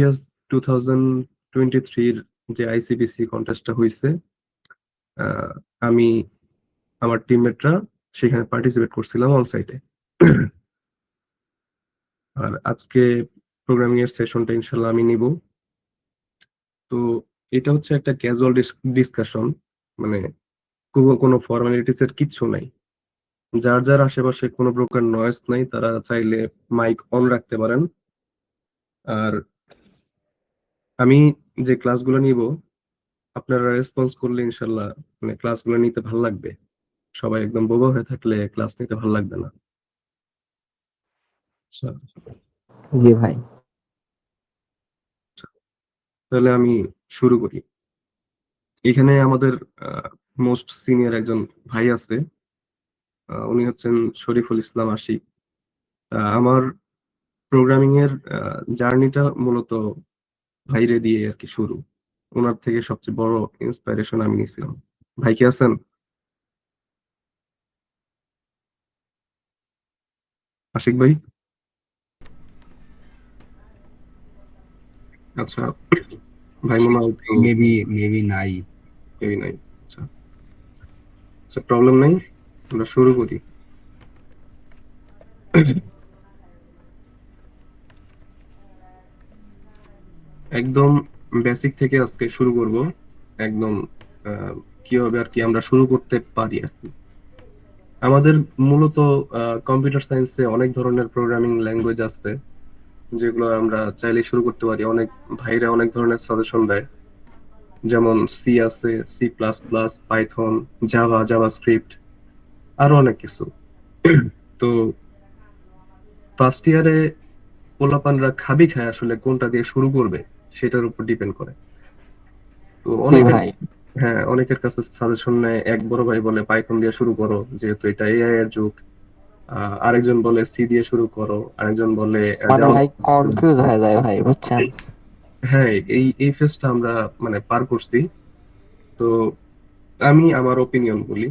Previous 2023 যে ICBC কন্টেস্টটা হয়েছে, আমি আমার টিমমেটরা সেখানে পার্টিসিপেট করছিলাম অন সাইটে। আর আজকে প্রোগ্রামিং এর সেশনটা ইনশাল্লাহ আমি নিব। তো এটা হচ্ছে একটা ক্যাজুয়াল ডিসকাশন, মানে কোনো ফর্মালিটিস এর কিচ্ছু নাই। যার যার আশেপাশে কোনো প্রকার নয়েজ নাই, তারা চাইলে মাইক অন রাখতে পারেন। আর আমি যে ক্লাসগুলো নিব, আপনারা রেসপন্স করলে ইনশাল্লাহ মানে ক্লাসগুলো নিতে ভালো লাগবে। সবাই একদম বোবা হয়ে থাকলে ক্লাস নিতে ভালো লাগবে না। আচ্ছা, জি ভাই। তাহলে আমি শুরু করি। এখানে আমাদের মোস্ট সিনিয়র একজন ভাই আছে, উনি হচ্ছেন শরীফুল ইসলাম আশিক। আমার প্রোগ্রামিং এর জার্নিটা মূলত ভাইরে দিয়ে আর কি শুরু। ওনার থেকে সবচেয়ে বড় ইন্সপাইরেশন আমি নিয়েছিলাম। ভাই কি আছেন? আশিক ভাই? আচ্ছা ভাই, মনে হয় একটু মেবি নাই। এই নাই। আচ্ছা আচ্ছা, প্রবলেম নাই, আমরা শুরু করি। একদম বেসিক থেকে আজকে শুরু করব। একদম কিভাবে আর কি আমরা শুরু করতে পারি আর কি। আমাদের মূলত কম্পিউটার সায়েন্সে অনেক ধরনের প্রোগ্রামিং ল্যাঙ্গুয়েজ আছে, যেগুলো আমরা চাইলে শুরু করতে পারি। অনেক ভাইরা অনেক ধরনের সাজেশন দেয়, যেমন সি আছে, C plus plus, Python, Java, JavaScript, আরো অনেক কিছু। তো ফার্স্ট ইয়ারে পোলাপানরা খাবি খায় আসলে কোনটা দিয়ে শুরু করবে সেটার উপর ডিপেন্ড করে। তো জি অনেকের, ভাই। হ্যাঁ, অনেকের কাছে সাজেশন নেয়। এক বড় ভাই বলে পাইথন দিয়ে শুরু করো, যেহেতু এটা এআই এর যুগ। আরেকজন বলে সি দিয়ে শুরু করো, আরেকজন বলে মানে ভাই কনফিউজ হয়ে যায় ভাই, বুঝছেন? হ্যাঁ, এই ফেজটা আমরা মানে পার করছি। তো আমি আমার ওপিনিয়ন বলি।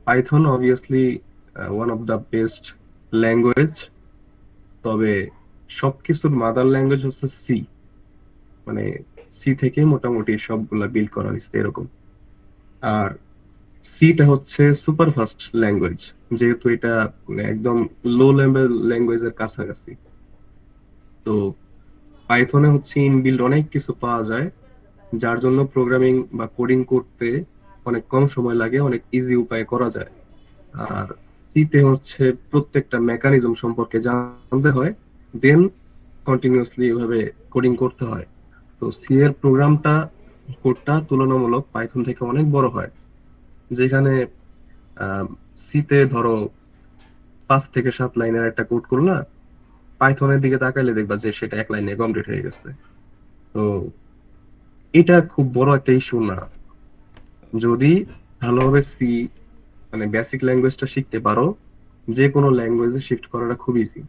Python obviously one of the best language, তবে সবকিছুর মাদার ল্যাঙ্গুয়েজ হচ্ছে সি। মানে সি থেকে মোটামুটি সবগুলা বিল্ড করা হয়েছে এরকম। আর সিটা হচ্ছে সুপার ফাস্ট ল্যাঙ্গুয়েজ, যেহেতু এটা মানে একদম লো লেভেল ল্যাঙ্গুয়েজের কাছাকাছি। তো পাইথনে হচ্ছে ইনবিল্ড অনেক কিছু পাওয়া যায়, যার জন্য প্রোগ্রামিং বা কোডিং করতে অনেক কম সময় লাগে, অনেক ইজি উপায়ে করা যায়। আর সিতে হচ্ছে প্রত্যেকটা মেকানিজম সম্পর্কে জানতে হয়, দেন কন্টিনিউয়াসলি এভাবে কোডিং করতে হয়। তো সি এর প্রোগ্রামটা, কোডটা তুলনামূলক পাইথন থেকে অনেক বড় হয়। যেখানে সিতে ধরো 5 থেকে 7 লাইনের একটা কোড করলা, পাইথনের দিকে তাকাইলে দেখবা যে সেটা 1 লাইনে কমপ্লিট হয়ে গেছে। তো এটা খুব বড় একটা ইস্যু না, যদি ভালোভাবে সি মানে বেসিক ল্যাঙ্গুয়েজটা শিখতে পারো। যে কোনো ল্যাঙ্গুয়েজে শিফট করাটা খুব ইজি,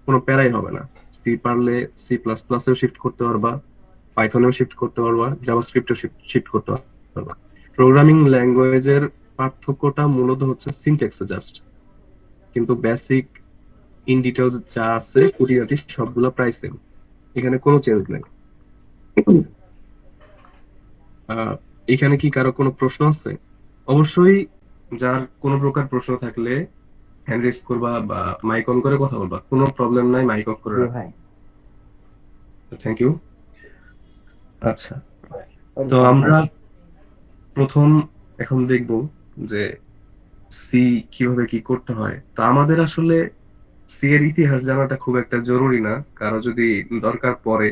কোনো প্যারাই হবে না। সি পারলে সি প্লাস প্লাসেও শিফট করতে পারবা, পাইথনেও শিফট করতে পারবা, জাভাস্ক্রিপ্টেও শিফট করতে পারবা। প্রোগ্রামিং ল্যাঙ্গুয়েজের পার্থক্যটা মূলত হচ্ছে সিনট্যাক্সে জাস্ট, কিন্তু বেসিক ইন ডিটেলস যা আছে খুঁটিনাটি সবগুলো প্রায় সেম, এখানে কোনো চেঞ্জ নেই। আহ, এখানে কি কারো কোনো প্রশ্ন আছে? অবশ্যই যার কোনো প্রকার প্রশ্ন থাকলে হ্যান্ড রেজ করবা বা মাইক অন করে কথা বলবা, কোনো প্রবলেম নাই, মাইক অফ করে জি রাখবা। ভাই। Thank you. আচ্ছা, তো আমরা প্রথম এখন দেখব যে সি কিভাবে কি করতে হয়। তো আমাদের আসলে সি এর ইতিহাস জানাটা খুব একটা জরুরি না, কারো যদি দরকার পড়ে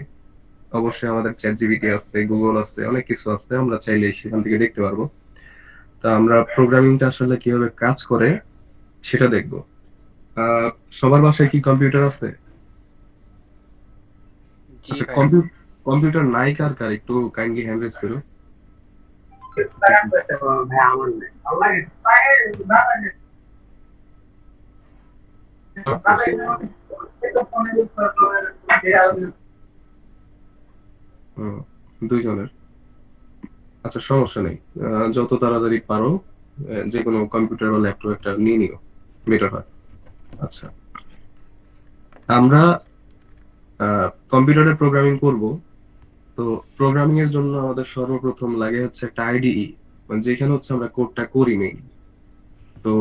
অবশ্যই আমাদের চ্যাট জিপিটি আছে, গুগল আছে, অনেক কিছু আছে, আমরা চাইলে সেখান থেকে দেখতে পারবো। তা আমরা প্রোগ্রামিংটা আসলে কিভাবে কাজ করে সেটা দেখবো। আহ সবার বাসায় কি কম্পিউটার আছে? জি আচ্ছা, ভাই। কম্পিউটার নাই কার কার একটু কাইন্ডলি হ্যান্ড রেজ করো। হুম, 2 জনের। আচ্ছা, সমস্যা নেই, যত তাড়াতাড়ি পারো যে কোনো কম্পিউটার বা ল্যাপটপ একটা নিয়ে নিও, বেটার হয়। আচ্ছা, আমরা কম্পিউটারে প্রোগ্রামিং করব। তো প্রোগ্রামিং এর জন্য আমাদের সর্বপ্রথম লাগে হচ্ছে একটা আইডিই, মানে যেখানে হচ্ছে আমরা কোডটা করি নেই। তো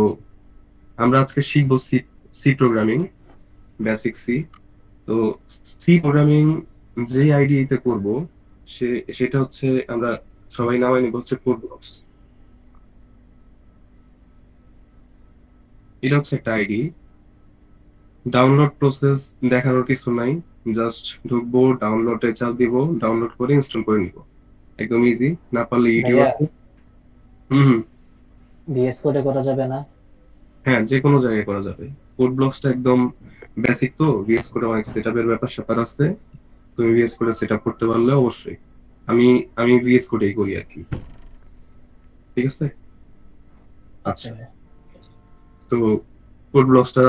আমরা আজকে শিখবো C, C programming, basic C. তো সি প্রোগ্রামিং যে আইডিই তে করব, সে সেটা হচ্ছে আমরা সবাই নামাই নিব হচ্ছে কোড ব্লকস। এটা হচ্ছে একটা আইডি। ডাউনলোড প্রসেস দেখানোর কিছু নাই, জাস্ট ঢুকবো, ডাউনলোডে চাপ দিব, ডাউনলোড করে ইনস্টল করে নিব। একদম ইজি, না পারলে ইউটিউব ভাইয়া আছে। হুম হুম। ভিএস কোডে করা যাবে না? হ্যাঁ, যে কোনো জায়গায় করা যাবে। কোড ব্লকসটা একদম বেসিক, তো ভিএস কোডে অনেক সেটআপের ব্যাপার স্যাপার আছে। তুমি ভিএস কোডে সেটআপ করতে পারলে অবশ্যই। আমি আমি ভিএস কোডেই করি আর কি। ঠিক আছে। আচ্ছা আচ্ছা। ভাইয়া। তো কোড ব্লকসটা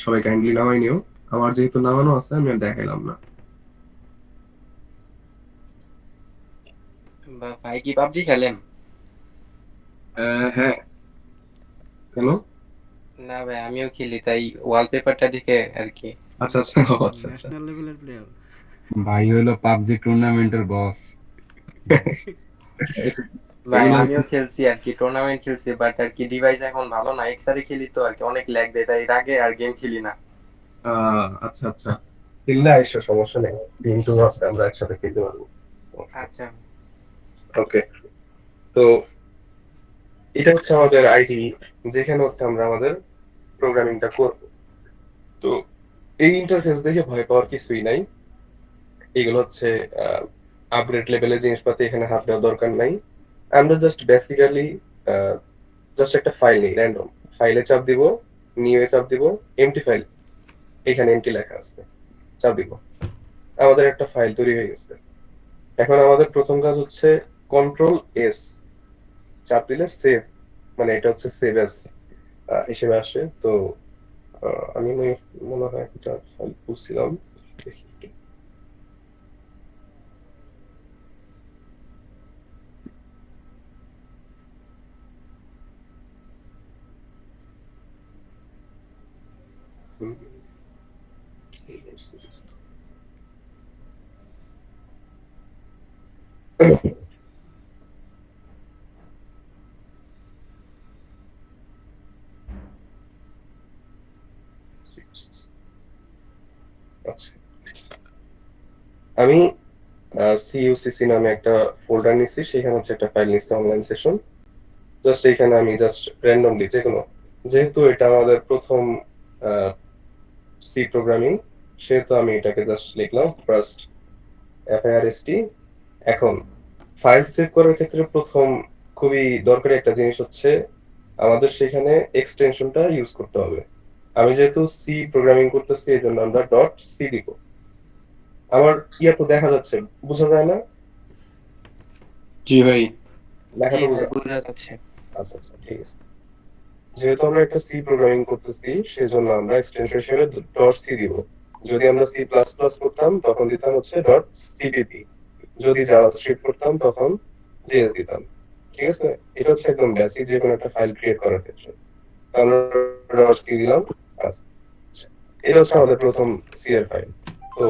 সবাই কাইন্ডলি নামাই নিও। আমার যেহেতু নামানো আছে আমি আর দেখাইলাম না। ভাই কি পাবজি খেলেন? হ্যাঁ। কেন? না ভাই, আমিও খেলি, তাই ওয়ালপেপারটা দেখে আর কি। আচ্ছা আচ্ছা, ও আচ্ছা আচ্ছা। ন্যাশনাল লেভেলের প্লেয়ার। ভাই হইলো পাবজি টুর্নামেন্টের বস। ভাই এগুলো আমিও খেলছি আর কি, টুর্নামেন্ট খেলছি, বাট আর কি ডিভাইস এখন ভালো না, এক্সারে খেলি তো আর কি, অনেক ল্যাগ দেয়, তাই রাগে আর গেম খেলি না। আচ্ছা আচ্ছা, খেললে আইসো, সমস্যা নেই। কিন্তু আছে, আমরা একসাথে খেলতে পারবো। আচ্ছা। ওকে। তো এটা হচ্ছে আমাদের আইডি, যেখানে হচ্ছে আমরা আমাদের প্রোগ্রামিংটা করব। তো এই ইন্টারফেস দেখে ভয় পাওয়ার কিছুই নাই। এগুলো হচ্ছে আপগ্রেড লেভেলের জিনিসপাতি, এখানে হাত দেওয়ার দরকার নাই। আমরা জাস্ট বেসিক্যালি জাস্ট একটা ফাইল নিই, র্যান্ডম ফাইলে চাপ দিব, নিউ এ চাপ দিব, এমটি ফাইল, এখানে এমটি লেখা আছে, চাপ দিব, আমাদের একটা ফাইল তৈরি হয়ে গেছে। এখন আমাদের প্রথম কাজ হচ্ছে কন্ট্রোল এস চাপ দিলে সেভ, মানে এটা হচ্ছে সেভ এস হিসেবে আসে। তো আমি মনে হয় একটা ফাইল খুলছিলাম, দেখি একটু। হুম, আচ্ছা, আমি সিইউসিসি নামে একটা ফোল্ডার নিচ্ছি, সেখানে হচ্ছে একটা ফাইল নিচ্ছি, অনলাইন সেশন। জাস্ট এখানে আমি জাস্ট র্যান্ডমলি যে কোনো, যেহেতু এটা আমাদের প্রথম সি প্রোগ্রামিং, সেহেতু আমি এটাকে জাস্ট লিখলাম ফার্স্ট, FIRST। এখন ফাইল সেভ করার ক্ষেত্রে প্রথম খুবই দরকারি একটা জিনিস হচ্ছে আমাদের সেখানে এক্সটেনশনটা ইউজ করতে হবে। আমি যেহেতু সি প্রোগ্রামিং করতেছি, এই জন্য আমরা ডট সি দিব। আমার ইয়া তো দেখা যাচ্ছে, বোঝা যায় না? জি ভাই। জি লেখাটা ভাই, বোঝা, বোঝা যাচ্ছে। আচ্ছা আচ্ছা, ঠিক আছে। যেহেতু আমরা একটা সি প্রোগ্রামিং করতেছি, সেজন্য আমরা এক্সটেনশন হিসেবে ডট সি দিব। যদি আমরা সি প্লাস প্লাস করতাম তখন দিতাম হচ্ছে ডট সিপিপি, যদি জাভাস্ক্রিপ্ট করতাম তখন জেএস দিতাম। ঠিক আছে, এটা হচ্ছে একদম বেসিক যে কোনো একটা ফাইল ক্রিয়েট করার ক্ষেত্রে। তো আমরা ডট সি দিলাম। আচ্ছা, এটা হচ্ছে আমাদের প্রথম সি এর ফাইল। তো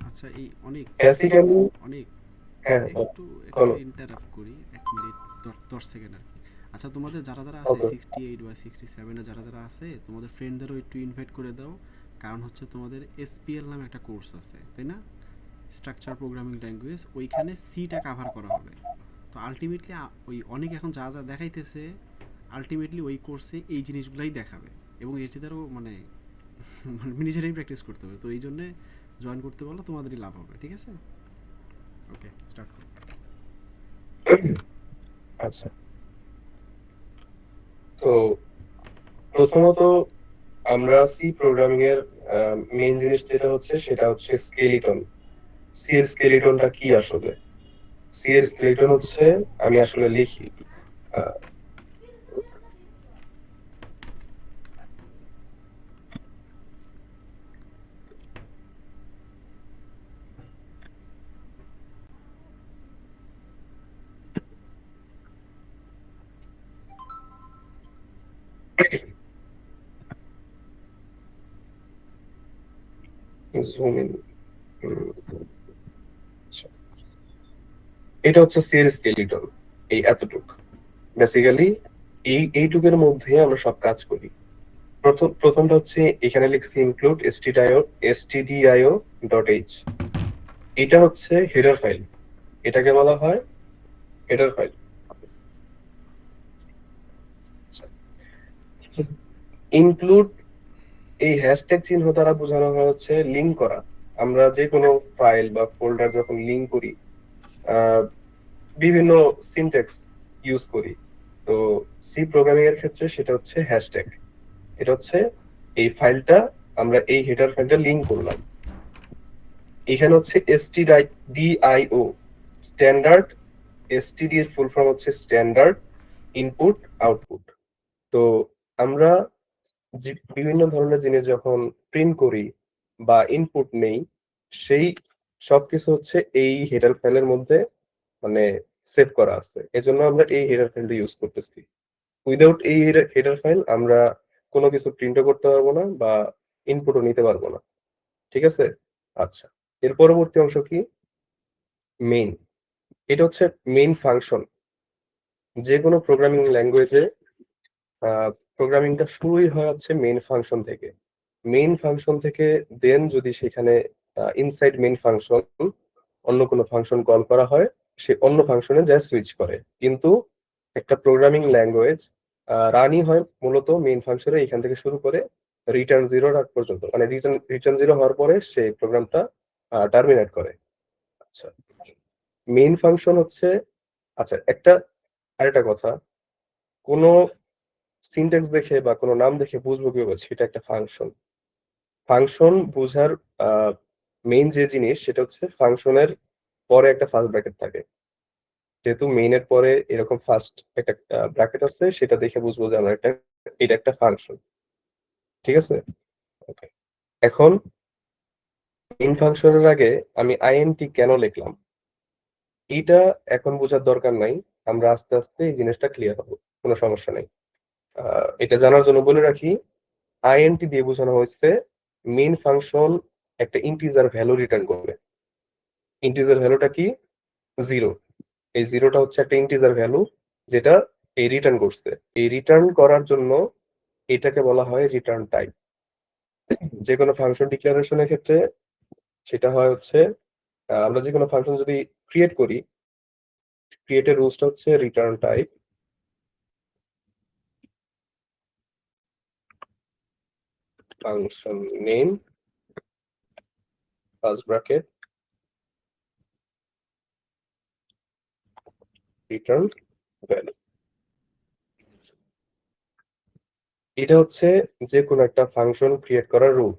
আচ্ছা, এই অনেক বেসিক্যালি, অনেক হ্যাঁ একটু একটু বলো। ইন্টারাপ্ট করি 1 মিনিট, 10 সেকেন্ড আর কি। আচ্ছা, তোমাদের যারা যারা আছে ওকে, 68 বা 67-এ যারা যারা আছে, তোমাদের ফ্রেন্ডদেরও একটু ইনভাইট করে দাও। কারণ হচ্ছে তোমাদের এসপিএল নামে একটা কোর্স আছে, তাই না? স্ট্রাকচার প্রোগ্রামিং ল্যাঙ্গুয়েজ, ওইখানে সিটা কাভার করা হবে। তো আলটিমেটলি ওই অনেক এখন যা যা দেখাইতেছে, আলটিমেটলি ওই কোর্সে এই জিনিসগুলাই দেখাবে। এবং এর চেয়ে মানে মানে নিজেরাই প্র্যাকটিস করতে হবে। তো এই জন্যে জয়েন করতে পারলে তোমাদেরই লাভ হবে, ঠিক আছে? ওকে, স্টার্ট করো। আচ্ছা। তো প্রথমত আমরা সি প্রোগ্রামিং এর মেইন জিনিস যেটা হচ্ছে সেটা হচ্ছে স্কেলিটন। সি এর স্কেলিটনটা কি আসলে? সি এর স্কেলিটন হচ্ছে, আমি আসলে লিখি, জুম ইন, এটা হচ্ছে সি এর স্কেলিটন, এই এতটুক বেসিক্যালি। এইটুকের মধ্যে আমরা সব কাজ করি। প্রথমটা হচ্ছে এখানে লিখছি ইনক্লুড stdio ডট এইচ। এটা হচ্ছে হেডার ফাইল, এটাকে বলা হয় হেডার ফাইল। ইনক্লুড এই হ্যাশট্যাগ চিহ্ন দ্বারা বোঝানো হয় হচ্ছে লিঙ্ক করা। আমরা যে কোনো ফাইল বা ফোল্ডার যখন লিঙ্ক করি বিভিন্ন সিনট্যাক্স ইউজ করি, তো সি প্রোগ্রামিং এর ক্ষেত্রে সেটা হচ্ছে হ্যাশট্যাগ। এটা হচ্ছে এই ফাইলটা, আমরা এই হেডার ফাইলটা লিঙ্ক করলাম। এখানে হচ্ছে stdio স্ট্যান্ডার্ড, std এর ফুল ফর্ম হচ্ছে স্ট্যান্ডার্ড ইনপুট আউটপুট। তো আমরা বিভিন্ন ধরনের জিনিস যখন প্রিন্ট করি বা ইনপুট নেই, সেই সবকিছু হচ্ছে এই হেডার ফাইলের মধ্যে মানে সেভ করা আছে। এজন্য আমরা এই হেডার ফাইলটা ইউজ করতেছি। উইদাউট এই হেডার ফাইল আমরা কোনো কিছু প্রিন্টও করতে পারবো না বা ইনপুটও নিতে পারবো না। ঠিক আছে? আচ্ছা, এর পরবর্তী অংশ কি? মেইন। এটা হচ্ছে মেইন ফাংশন। যে কোনো প্রোগ্রামিং ল্যাঙ্গুয়েজে প্রোগ্রামিংটা শুরুই হয় হচ্ছে মেইন ফাংশন থেকে। মেইন ফাংশন থেকে দেন যদি সেখানে ইনসাইড মেইন ফাংশন অন্য কোনো ফাংশন কল করা হয়, সে অন্য ফাংশনে যায় সুইচ করে। কিন্তু একটা প্রোগ্রামিং ল্যাঙ্গুয়েজ রানই হয় মূলত মেইন ফাংশনে, এখান থেকে শুরু করে রিটার্ন জিরোর আগ পর্যন্ত, মানে রিটার্ন জিরো হওয়ার পরে সেই প্রোগ্রামটা টার্মিনেট করে। আচ্ছা, মেইন ফাংশন হচ্ছে, আচ্ছা একটা আরেকটা কথা, কোনো সিনট্যাক্স দেখে বা কোনো নাম দেখে বুঝবো কিভাবে সেটা একটা ফাংশন। ফাংশন বোঝার মেইন যে জিনিস সেটা হচ্ছে ফাংশনের পরে একটা ফার্স্ট ব্র্যাকেট থাকে। যেহেতু মেইনের পরে এরকম ফার্স্ট একটা ব্র্যাকেট আছে, সেটা দেখে বুঝবো যে আমরা এটা একটা ফাংশন। ঠিক আছে? ওকে, এখন মেইন ফাংশনের আগে আমি আইএনটি কেন লিখলাম এটা এখন বোঝার দরকার নাই, আমরা আস্তে আস্তে এই জিনিসটা ক্লিয়ার হবো, কোনো সমস্যা নেই। এটা জানার জন্য বলে রাখি, আইএনটি দিয়ে বোঝানো হয়েছে মেইন ফাংশন একটা ইন্টিজার ভ্যালু রিটার্ন করবে। ইন্টিজার ভ্যালুটা কি? জিরো। এই জিরোটা হচ্ছে একটা ইন্টিজার ভ্যালু যেটা এই রিটার্ন করছে। এই রিটার্ন করার জন্য এটাকে বলা হয় রিটার্ন টাইপ। যে কোনো ফাংশন ডিক্লারেশনের ক্ষেত্রে সেটা হয় হচ্ছে আমরা যে কোনো ফাংশন যদি ক্রিয়েট করি, ক্রিয়েটের রুলসটা হচ্ছে return type function name first bracket return value. এটা হচ্ছে যে কোনো একটা ফাংশন ক্রিয়েট করার রুল।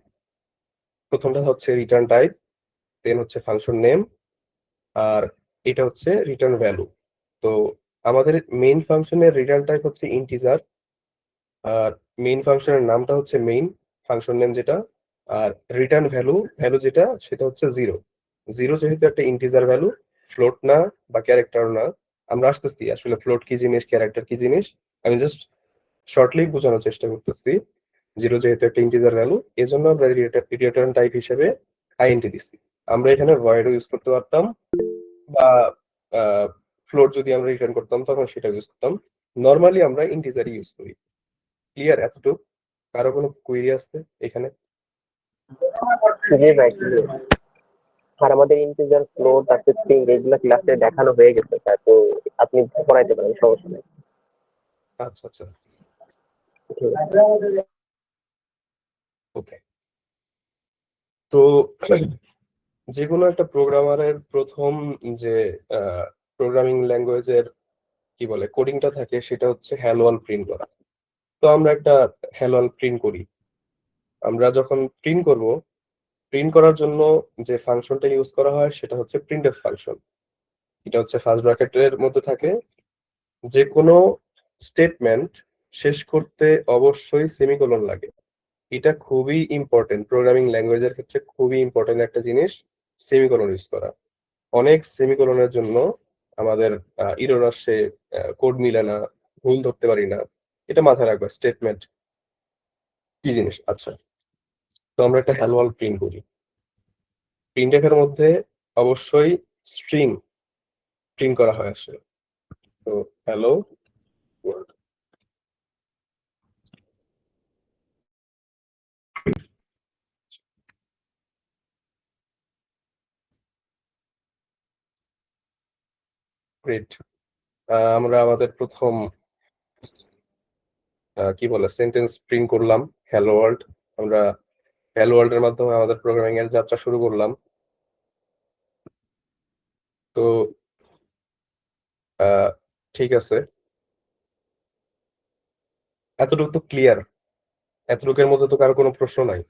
প্রথমটা হচ্ছে রিটার্ন টাইপ, দেন হচ্ছে ফাংশন নেম, আর এটা হচ্ছে রিটার্ন ভ্যালু। তো আমাদের মেইন ফাংশনের রিটার্ন টাইপ হচ্ছে ইন্টিজার, আর মেইন ফাংশনের নামটা হচ্ছে মেইন ফাংশন নেম যেটা, আর রিটার্ন ভ্যালু যেটা সেটা হচ্ছে জিরো। জিরো যেহেতু একটা ইন্টিজার ভ্যালু, ফ্লোট না বা ক্যারেক্টার না। আমরা আসতেছি আসলে ফ্লোট কি জিনিস, ক্যারেক্টার কি জিনিস, আমি জাস্ট শর্টলি বোঝানোর চেষ্টা করতেছি। জিরো যেহেতু একটা ইন্টিজার ভ্যালু, এজন্য আমরা রিটার্ন টাইপ হিসেবে আইএনটি দিচ্ছি। আমরা এখানে ভয়েডও ইউজ করতে পারতাম বা ফ্লোট যদি আমরা রিটার্ন করতাম তখন সেটা ইউজ করতাম। নর্মালি আমরা ইন্টিজারই ইউজ করি। ক্লিয়ার এতটুকু? কারো কোনো কোয়েরি আছে এখানে? জি ভাই, আর আমাদের ইন্টিজার ফ্লোট আর স্ট্রিং এগুলো ক্লাসে দেখানো হয়ে গেছে স্যার, তো আপনি পড়াইতে পারেন, সমস্যা নেই। আচ্ছা আচ্ছা, ঠিক আছে। ওকে। তো যে কোনো একটা প্রোগ্রামারের প্রথম যে প্রোগ্রামিং ল্যাঙ্গুয়েজের কি বলে কোডিংটা থাকে সেটা হচ্ছে হ্যালো ওয়ার্ল্ড প্রিন্ট করা। তো আমরা একটা হ্যালো ওয়ার্ল্ড প্রিন্ট করি। আমরা যখন প্রিন্ট করব, প্রিন্ট করার জন্য যে ফাংশনটা ইউজ করা হয় সেটা হচ্ছে প্রিন্টএফ ফাংশন। এটা হচ্ছে ফার্স্ট ব্র্যাকেটের মধ্যে থাকে। যে কোনো স্টেটমেন্ট শেষ করতে অবশ্যই সেমিকোলন লাগে। এটা খুবই ইম্পর্টেন্ট, প্রোগ্রামিং ল্যাঙ্গুয়েজের ক্ষেত্রে খুবই ইম্পর্টেন্ট একটা জিনিস সেমিকোলন ইউজ করা। অনেক সেমিকোলনের জন্য আমাদের ইরর আসে, কোড মিলে না, ভুল ধরতে পারি না। এটা মাথায় রাখবা, স্টেটমেন্ট কি জিনিস। আচ্ছা, তো আমরা একটা হ্যালো ওয়ার্ল্ড প্রিন্ট করি। প্রিন্টএফ এর মধ্যে অবশ্যই স্ট্রিং প্রিন্ট করা হয় আসলে। তো হ্যালো ওয়ার্ল্ড। গ্রেট। আমরা আমাদের প্রথম কি বলে সেন্টেন্স প্রিন্ট করলাম, হ্যালো ওয়ার্ল্ড। আমরা হ্যালো ওয়ার্ল্ড এর মাধ্যমে আমাদের প্রোগ্রামিং এর যাত্রা শুরু করলাম। তো ঠিক আছে, এতটুকু তো ক্লিয়ার। এতটুকুর মধ্যে তো কারো কোনো প্রশ্ন নাই।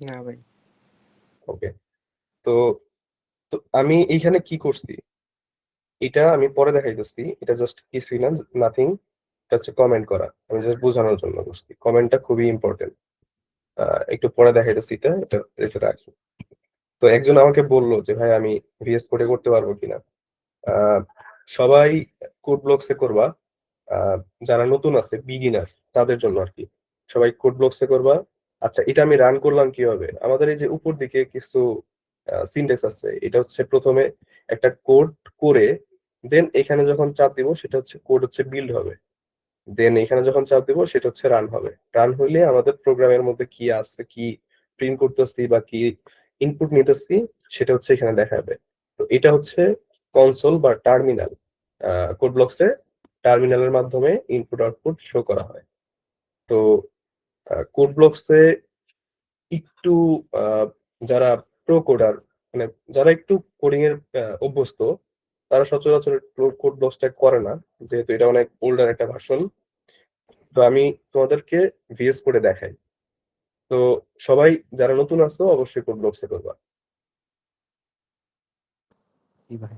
না ভাই। ওকে। তো তো আমি এইখানে কি করছি এটা আমি পরে দেখাইতেছি। এটা জাস্ট কিছুই না, নাথিং। এটা হচ্ছে কমেন্ট করা, আমি জাস্ট বোঝানোর জন্য করছি। কমেন্টটা খুবই ইম্পর্টেন্ট। একটু পরে দেখাইতেছি। এটা এটা এটা রাখি। তো একজন আমাকে বললো যে ভাই আমি ভিএস কোডে করতে পারবো কিনা। আহ, সবাই কোড ব্লকসে করবা। আহ, যারা নতুন আছে বিগিনার তাদের জন্য আর কি। সবাই কোড ব্লকসে করবা। আচ্ছা, এটা আমি রান করলাম কিভাবে? আমাদের এই যে উপর দিকে কিছু সিনট্যাক্স আছে, এটা হচ্ছে প্রথমে একটা কোড করে দেন এখানে যখন চাপ দিব সেটা হচ্ছে কোড হচ্ছে বিল্ড হবে। দেন এখানে যখন চাপ দিব সেটা হচ্ছে রান হবে। রান হইলে আমাদের প্রোগ্রামের মধ্যে কি আছে, কি প্রিন্ট করতেছি বা কি ইনপুট নিতেছি সেটা হচ্ছে এখানে দেখাবে। তো এটা হচ্ছে কনসোল বা টার্মিনাল। কোড ব্লকসে টার্মিনালের মাধ্যমে ইনপুট আউটপুট শো করা হয়। তো কোড ব্লকসে একটু যারা প্রো কোডার, মানে যারা একটু কোডিং এর অভ্যস্ত, তারা সচরাচর কোড ব্লকসটা করে না, যেহেতু এটা অনেক ওল্ডার একটা ভার্সন। তো আমি তোমাদেরকে ভিএস করে দেখাই। তো সবাই যারা নতুন আছো অবশ্যই কোড ব্লকসে করবা। ভাই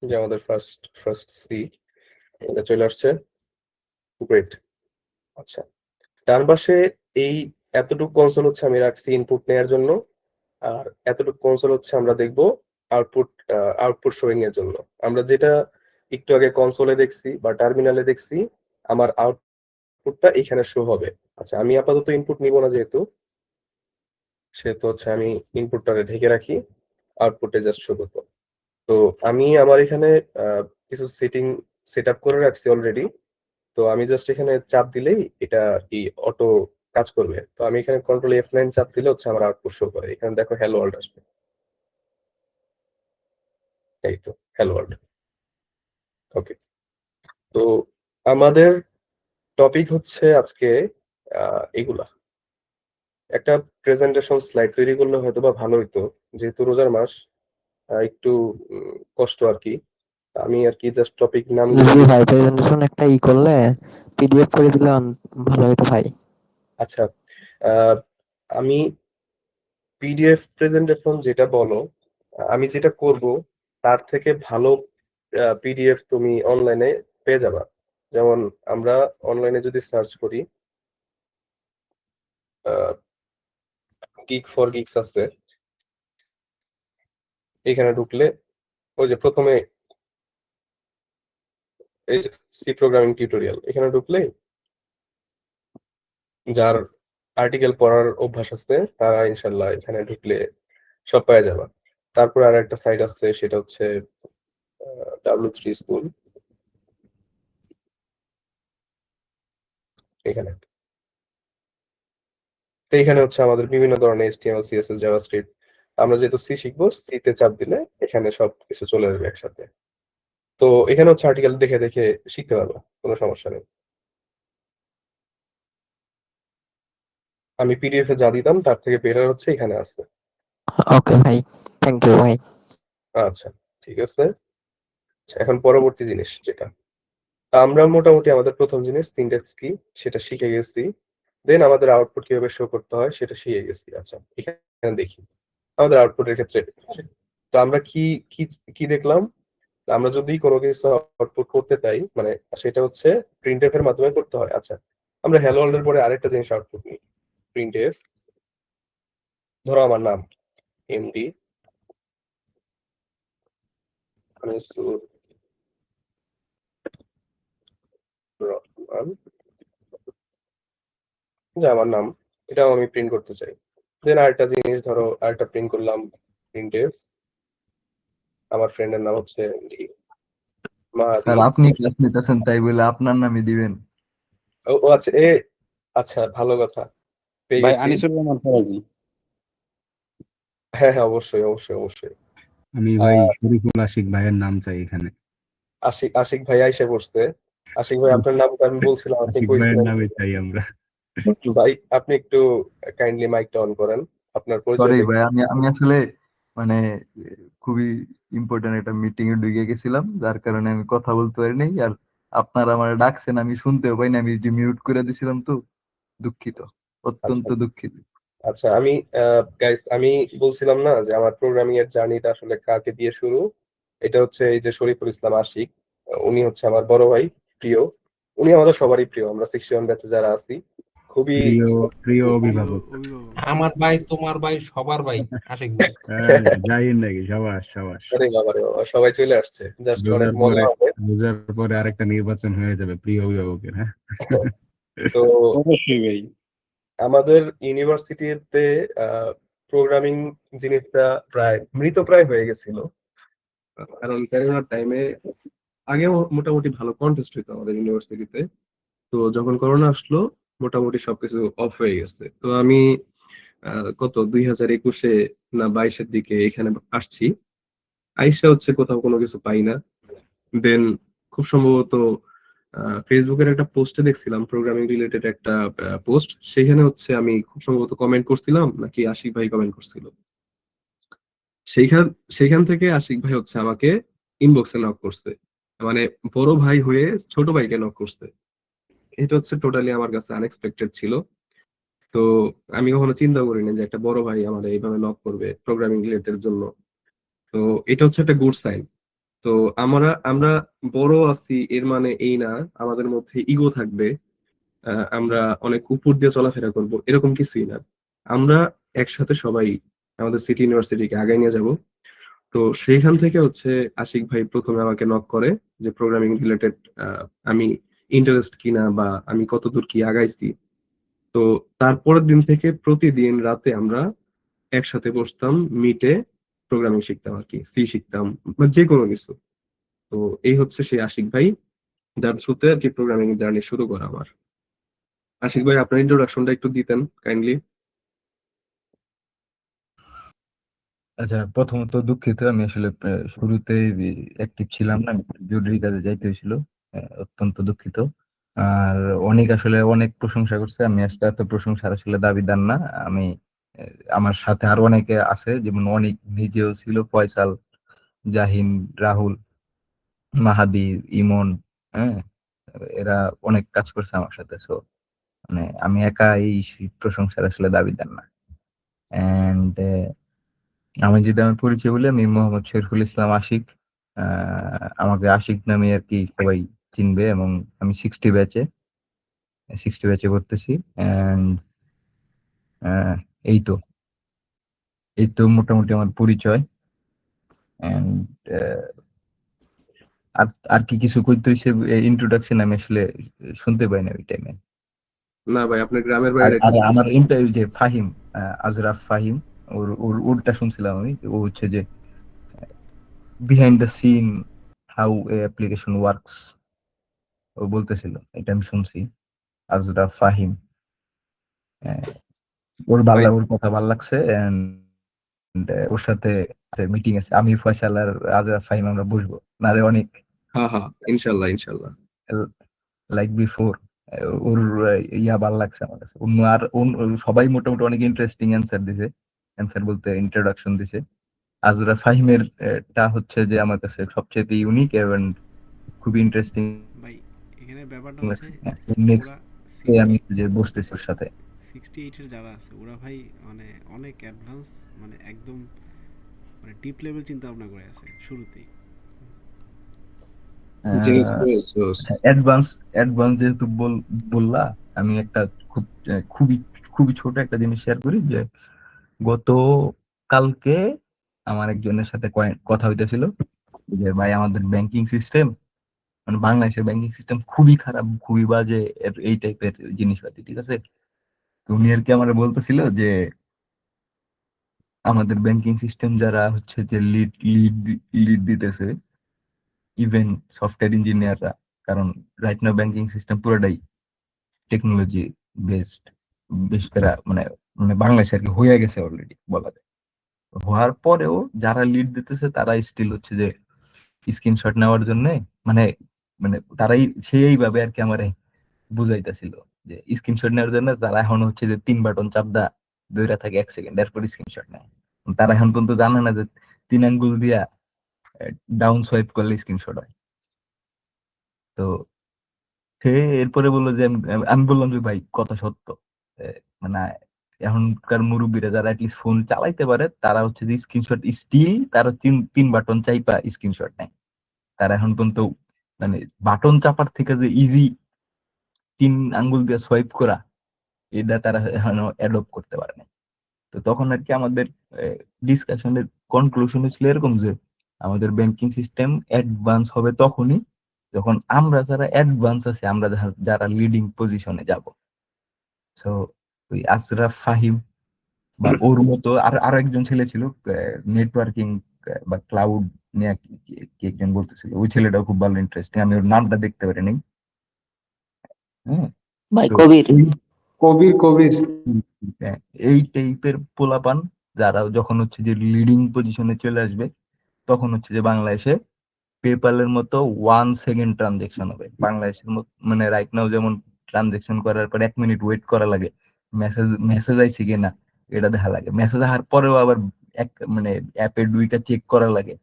যে আমাদের ফার্স্ট ফার্স্ট সি এটা চলে আসছে। গ্রেট। আচ্ছা, ডান পাশে এই এতটুকু কনসোল হচ্ছে আমি রাখছি ইনপুট নেওয়ার জন্য। আর এতটুকু কনসোল হচ্ছে আমরা দেখবো আউটপুট আউটপুট শোয়িং এর জন্য। আমরা যেটা একটু আগে কনসোলে দেখছি বা টার্মিনালে দেখছি, আমার আউটপুটটা এখানে শো হবে। আচ্ছা, আমি আপাতত ইনপুট নিব না, যেহেতু সেহেতু হচ্ছে আমি ইনপুটটা ঢেকে রাখি, আউটপুটে জাস্ট শো করবো। তো আমি আমার এখানে কিছু সেটিং সেট আপ করে রাখছি অলরেডি। তো আমি জাস্ট এখানে চাপ দিলেই এটা আর কি অটো কাজ করবে। তো আমি এখানে কন্ট্রোল F9 চাপ দিলে হচ্ছে আমার আউটপুট শো করে। এখানে দেখো হ্যালো ওয়ার্ল্ড আসবে। এই তো হ্যালো ওয়ার্ল্ড। ওকে। তো আমাদের টপিক হচ্ছে আজকে এগুলা। একটা প্রেজেন্টেশন স্লাইড তৈরি করলে হয়তো বা ভালো হইতো, যেহেতু রোজার মাস। একটু কষ্ট আর কি। আমি আর কি জাস্ট টপিক নামগুলো জি ভাই, প্রেজেন্টেশন একটা করলে পিডিএফ করে দিলে ভালো হতো ভাই। আচ্ছা, আহ, আমি পিডিএফ প্রেজেন্টেশন যেটা বলো, আমি যেটা করব তার থেকে ভালো পিডিএফ তুমি অনলাইনে পেয়ে যাবা। যেমন আমরা অনলাইনে যদি সার্চ করি, গিগ ফর গিগস আছে, এখানে ঢুকলে ওই যে প্রথমে এই যে সি প্রোগ্রামিং টিউটোরিয়াল, এখানে ঢুকলে যার আর্টিকেল পড়ার অভ্যাস আছে তারা ইনশাল্লাহ এখানে ঢুকলে সব পাওয়া যাবে। তারপর আর একটা সাইট আছে, সেটা হচ্ছে W3 স্কুল। এখানে তো এখানে হচ্ছে আমাদের বিভিন্ন ধরনের HTML CSS জাভাস্ক্রিপ্ট। আমরা যেহেতু সি শিখবো, সি তে চাপ দিলে এখানে সব কিছু চলে আসবে একসাথে। তো এখানে হচ্ছে আর্টিকেল দেখে দেখে শিখতে পারবো, কোনো সমস্যা নেই। আমি পিডিএফ এ যা দিতাম তার থেকে বেটার হচ্ছে এখানে আছে। ওকে ভাই, থ্যাংক ইউ ভাই। আচ্ছা, ঠিক আছে। আচ্ছা, এখন পরবর্তী জিনিস যেটা, আমরা মোটামুটি আমাদের প্রথম জিনিস সিনট্যাক্স কি সেটা শিখে গেছি। দেন আমাদের আউটপুট কিভাবে শো করতে হয় সেটা শিখে গেছি। আচ্ছা, এখানে দেখি আমাদের আউটপুটের ক্ষেত্রে। তো আমরা কি কি কি দেখলাম? আমরা যদি কোনো কিছু আউটপুট করতে চাই, মানে সেটা হচ্ছে প্রিন্টএফ এর মাধ্যমে করতে হয়। আচ্ছা, আমরা হ্যালো ওয়ার্ল্ড এর পরে আরেকটা জিনিস আউটপুট নিই, প্রিন্টএফ। ধরো আমার নাম এমডি যে আমার নাম, এটাও আমি প্রিন্ট করতে চাই। দেন আরেকটা জিনিস ধরো, আরেকটা প্রিন্ট করলাম প্রিন্টের, আমার ফ্রেন্ডের নাম হচ্ছে মাহাদি। স্যার আপনি ক্লাস নিতেছেন তাই বলে আপনার নামই দিবেন? ও ও আচ্ছা, আচ্ছা ভালো কথা, পেয়ে ভাই গেছি। আনিসুর রহমান ফরাজি। হ্যাঁ হ্যাঁ, অবশ্যই অবশ্যই অবশ্যই। আমি ভাই শরীফুল আশিক ভাইয়ের নাম চাই এখানে। আশিক আশিক ভাই আইসে পড়ছে। আশিক ভাই, আপনার নামটা আমি বলছিলাম, আপনি আশিক ভাইয়ের কইছিলেন। নামে চাই আমরা। ভাই আপনি একটু কাইন্ডলি মাইকটা অন করেন, আপনার সরি পরিচয়টা ভাই, আমি আমি আসলে মানে খুবই ইম্পর্টেন্ট একটা মিটিং এ ঢুকে গেছিলাম, যার কারণে আমি কথা বলতে পারি নাই। আর আপনারা আমার ডাকছেন, আমি শুনতেও পাই না, আমি যে মিউট করে দিছিলাম তো। দুঃখিত, আচ্ছা অত্যন্ত আচ্ছা দুঃখিত। আচ্ছা। আমি গাইস, আমি বলছিলাম না যে আমার প্রোগ্রামিং এর জার্নিটা আসলে কাকে দিয়ে শুরু। এটা হচ্ছে এই যে শরীফুল ইসলাম আশিক, উনি হচ্ছে আমার বড় ভাই, প্রিয়। উনি আমাদের সবারই প্রিয়, আমরা 61 ব্যাচে যারা আছি খুবই। প্রিয় প্রিয় প্রিয় অভিভাবক। অভিভাবক। আমার ভাই, তোমার ভাই, সবার ভাই, আশিক ভাই। হ্যাঁ, যাই নাকি, সাবাস সাবাস। আরে বাবা রে বাবা, সবাই চলে আসছে, জাস্ট অনেক রোজার মজা পরে হবে। রোজার পরে আরেকটা নির্বাচন হয়ে যাবে প্রিয় অভিভাবকের, হ্যাঁ। তো অবশ্যই ভাই। আমাদের ইউনিভার্সিটিতে প্রোগ্রামিং জিনিসটা প্রায় মৃতপ্রায় হয়ে গেছিল, কারণ করোনার টাইমে আগে মোটামুটি ভালো কন্টেস্ট হইতো আমাদের ইউনিভার্সিটিতে। তো যখন করোনা আসলো, মোটামুটি সবকিছু অফ হয়ে গেছে। তো আমি কত 2021-এ না 22-এর দিকে এখানে আসছি। আইসা হচ্ছে কোথাও কোনো কিছু পাই না। দেন খুব সম্ভবত ফেসবুকের একটা পোস্টে দেখছিলাম প্রোগ্রামিং রিলেটেড একটা পোস্ট, সেখানে হচ্ছে আমি খুব সম্ভবত কমেন্ট করছিলাম, নাকি আশিক ভাই কমেন্ট করছিল। সেইখান সেইখান থেকে আশিক ভাই হচ্ছে আমাকে ইনবক্সে নক করছে, মানে বড় ভাই হয়ে ছোট ভাইকে নক করছে। এটা হচ্ছে টোটালি আমার কাছে আনএক্সপেক্টেড ছিল। তো আমি কখনো চিন্তা করিনি যে একটা বড় ভাই আমার এইভাবে নক করবে প্রোগ্রামিং রিলেটেড জন্য। তো এটা হচ্ছে একটা গুড সাইন। তো আমরা আমরা বড় আছি এর মানে এই না আমাদের মধ্যে ইগো থাকবে, আমরা অনেক উপর দিয়ে চলাফেরা করব, এরকম কিছুই না। আমরা একসাথে সবাই আমাদের সিটি ইউনিভার্সিটিকে আগায় নিয়ে যাব। তো সেইখান থেকে হচ্ছে আশিক ভাই প্রথমে আমাকে নক করে যে প্রোগ্রামিং রিলেটেড আমি ইন্টারেস্ট কিনা বা আমি কতদূর কি আগাইছি। তো তারপরের দিন থেকে প্রতিদিন রাতে আমরা একসাথে বসতাম মিটে, প্রোগ্রামিং শিখতাম আর কি, সি শিখতাম বা যে কোনো কিছু। তো এই হচ্ছে সেই আশিক ভাই, যার থ্রুতে আর কি প্রোগ্রামিং জার্নি শুরু করা আমার। আশিক ভাই, আপনার ইন্ট্রোডাকশনটা একটু দিতেন কাইন্ডলি। আচ্ছা, প্রথমত দুঃখিত, আমি আসলে শুরুতে অ্যাক্টিভ ছিলাম না, আমি জরুরি কাজে যাইতে হয়েছিল। অত্যন্ত দুঃখিত। আর অনেক আসলে অনেক প্রশংসা করছে, আমি আসলে এত প্রশংসার আসলে দাবিদার না। আমি আমার সাথে আরো অনেকে আছে, যেমন অনেক নিজেও ছিল, ফয়সাল, জাহিন, রাহুল, মাহাদি, ইমন, হ্যাঁ, এরা অনেক কাজ করছে আমার সাথে। সো মানে আমি একা এই প্রশংসার আসলে দাবিদার না। এন্ড আমি যদি আমার পরিচয় বলি, আমি মোহাম্মদ শরীফুল ইসলাম আশিক। আমাকে আশিক নামে আর কি সবাই চিনবে, এবং আমি 60 ব্যাচে পড়তেছি। এন্ড এই তো এই তো মোটামুটি আমার পরিচয়। এন্ড আর আর কি কিছু কইতে হইছে ইন্ট্রোডাকশন, আমি আসলে শুনতে পাই না ওই টাইমে। না ভাই, আপনার গ্রামের আর বাইরে আর আমার ইন্টারভিউ যে ফাহিম, আজরাফ ফাহিম, ওর ওর ওরটা শুনছিলাম আমি। ও হচ্ছে যে behind the scene how a application works, ও বলতেছিল, এটা আমি শুনছি। আজরাফ ফাহিম, ভাই। ওর কথা ভালো লাগছে। and ওর সাথে মিটিং আছে, আমি ফয়সাল আর আজরাফ ফাহিম আমরা বসবো না রে অনেক, হ্যাঁ হ্যাঁ, ইনশাল্লাহ ইনশাল্লাহ। Like before. ওর ইয়া ভালো লাগছে আমার কাছে। অন্য আর সবাই মোটামুটি অনেক ইন্টারেস্টিং অ্যান্সার দিছে, অ্যান্সার বলতে ইন্ট্রোডাকশন দিছে। আজরাফ ফাহিমের টা হচ্ছে যে আমার কাছে সবচেয়ে ইউনিক এবং খুবই ইন্টারেস্টিং ভাই এখানে ব্যাপারটা লাগছে। হচ্ছে নেক্সট ওরা আমি যে বসতেছি ওর সাথে। 68 এর যারা আছে ওরা ভাই মানে অনেক অ্যাডভান্স, মানে একদম মানে ডিপ লেভেল চিন্তা ভাবনা করে আছে শুরুতেই। জিনিস তো অ্যাডভান্স অ্যাডভান্স যেহেতু বললা, আমি একটা খুবই খুবই ছোট একটা জিনিস শেয়ার করি, যে গত কালকে আমার একজনের সাথে কথা হইতেছিল যে ভাই আমাদের ব্যাংকিং সিস্টেম মানে বাংলাদেশের ব্যাংকিং সিস্টেম খুবই খারাপ, খুবই বাজে, এই টাইপের জিনিসপাতি, ঠিক আছে। তো উনি আর কি আমার বলতেছিল যে আমাদের ব্যাংকিং সিস্টেম যারা হচ্ছে যে লিড দিতেছে, ইভেন সফটওয়্যার ইঞ্জিনিয়াররা, কারণ রাইট নাও ব্যাংকিং সিস্টেম পুরোটাই টেকনোলজি বেসড, বেশ করে মানে মানে বাংলাদেশে আর কি হয়ে গেছে অলরেডি বলা যায়। হওয়ার পরেও যারা লিড দিতেছে তারা স্টিল হচ্ছে যে স্ক্রিনশট নেওয়ার জন্য মানে মানে তারাই সেইভাবে আর কি আমারে বুঝাইতেছিল যে স্ক্রিনশট নেওয়ার জন্য তারা এখন হচ্ছে যে 3 বাটন চাপ দা ধইরা থাকে 1 সেকেন্ড, এরপর স্ক্রিনশট নেয়। তারা এখন পর্যন্ত জানে না যে 3 আঙ্গুল দিয়া ডাউন সোয়াইপ করলে স্ক্রিনশট হয়। তো সে এরপরে বললো যে আমি বললাম যে ভাই কথা সত্য, মানে এখনকার মুরব্বীরা যারা অ্যাটলিস্ট ফোন চালাইতে পারে তারা হচ্ছে যে স্ক্রিনশট স্টিল তারা 3 বাটন চাইপা স্ক্রিনশট নেয়। তারা এখন পর্যন্ত মানে বাটন চাপার থেকে যে ইজি 3 আঙ্গুল দিয়ে সোয়াইপ করা, এটা তারা এখনো অ্যাডপ্ট করতে পারে না। তো তখন আর কি আমাদের ডিসকাশনের কনক্লুশন ছিল এরকম যে আমাদের ব্যাংকিং সিস্টেম অ্যাডভান্স হবে তখনই যখন আমরা যারা অ্যাডভান্স আছে, আমরা যারা লিডিং পজিশনে যাব। সো ওই আশরাফ ফাহিম বা ওর মতো আর একজন ছেলে ছিল নেটওয়ার্কিং বা ক্লাউড নিয়ে কি একজন বলতেছিল, ওই ছেলেটাও খুব ভালো ইন্টারেস্টিং, আমি ওর নামটা দেখতে পারিনি। হ্যাঁ, ভাই তো কবির। কবির কবির হ্যাঁ, এই টাইপের পোলাপান যারা যখন হচ্ছে যে লিডিং পজিশনে চলে আসবে তখন হচ্ছে যে বাংলাদেশে পেপ্যালের মতো 1 সেকেন্ড ট্রানজেকশন হবে বাংলাদেশের মতো। মানে রাইট নাও যেমন ট্রানজেকশন করার পর 1 মিনিট ওয়েট করা লাগে, মেসেজ আইছে কিনা এটা দেখা লাগে, মেসেজ আসার পরেও আবার এক মানে অ্যাপের 2টা চেক করা লাগে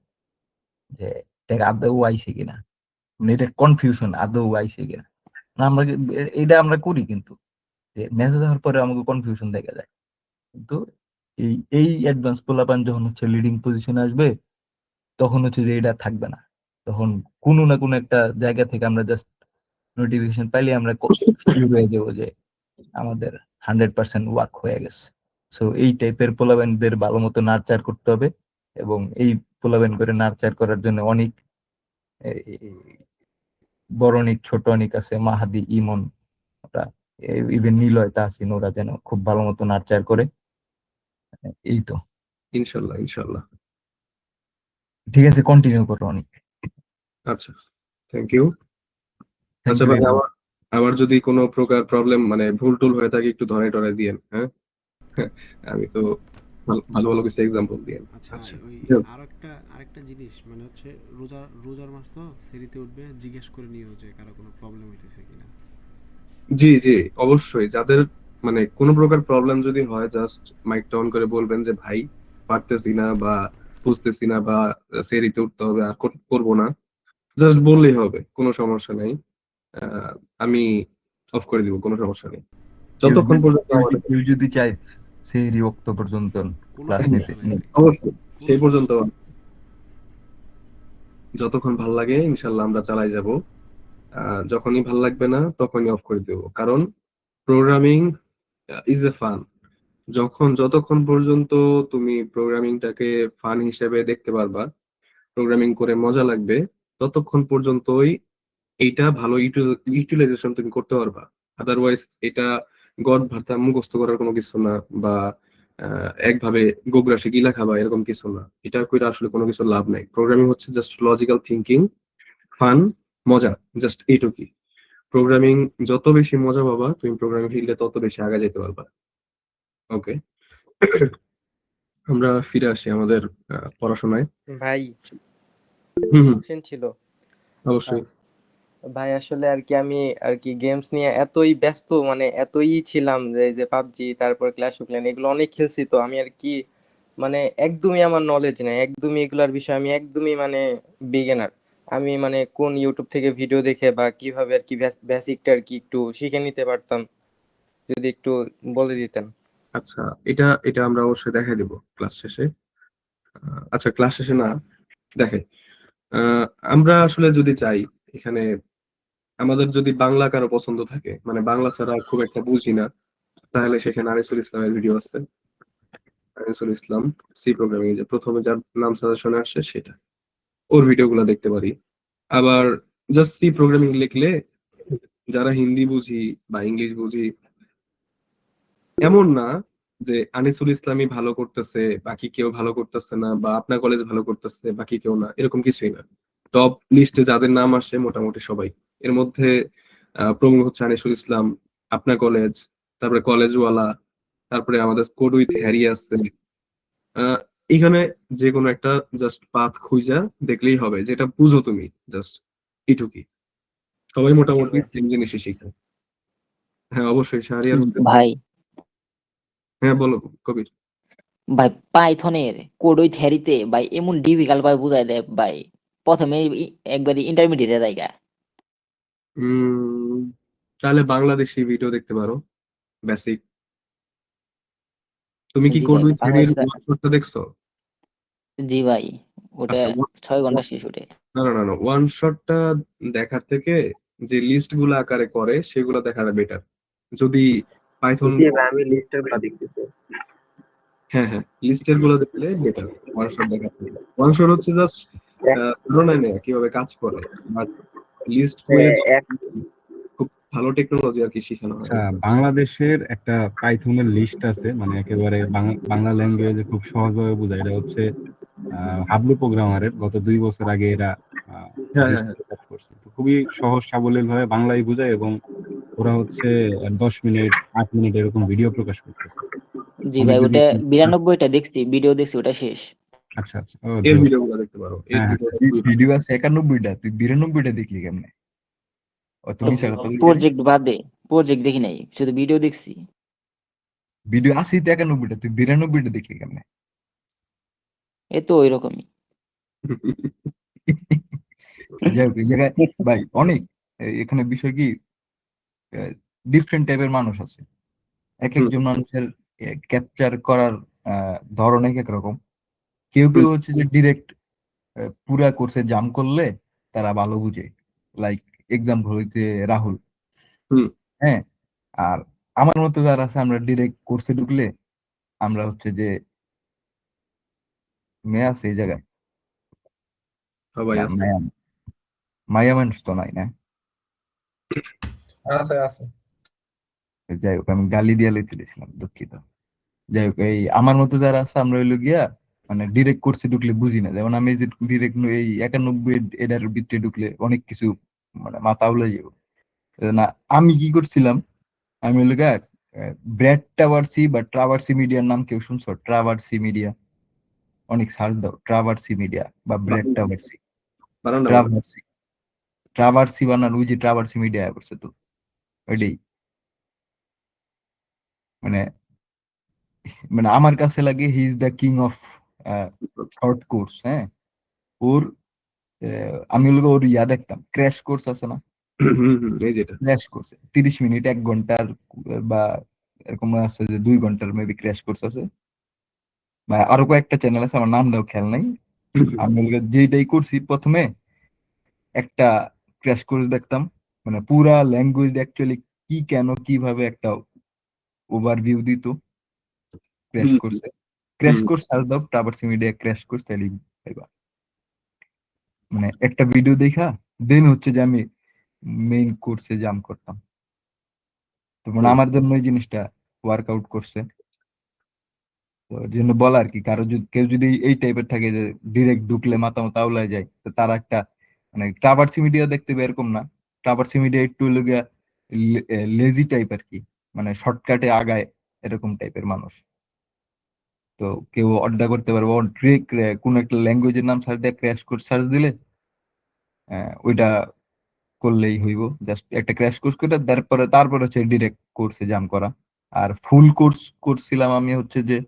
যে এটা আদৌ আইছে কিনা, মানে এটা কনফিউশন আদৌ আইছে কিনা। আমরা এটা আমরা করি, কিন্তু মেসেজ আসার পরে আমাকে কনফিউশন দেখা যায়। কিন্তু এই অ্যাডভান্স পোলাপান যখন হচ্ছে লিডিং পজিশনে আসবে তখন হচ্ছে যে এটা থাকবে না। তখন কোনো না কোনো একটা জায়গা থেকে আমরা জাস্ট নোটিফিকেশন পাইলে আমরা শুরু হয়ে যাবো যে আমাদের 100% ওয়ার্ক হয়ে গেছে। সো এই টাইপের পোলাবেনদের ভালো মতো নার্চার করতে হবে, এবং এই পোলাবেন করে নার্চার করার জন্য অনেক বড় অনেক ছোট অনেক আছে, মাহাদি, ইমন, ওরা ইভেন নিলয়, তাহসিন, ওরা যেন খুব ভালো মতো নার্চার করে। এই তো, ইনশাল্লাহ ইনশাল্লাহ। ঠিক আছে, কন্টিনিউ করো অনেক। আচ্ছা, থ্যাংক ইউ। Thank আচ্ছা you ভাই, very much. আমার যদি কোনো প্রকার প্রবলেম মানে ভুল টুল হয়ে থাকে একটু ধরে টরে দিয়েন, হ্যাঁ। আমি তো ভালো ভালো কিছু এক্সাম্পল দিয়েন। আচ্ছা আচ্ছা, ওই আরেকটা জিনিস মানে হচ্ছে রোজার মাস তো সেরিতে উঠবে, জিজ্ঞেস করে নিও যে কারো কোনো প্রবলেম হইতেছে কিনা। জি জি, অবশ্যই। যাদের মানে কোনো প্রকার প্রবলেম যদি হয় জাস্ট মাইকটা অন করে বলবেন যে ভাই পারতেছি না বা বুঝতেছি না বা সেরিতে উঠতে হবে আর করবো না, জাস্ট বললেই হবে, কোনো সমস্যা নেই। আহ, আমি অফ করে দিব, কোনো সমস্যা নেই, যতক্ষণ পর্যন্ত আমাদের কেউ যদি চায় সেই ওক্ত পর্যন্ত কোনো ক্লাস সমস্যা নিতে, নাই, অবশ্যই কোনো সেই সমস্যা পর্যন্ত নেই। যতক্ষণ ভাল লাগে ইনশাল্লাহ আমরা চালাই যাব। যখনই ভাল লাগবে না তখনই অফ করে দেবো, কারণ প্রোগ্রামিং ইজ এ ফান। যতক্ষণ পর্যন্ত তুমি প্রোগ্রামিংটাকে ফান হিসেবে দেখতে পারবা, প্রোগ্রামিং করে মজা লাগবে, ততক্ষণ পর্যন্তই এইটা ভালো ইউটিলাইজেশন তুমি করতে পারবা। আদারওয়াইজ এটা গড ভাতা মুখস্থ করার কোনো কিছু না, বা একভাবে গোগ্রা শিকিলা খাবা এরকম কিছু না। এটা কইরা আসলে কোনো কিছু লাভ নাই। প্রোগ্রামিং হচ্ছে জাস্ট লজিক্যাল থিঙ্কিং, ফান, মজা, জাস্ট এইটুকুই। প্রোগ্রামিং যত বেশি মজা পাবা তুমি প্রোগ্রামিং ফিল্ডে তত বেশি আগে যেতে পারবা। ওকে, আমরা ফিরে আসি আমাদের পড়াশোনায়। ভাই হুম হুম, কোশ্চেন ছিল। অবশ্যই। ভাই আসলে আর কি আমি আর কি গেমস নিয়ে এতই ব্যস্ত, মানে এতই ছিলাম যে যে পাবজি, তারপর ক্ল্যাশ অফ ক্ল্যান, এগুলো অনেক খেলছি, তো আমি আর কি মানে একদমই আমার নলেজ নেই, একদমই এগুলার বিষয়ে আমি একদমই মানে বিগিনার। আমি মানে কোন ইউটিউব থেকে ভিডিও দেখে বা কিভাবে আর কি বেসিকটা আর কি একটু শিখে নিতে পারতাম, যদি একটু বলে দিতেন। আচ্ছা, এটা এটা আমরা অবশ্যই দেখাই দিব ক্লাস শেষে। আচ্ছা, ক্লাস শেষে না, দেখে আহ, আমরা আসলে যদি চাই এখানে, আমাদের যদি বাংলা কারো পছন্দ থাকে, মানে বাংলা ছাড়া খুব একটা বুঝি না, তাহলে সেখানে আনিসুল ইসলামের ভিডিও আছে। আনিসুল ইসলাম সি প্রোগ্রামিং, যে প্রথমে যার নাম সাজেশনে আসছে সেটা, ওর ভিডিও গুলো দেখতে পারি। আবার জাস্ট সি প্রোগ্রামিং লিখলে যারা হিন্দি বুঝি বা ইংলিশ বুঝি, এমন না যে আনিসুল ইসলামই ভালো করতেছে বাকি কেউ ভালো করতেছে না, বা আপনার কলেজ ভালো করতেছে বাকি কেউ না, এরকম কিছুই না। টপ লিস্টে যাদের নাম আসে মোটামুটি সবাই, এর মধ্যে প্রমুখ হচ্ছে আনিসুল ইসলাম, আপনার কলেজ, তারপরে কলেজওয়ালা, তারপরে আমাদের কোড উইথ হ্যারি আছে। আহ, এখানে যে কোনো একটা জাস্ট পাথ খুঁজা দেখলেই হবে, যেটা বুঝো তুমি জাস্ট এটুকুই। সবাই মোটামুটি সেম জিনিসই শিখে। হ্যাঁ অবশ্যই, শাহরিয়ার হোসেন। ভাই হ্যাঁ বলো কবির। ভাই পাইথনের কোড উইথ হ্যারিতে ভাই এমন ডিফিকাল্ট ভাবে বুঝাই দেয় ভাই, প্রথমে একবারে ইন্টারমিডিয়েটে জায়গা। উম তাহলে বাংলাদেশি ভিডিও দেখতে পারো, বেসিক। তুমি কি জি কোড ভাই উইথ হ্যারির বাংলাদেশে। ওয়ার্কশপটা দেখছো? জি ভাই, ওটা আচ্ছা 6 ঘন্টা শেষ ওঠে। না না না না, ওয়ান শটটা দেখার থেকে যে লিস্ট গুলো আকারে করে সেগুলো দেখাটা বেটার। যদি পাইথন, জি ভাই, আমি লিস্টের গুলো দেখতেছি। হ্যাঁ হ্যাঁ, লিস্টের গুলো দেখলে বেটার ওয়ান শট দেখার থেকে। ওয়ান শট হচ্ছে জাস্ট ধারণা নেয় কিভাবে কাজ করে, বাট লিস্ট করে এক খুব ভালো টেকনোলজি আর কি শেখানো হয়। আচ্ছা, বাংলাদেশের একটা পাইথনের লিস্ট আছে, মানে একেবারে বাংলা ল্যাঙ্গুয়েজে খুব সহজভাবে বোঝায়। এটা হচ্ছে হাবলু প্রোগ্রামারের, গত 2 বছর আগে এরা হ্যাঁ হ্যাঁ list হ্যাঁ। প্রকাশ করছে। তো খুবই সহজ সাবলীল ভাবে বাংলায় বোঝায়, এবং ওরা হচ্ছে 10 মিনিট 8 মিনিট এরকম ভিডিও প্রকাশ করতেছে। জি আমি ভাই, যদি ওটা 92টা দেখছি, ভিডিও দেখছি, ওটা শেষ। আচ্ছা আচ্ছা, ও এর জোস। ভিডিও গুলো দেখতে পারো, এর হ্যাঁ হ্যাঁ, ভিডিওটা খুবই ভালো। ভিডিও আছে 91টা, তুই 92টা দেখলি কেমনে? ও তুমি কথা বলছিস? প্রজেক্ট বাদে, প্রজেক্ট দেখি নাই, শুধু ভিডিও দেখছি। ভিডিও আছে তো 91টা, তুই 92টা দেখলি কেমনে? এ তো ওইরকমই। যাই হোক, এই জায়গায় ভাই অনেক এখানে বিষয় কি, ডিফারেন্ট টাইপের মানুষ আছে। এক হুম, একজন মানুষের ক্যাপচার করার ধরন এক এক রকম। কেউ হুম, হচ্ছে যে ডিরেক্ট পুরা কোর্সে জাম করলে তারা ভালো বুঝে, লাইক এক্সাম্পল হইতে রাহুল। হুম। হ্যাঁ, আর আমার মতো যারা আছে, আমরা ডিরেক্ট কোর্সে ঢুকলে আমরা হচ্ছে যে মেয়ে আছে এই জায়গায়, সবাই না আছে। মায়া মানুষ তো নাই না। আছে আছে। যাই হোক, আমি গালি দিয়ে লইতেছিলাম, দুঃখিত। যাই হোক, এই আমার মতো যারা আছে আমরা হইলো গিয়া মানে ডিরেক্ট কোর্সে ঢুকলে বুঝি না। যেমন আমি যে ডিরেক্ট এই 91 এটার ভিতরে ঢুকলে অনেক কিছু মানে মাথা উলে যাবো না। আমি কি করছিলাম, আমি হইলো গিয়া ব্র্যাড ট্রাভার্সি বা ট্রাভার্সি মিডিয়ার নাম কেউ শুনছো? ট্রাভার্সি মিডিয়া, অনেক সার্চ দাও, ট্রাভার্সি মিডিয়া বা ব্র্যাড ট্রাভার্সি। বানান না বানান। ট্রাভার্সি, ট্রাভার্সি বানানো, ওই যে ট্রাভার্সি মিডিয়া করছে তো ওইটাই। মানে মানে আমার কাছে লাগে he is the king of short course. হ্যাঁ, ওর আমি হলো ওর দেখতাম, ক্র্যাশ কোর্স আছে না, হুম হুম, এই যেটা। ক্র্যাশ কোর্স 30 মিনিট 1 ঘন্টার বা এরকম আছে যে 2 ঘন্টার মেবি ক্র্যাশ কোর্স আছে, বা আরো কয়েকটা চ্যানেল আছে, আমার নামটাও খেয়াল নাই। আমি হলো যেটাই করছি, প্রথমে একটা ক্র্যাশ কোর্স দেখতাম, মানে পুরা ল্যাঙ্গুয়েজ অ্যাকচুয়ালি কি কেন কিভাবে একটা ওভারভিউ দিত ক্র্যাশ হুম কোর্সে। ক্র্যাশ হুম কোর্স সার্চ দাও, ট্রাভার্সি মিডিয়া ক্র্যাশ কোর্স, তাহলে পাইবা। মানে একটা ভিডিও দেখা দেন হচ্ছে যে আমি মেইন কোর্সে জাম করতাম। তো মানে হুম। আমার জন্য এই জিনিসটা ওয়ার্কআউট করছে। তো এই জন্য বলা আর কি, কারো যদি কেউ যদি এই টাইপের থাকে যে ডিরেক্ট ঢুকলে মাথা মাথা আউলায় যায়, তো তারা একটা মানে ট্রাভার্সি মিডিয়া দেখতে হবে এরকম না। ট্রাভার্সি মিডিয়া একটু হলো গিয়া লেজি টাইপ আর কি, মানে শর্টকাটে আগায় এরকম টাইপের মানুষ। তো কেউ অড্ডা করতে পারবে, কোন একটা ল্যাঙ্গুয়েজের নাম সার্চ দিয়ে ক্র্যাশ কোর্স সার্চ দিলে ওইটা করলেই হইব। জাস্ট একটা ক্র্যাশ কোর্স করে তারপরে হচ্ছে ডিরেক্ট কোর্সে জাম করা। আর ফুল কোর্স করছিলাম আমি হচ্ছে যে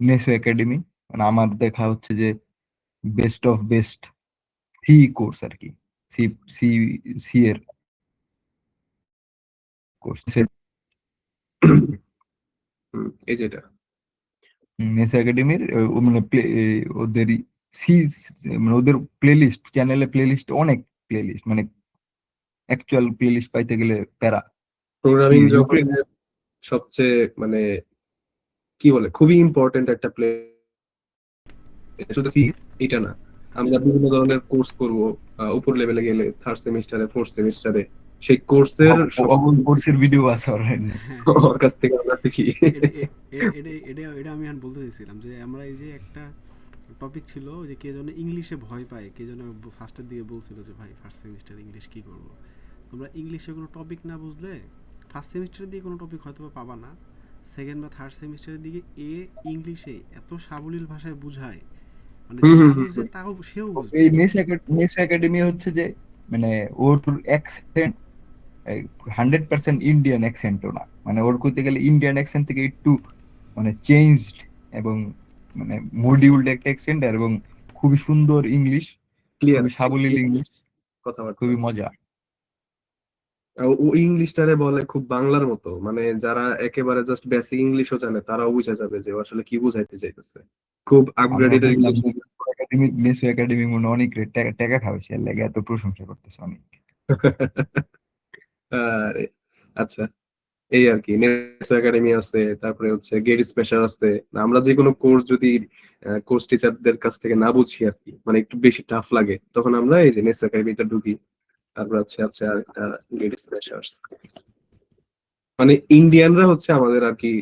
নেসো একাডেমি, মানে আমার দেখা হচ্ছে যে best of best C course আর কি, সি সি সি এর কোর্স। হুম, এই যেটা। নেসো একাডেমির মানে ওদের সি, মানে ওদের প্লেলিস্ট, চ্যানেলে প্লেলিস্ট অনেক, প্লেলিস্ট মানে অ্যাকচুয়াল প্লেলিস্ট পাইতে গেলে প্যারা। সি প্রোগ্রামিং ইউক্রেন, জগতের সবচেয়ে মানে কি বলে খুবই ইম্পর্টেন্ট একটা প্লে, শুধু সি এটা না, আমরা বিভিন্ন ধরনের কোর্স করব, উপর লেভেলে গেলে, থার্ড সেমিস্টারে, ফোর্থ সেমিস্টারে, সেই কোর্সের অবুল কোর্সের ভিডিও আছে ওর। হ্যাঁ, ওর কাছ থেকে আমরা দেখি। এটা এটা আমি এখন বলতে চাইছিলাম যে আমরা এই যে একটা টপিক ছিল যে কে যেন ইংলিশে ভয় পায়, কে যেন ফার্স্টের দিকে বলছিল যে ভাই ফার্স্ট সেমিস্টার ইংলিশ কি করব। তোমরা ইংলিশে কোনো টপিক না বুঝলে ফার্স্ট সেমিস্টারের দিকে কোনো টপিক হয়তো পাবা না, সেকেন্ড বা থার্ড সেমিস্টারের দিকে ইংলিশে এত সাবলীল ভাষায় বুঝায়, মানে যে হুম না হুম হুম বুঝে তাও সেও বুঝবে। এই মেস একাডেমি হচ্ছে যে মানে ওর অ্যাকসেন্ট 100% ইন্ডিয়ান অ্যাকসেন্টও না, মানে ওর করতে গেলে ইন্ডিয়ান অ্যাকসেন্ট থেকে একটু মানে চেঞ্জড এবং মানে মডিউলড একটা অ্যাকসেন্ট, এবং খুবই সুন্দর ইংলিশ, ক্লিয়ার খুবই সাবলীল ইংলিশ, কথাবার্তা। খুবই মজা। ও ইংলিশটারে বলে খুব বাংলার মতো, মানে যারা একেবারে জাস্ট বেসিক ইংলিশও জানে তারাও বুঝে যাবে যে ও আসলে কি বুঝাইতে চাইতেছে। খুব আমরা আপগ্রেডেড বললাম ইংলিশ। মেসো একাডেমি মনে হয় অনেক টাকা খাওয়াইছে, এর লাগে এত প্রশংসা করতেছে অনেক। আরে আচ্ছা, এই আর কি নেক্সট একাডেমি আছে, তারপরে হচ্ছে গেট স্পেশাল আছে। আমরা যে কোনো কোর্স যদি কোর্স টিচারদের কাছ থেকে না বুঝি আর কি, মানে একটু বেশি টাফ লাগে, তখন আমরা এই যে নেক্সট একাডেমিটা ঢুকি। তারপর হচ্ছে আছে আর গেট স্পেশাল, মানে ইন্ডিয়ানরা হচ্ছে আমাদের আর কি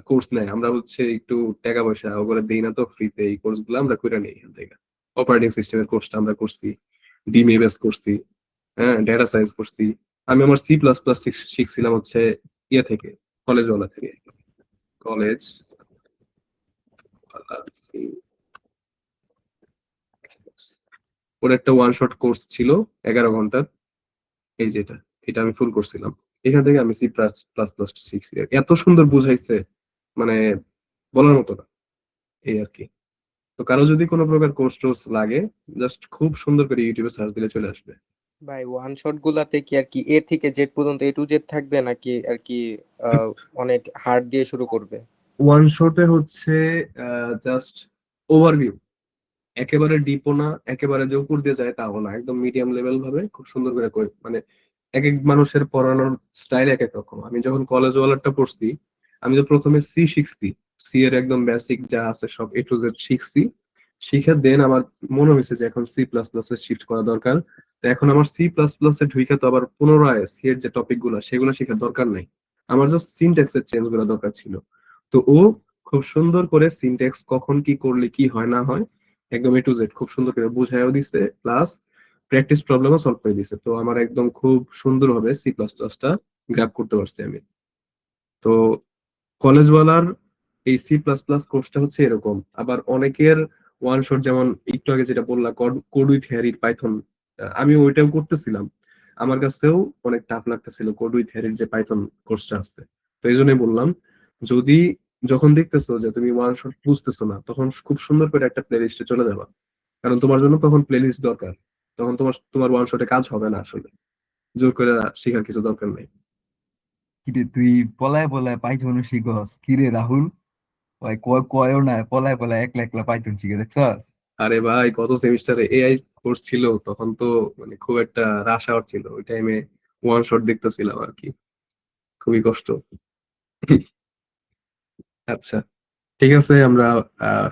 কোর্স নেয়। আমরা হচ্ছে একটু টাকা পয়সা ওগুলো দেই না, তো ফ্রিতে এই কোর্স গুলো আমরা করে নিই এখান থেকে। অপারেটিং সিস্টেমের কোর্সটা আমরা করছি, ডিএমএস করছি, হ্যাঁ, ডেটা সায়েন্স করছি। আমি আমার C++ শিখছিলাম হচ্ছে ইয়ে থেকে, কলেজ ওয়ালা থেকে। কলেজ ওর একটা ওয়ান শট কোর্স ছিল 11 ঘন্টার, এই যেটা, এটা আমি ফুল করছিলাম। এখান থেকে আমি C++ শিখছি। এত সুন্দর বুঝাইছে, মানে বলার মতো না, এই আর কি। তো কারো যদি কোনো প্রকার কোর্স টোর্স লাগে, জাস্ট খুব সুন্দর করে ইউটিউবে সার্চ দিলে চলে আসবে। ভাই ওয়ান শট গুলাতে কি আর কি এ থেকে জেড পর্যন্ত A to Z থাকবে, নাকি আর কি অনেক হার্ড দিয়ে শুরু করবে? ওয়ান শটে হচ্ছে জাস্ট ওভারভিউ, একেবারে ডিপও না, একেবারে যে উপর দিয়ে যায় তাও না, একদম মিডিয়াম লেভেল ভাবে খুব সুন্দর করে মানে এক এক মানুষের পড়ানোর স্টাইল এক এক রকম। আমি যখন কলেজ ওয়ালারটা পড়ছি, আমি তো প্রথমে সি শিখছি, সি এর একদম বেসিক যা আছে সব A to Z শিখছি। শিখে দেন আমার মনে হয়েছে যে এখন C++ এ শিফট করা দরকার। তো এখন আমার C++ এ ঢুকে তো আবার পুনরায় সি এর যে টপিক গুলো সেগুলো শেখার দরকার নাই, আমার জাস্ট সিনট্যাক্স এর চেঞ্জ গুলো দরকার ছিল। তো ও খুব সুন্দর করে সিনট্যাক্স কখন কি করলে কি হয় না হয় একদম A to Z খুব সুন্দর করে বুঝাইও দিছে, প্লাস প্র্যাকটিস প্রবলেমও সলভ করে দিছে। তো আমার একদম খুব সুন্দরভাবে C++টা গ্র্যাব করতে পারছি আমি। তো কলেজওয়ালার এই C++ কোর্সটা হচ্ছে এরকম। আবার অনেকের ওয়ান শট, যেমন একটু আগে যেটা বললাম কোড উইথ হ্যারির পাইথন, আমি ওইটাও করতেছিলাম। আমার কাছেও অনেক টাফ লাগতেছিল কোড উইথ হ্যারির যে পাইথন কোর্সটা আছে। তো এই জন্যই বললাম, যদি যখন দেখতেছো যে তুমি ওয়ান শট বুঝতেছো না, তখন খুব সুন্দর করে একটা প্লে লিস্টে চলে যাবা, কারণ তোমার জন্য তখন প্লে লিস্ট দরকার। তখন তোমার ওয়ান শটে কাজ হবে না আসলে, জোর করে শেখার কিছু দরকার নেই। কিরে তুই পলায় পলায় পাইথন শিখস, কিরে রাহুল? ওই কয়ও না, পলায় পলায় একলা একলা পাইথন শিখে দেখছস? আরে ভাই, গত সেমিস্টারে এআই কোর্স ছিল, তখন তো মানে খুব একটা রাশ আওয়ার ছিল, ওই টাইমে ওয়ান শট দেখতেছিলাম আর কি, খুবই কষ্ট। আচ্ছা, ঠিক আছে, আমরা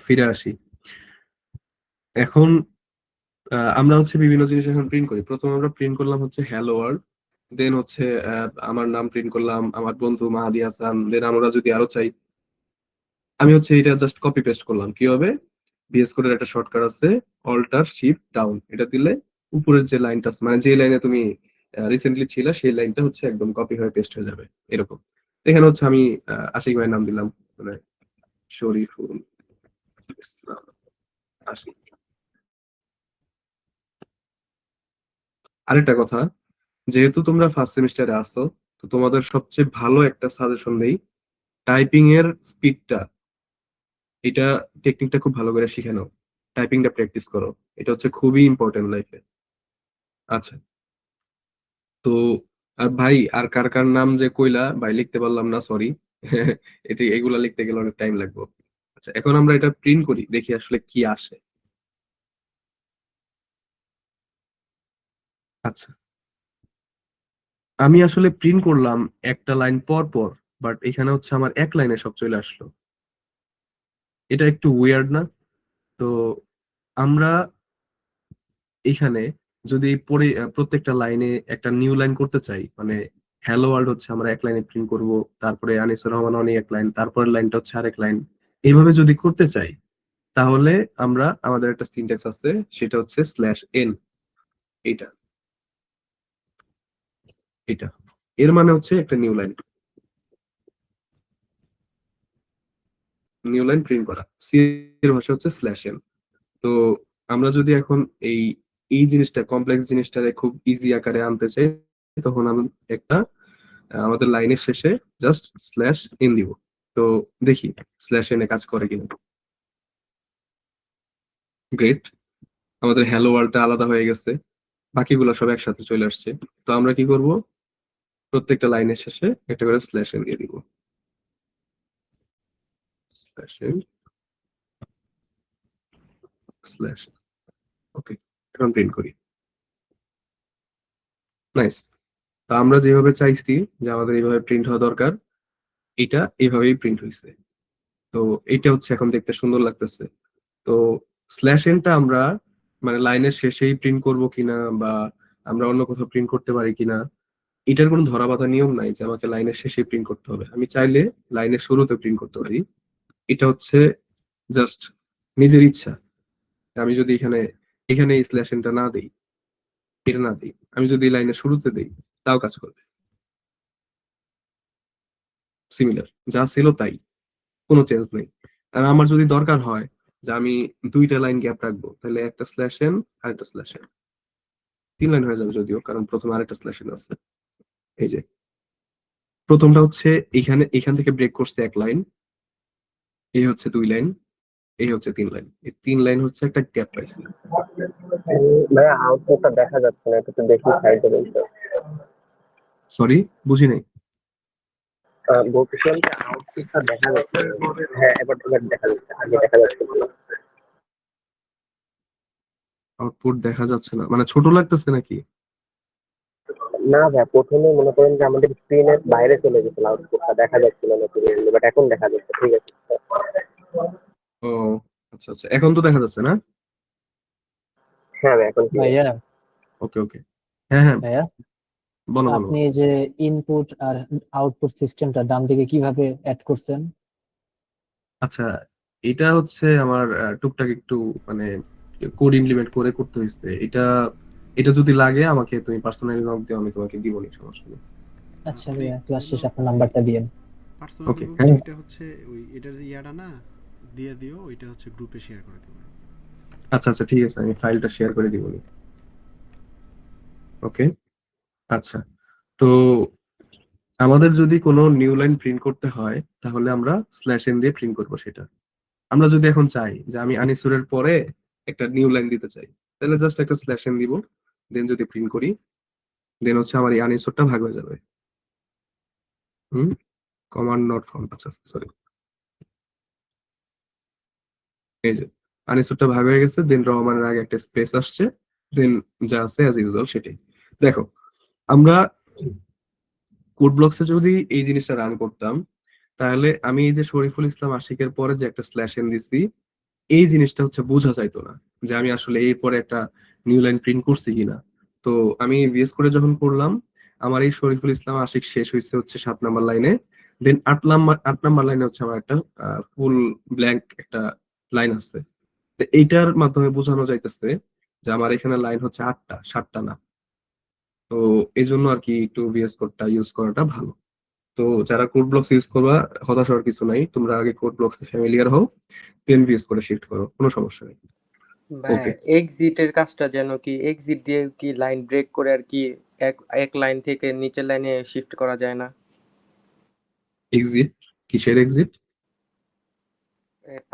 ফিরে আসি। এখন আমরা হচ্ছে বিভিন্ন জিনিস এখন প্রিন্ট করি। প্রথমে আমরা প্রিন্ট করলাম হচ্ছে হ্যালো ওয়ার্ল্ড, দেন হচ্ছে আমার নাম প্রিন্ট করলাম, আমার বন্ধু মাহাদি হাসান, দেন আমরা যদি আরো চাই, আমি হচ্ছে এটা জাস্ট কপি পেস্ট করলাম। কি হবে, VS কোডের একটা শর্টকাট আছে, অল্টার শিফট ডাউন, এটা দিলে উপরের যে লাইনটা আছে, মানে যে লাইনে তুমি রিসেন্টলি ছিল সেই লাইনটা হচ্ছে একদম কপি হয়ে পেস্ট হয়ে যাবে এরকম। তো এখানে হচ্ছে আমি আশিক ভাইয়ের নাম দিলাম, মানে শরীফুল ইসলাম আশিক। আরেকটা কথা, যেহেতু তোমরা ফার্স্ট সেমিস্টারে আসো, তো তোমাদের সবচেয়ে ভালো একটা সাজেশন দেই, টাইপিং এর স্পিডটা, এটা টেকনিকটা খুব ভালো করে শিখে নাও, টাইপিংটা প্র্যাকটিস করো, এটা হচ্ছে খুবই ইম্পর্টেন্ট লাইফে। আচ্ছা, তো আর ভাই, আর কার কার নাম যে কইলা ভাই লিখতে পারলাম না, সরি। এটি এগুলা লিখতে গেলে অনেক টাইম লাগবে। আচ্ছা, এখন আমরা এটা প্রিন্ট করি, দেখি আসলে কি আসে। আচ্ছা, আমি আসলে প্রিন্ট করলাম একটা লাইন পর পর, বাট এখানে হচ্ছে আমার এক লাইনে সব চলে আসলো, এটা একটু উইয়ার্ড না? তো আমরা এখানে যদি পরে প্রত্যেকটা লাইনে একটা নিউ লাইন করতে চাই, মানে হ্যালো ওয়ার্ল্ড হচ্ছে আমরা এক লাইনে প্রিন্ট করব, তারপরে আনিসুর রহমান অনি এক লাইন, তারপরের লাইনটা হচ্ছে আরেক লাইন, এইভাবে যদি করতে চাই তাহলে আমরা আমাদের একটা সিনট্যাক্স আছে, সেটা হচ্ছে স্ল্যাশ এন। এটা এটা এর মানে হচ্ছে একটা নিউ লাইন প্রিন্ট করা। সি এর ভাষা হচ্ছে স্ল্যাশ এন। তো আমরা যদি এখন এই এই জিনিসটা, কমপ্লেক্স জিনিসটারে খুব ইজি আকারে আনতে চাই, তখন আমি একটা আমাদের লাইনের শেষে জাস্ট স্ল্যাশ এন দিব। তো দেখি স্ল্যাশ এনে কাজ করে কিনা। গ্রেট, আমাদের হ্যালো ওয়ার্ল্ডটা আলাদা হয়ে গেছে, বাকিগুলো সব একসাথে চলে আসছে। তো আমরা কি করব, প্রত্যেকটা লাইনের শেষে একটা করে স্ল্যাশ এন দিয়ে দিব। স্ল্যাশ এন স্ল্যাশ, ওকে, এখন প্রিন্ট করি। নাইস। তো আমরা যেভাবে চাইছি যে আমাদের এইভাবে প্রিন্ট হওয়া দরকার, এটা এইভাবেই প্রিন্ট হয়েছে। তো এটা হচ্ছে এখন দেখতে সুন্দর লাগতেছে। তো স্ল্যাশ এনটা আমরা মানে লাইনের শেষেই প্রিন্ট করব কিনা, বা আমরা অন্য কোথাও প্রিন্ট করতে পারি কিনা, এটার কোনো ধরাবাঁধা নিয়ম নাই যে আমাকে লাইনের শেষেই প্রিন্ট করতে হবে। আমি চাইলে লাইনের শুরুতে প্রিন্ট করতে পারি। এটা হচ্ছে জাস্ট নিজের ইচ্ছা। আমি যদি এখানে এখানে এই স্ল্যাশ এনটা না দেই, এটা না দিই, আমি যদি লাইনের শুরুতে দেই, তাও কাজ করবে। সিমিলার, যা ছিল তাই, কোনো চেঞ্জ নেই। আর আমার যদি দরকার হয় যে আমি দুইটা লাইন গ্যাপ রাখবো, তাহলে একটা স্ল্যাশ এন আর একটা স্ল্যাশ এন, 3 লাইন হয়ে যাবে যদিও, কারণ প্রথমে আরেকটা স্ল্যাশ এন আছে। এই যে প্রথমটা হচ্ছে এখান থেকে ব্রেক করছে 1 লাইন, এই হচ্ছে 2 লাইন, এই হচ্ছে 3 লাইন, এই 3 লাইন হচ্ছে একটা গ্যাপ পাইছে। ভাইয়া আউটপুটটা দেখা যাচ্ছে না, একটু দেখি সাইডে বলতে। সরি, বুঝি নাই। বলতেছিলাম যে আউটপুটটা দেখা যাচ্ছে না। হ্যাঁ, এবার এবার দেখা যাচ্ছে, আগে দেখা যাচ্ছে না। আউটপুট দেখা যাচ্ছে না মানে ছোট লাগতেছে নাকি? না ভাই, প্রথমে মনে করেন যে আমাদের স্ক্রিনের বাইরে চলে গেছিল, আউটপুটটা দেখা যাচ্ছিল না ক্লিয়ারলি, বাট এখন দেখা যাচ্ছে, ঠিক আছে। ও আচ্ছা আচ্ছা, এখন তো দেখা যাচ্ছে না? হ্যাঁ ভাই, এখন clear। ভাইয়া ওকে ওকে, হ্যাঁ হ্যাঁ, ভাইয়া বলো বলো। আপনি যে ইনপুট আর আউটপুট সিস্টেমটা ডান দিকে কিভাবে অ্যাড করছেন? আচ্ছা, এটা হচ্ছে আমার টুকটাক একটু মানে কোড ইমপ্লিমেন্ট করে করতে হয়েছে এটা। এটা যদি লাগে আমাকে তুমি পার্সোনালি নক দিও, আমি তোমাকে দিব নি, সমস্যা নেই। আচ্ছা ভাইয়া, ক্লাস শেষে আপনার নাম্বারটা দিয়েন। পার্সোনালি ওকে, বলতে হ্যাঁ, ওইটা হচ্ছে ওই এটার যে ইয়াটা না দিয়ে দিও, ওইটা হচ্ছে গ্রুপে শেয়ার করে দেবো। আচ্ছা আচ্ছা, ঠিক আছে, আমি ফাইলটা শেয়ার করে দিব নি। ওকে, আচ্ছা। তো আমাদের যদি কোনো নিউ লাইন প্রিন্ট করতে হয়, তাহলে আমরা স্ল্যাশ এন দিয়ে প্রিন্ট করবো সেটা। আমরা যদি এখন চাই যে আমি আনিসুরের পরে একটা নিউ লাইন দিতে চাই, তাহলে জাস্ট একটা স্ল্যাশ এন দিব, দেন যদি প্রিন্ট করি, দেন হচ্ছে আমার এই আনিসুরটা ভাগ হয়ে যাবে। হুম, কমান্ড নট ফাউন্ড, আচ্ছা সরি, এই যে আনিসুরটা ভাগ হয়ে গেছে, দেন রহমানের আগে একটা স্পেস আসছে, দেন যা আছে অ্যাজ ইউজুয়াল সেটাই। দেখো, আমরা কোড ব্লকসে যদি এই জিনিসটা রান করতাম, তাহলে আমি এই যে শরীফুল ইসলাম আশিকের পরে যে একটা স্ল্যাশ এন দিছি, এই জিনিসটা হচ্ছে বোঝা যাইতো না যে আমি আসলে এই পরে একটা নিউ লাইন প্রিন্ট করছি কিনা। তো আমি ভিএস করে যখন করলাম, আমার এই শরীফুল ইসলাম আশিক শেষ হয়েছে হচ্ছে 7 নাম্বার লাইনে, দেন 8 নাম্বার লাইনে হচ্ছে আমার একটা ফুল ব্ল্যাঙ্ক একটা লাইন আছে। তো এইটার মাধ্যমে বোঝানো যাইতেছে যে আমার এখানে লাইন হচ্ছে 8টা, 7টা না। তো এই জন্য আর কি একটু ভিএস কোডটা ইউজ করাটা ভালো। তো যারা কোড ব্লকস ইউজ করবা, হতাশ হওয়ার কিছু নাই, তোমরা আগে কোড ব্লকস ফ্যামিলিয়ার হও, দেন ভিএস করে শিফট করো, কোনো সমস্যা নেই। ভাই ওকে, এক্সিটের কাজটা যেন কি, এক্সিট দিয়ে কি লাইন ব্রেক করে আর কি এক এক লাইন থেকে নিচের লাইনে শিফট করা যায় না? এক্সিট? কিসের এক্সিট?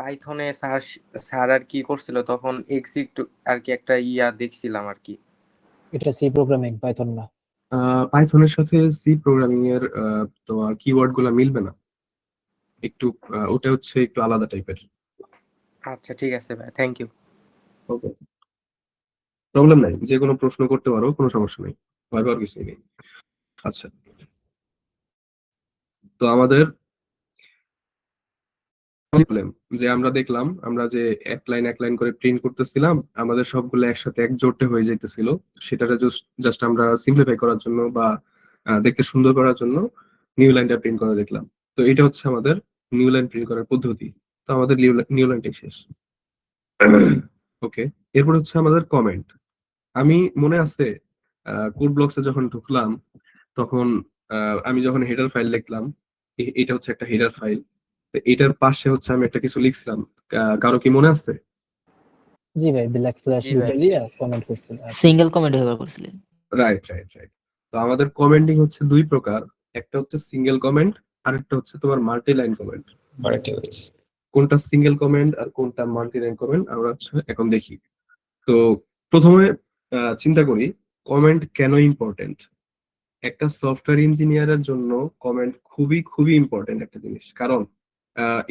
পাইথনে স্যার স্যার আর কি করছিল তখন, এক্সিট আর কি একটা ইয়া দেখছিলাম আর কি। এটা সি প্রোগ্রামিং, পাইথন না। পাইথনের সাথে সি প্রোগ্রামিং এর তোমার কিওয়ার্ড গুলা মিলবে না একটু, ওটা হচ্ছে একটু আলাদা টাইপের। আচ্ছা ঠিক আছে ভাই, থ্যাংক ইউ। ওকে, প্রবলেম নাই, যে কোনো প্রশ্ন করতে পারো, কোনো সমস্যা নেই, ভয় পাওয়ার কিছুই নেই। আচ্ছা, তো আমাদের প্রবলেম যে আমরা দেখলাম আমরা যে এক লাইন করে প্রিন্ট করতেছিলাম, আমাদের সবগুলো একসাথে এক জোটে হয়ে যাইতেছিল। সেটাকে জাস্ট আমরা সিম্পলিফাই করার জন্য বা দেখতে সুন্দর করার জন্য নিউ লাইনটা প্রিন্ট করে দেখলাম। তো এটা হচ্ছে আমাদের নিউ লাইন প্রিন্ট করার পদ্ধতি। তো আমাদের নিউ লাইনটাই শেষ। ওকে, এরপর হচ্ছে আমাদের কমেন্ট। আমি মনে আছে কোড ব্লকসে যখন ঢুকলাম তখন আমি যখন হেডার ফাইল লিখলাম, এটা হচ্ছে একটা হেডার ফাইল, এটার পাশে হচ্ছে আমি একটা কিছু লিখছিলাম। কারো কি মনে আছে? জি ভাই, ব্ল্যাক স্ল্যাশ জি দুটো ভাই। দিয়ে কমেন্ট করছিল। সিঙ্গেল কমেন্ট ব্যবহার করছিলেন। Right right right. তো আমাদের কমেন্টিং হচ্ছে দুই প্রকার, একটা হচ্ছে সিঙ্গেল কমেন্ট আর একটা হচ্ছে তোমার মাল্টি লাইন কমেন্ট। কোনটা সিঙ্গেল কমেন্ট আর কোনটা মাল্টি লাইন কমেন্ট আমরা হচ্ছে এখন দেখি। তো প্রথমে চিন্তা করি কমেন্ট কেন ইম্পর্টেন্ট। একটা সফটওয়্যার ইঞ্জিনিয়ারের জন্য কমেন্ট খুবই খুবই ইম্পর্টেন্ট একটা জিনিস। কারণ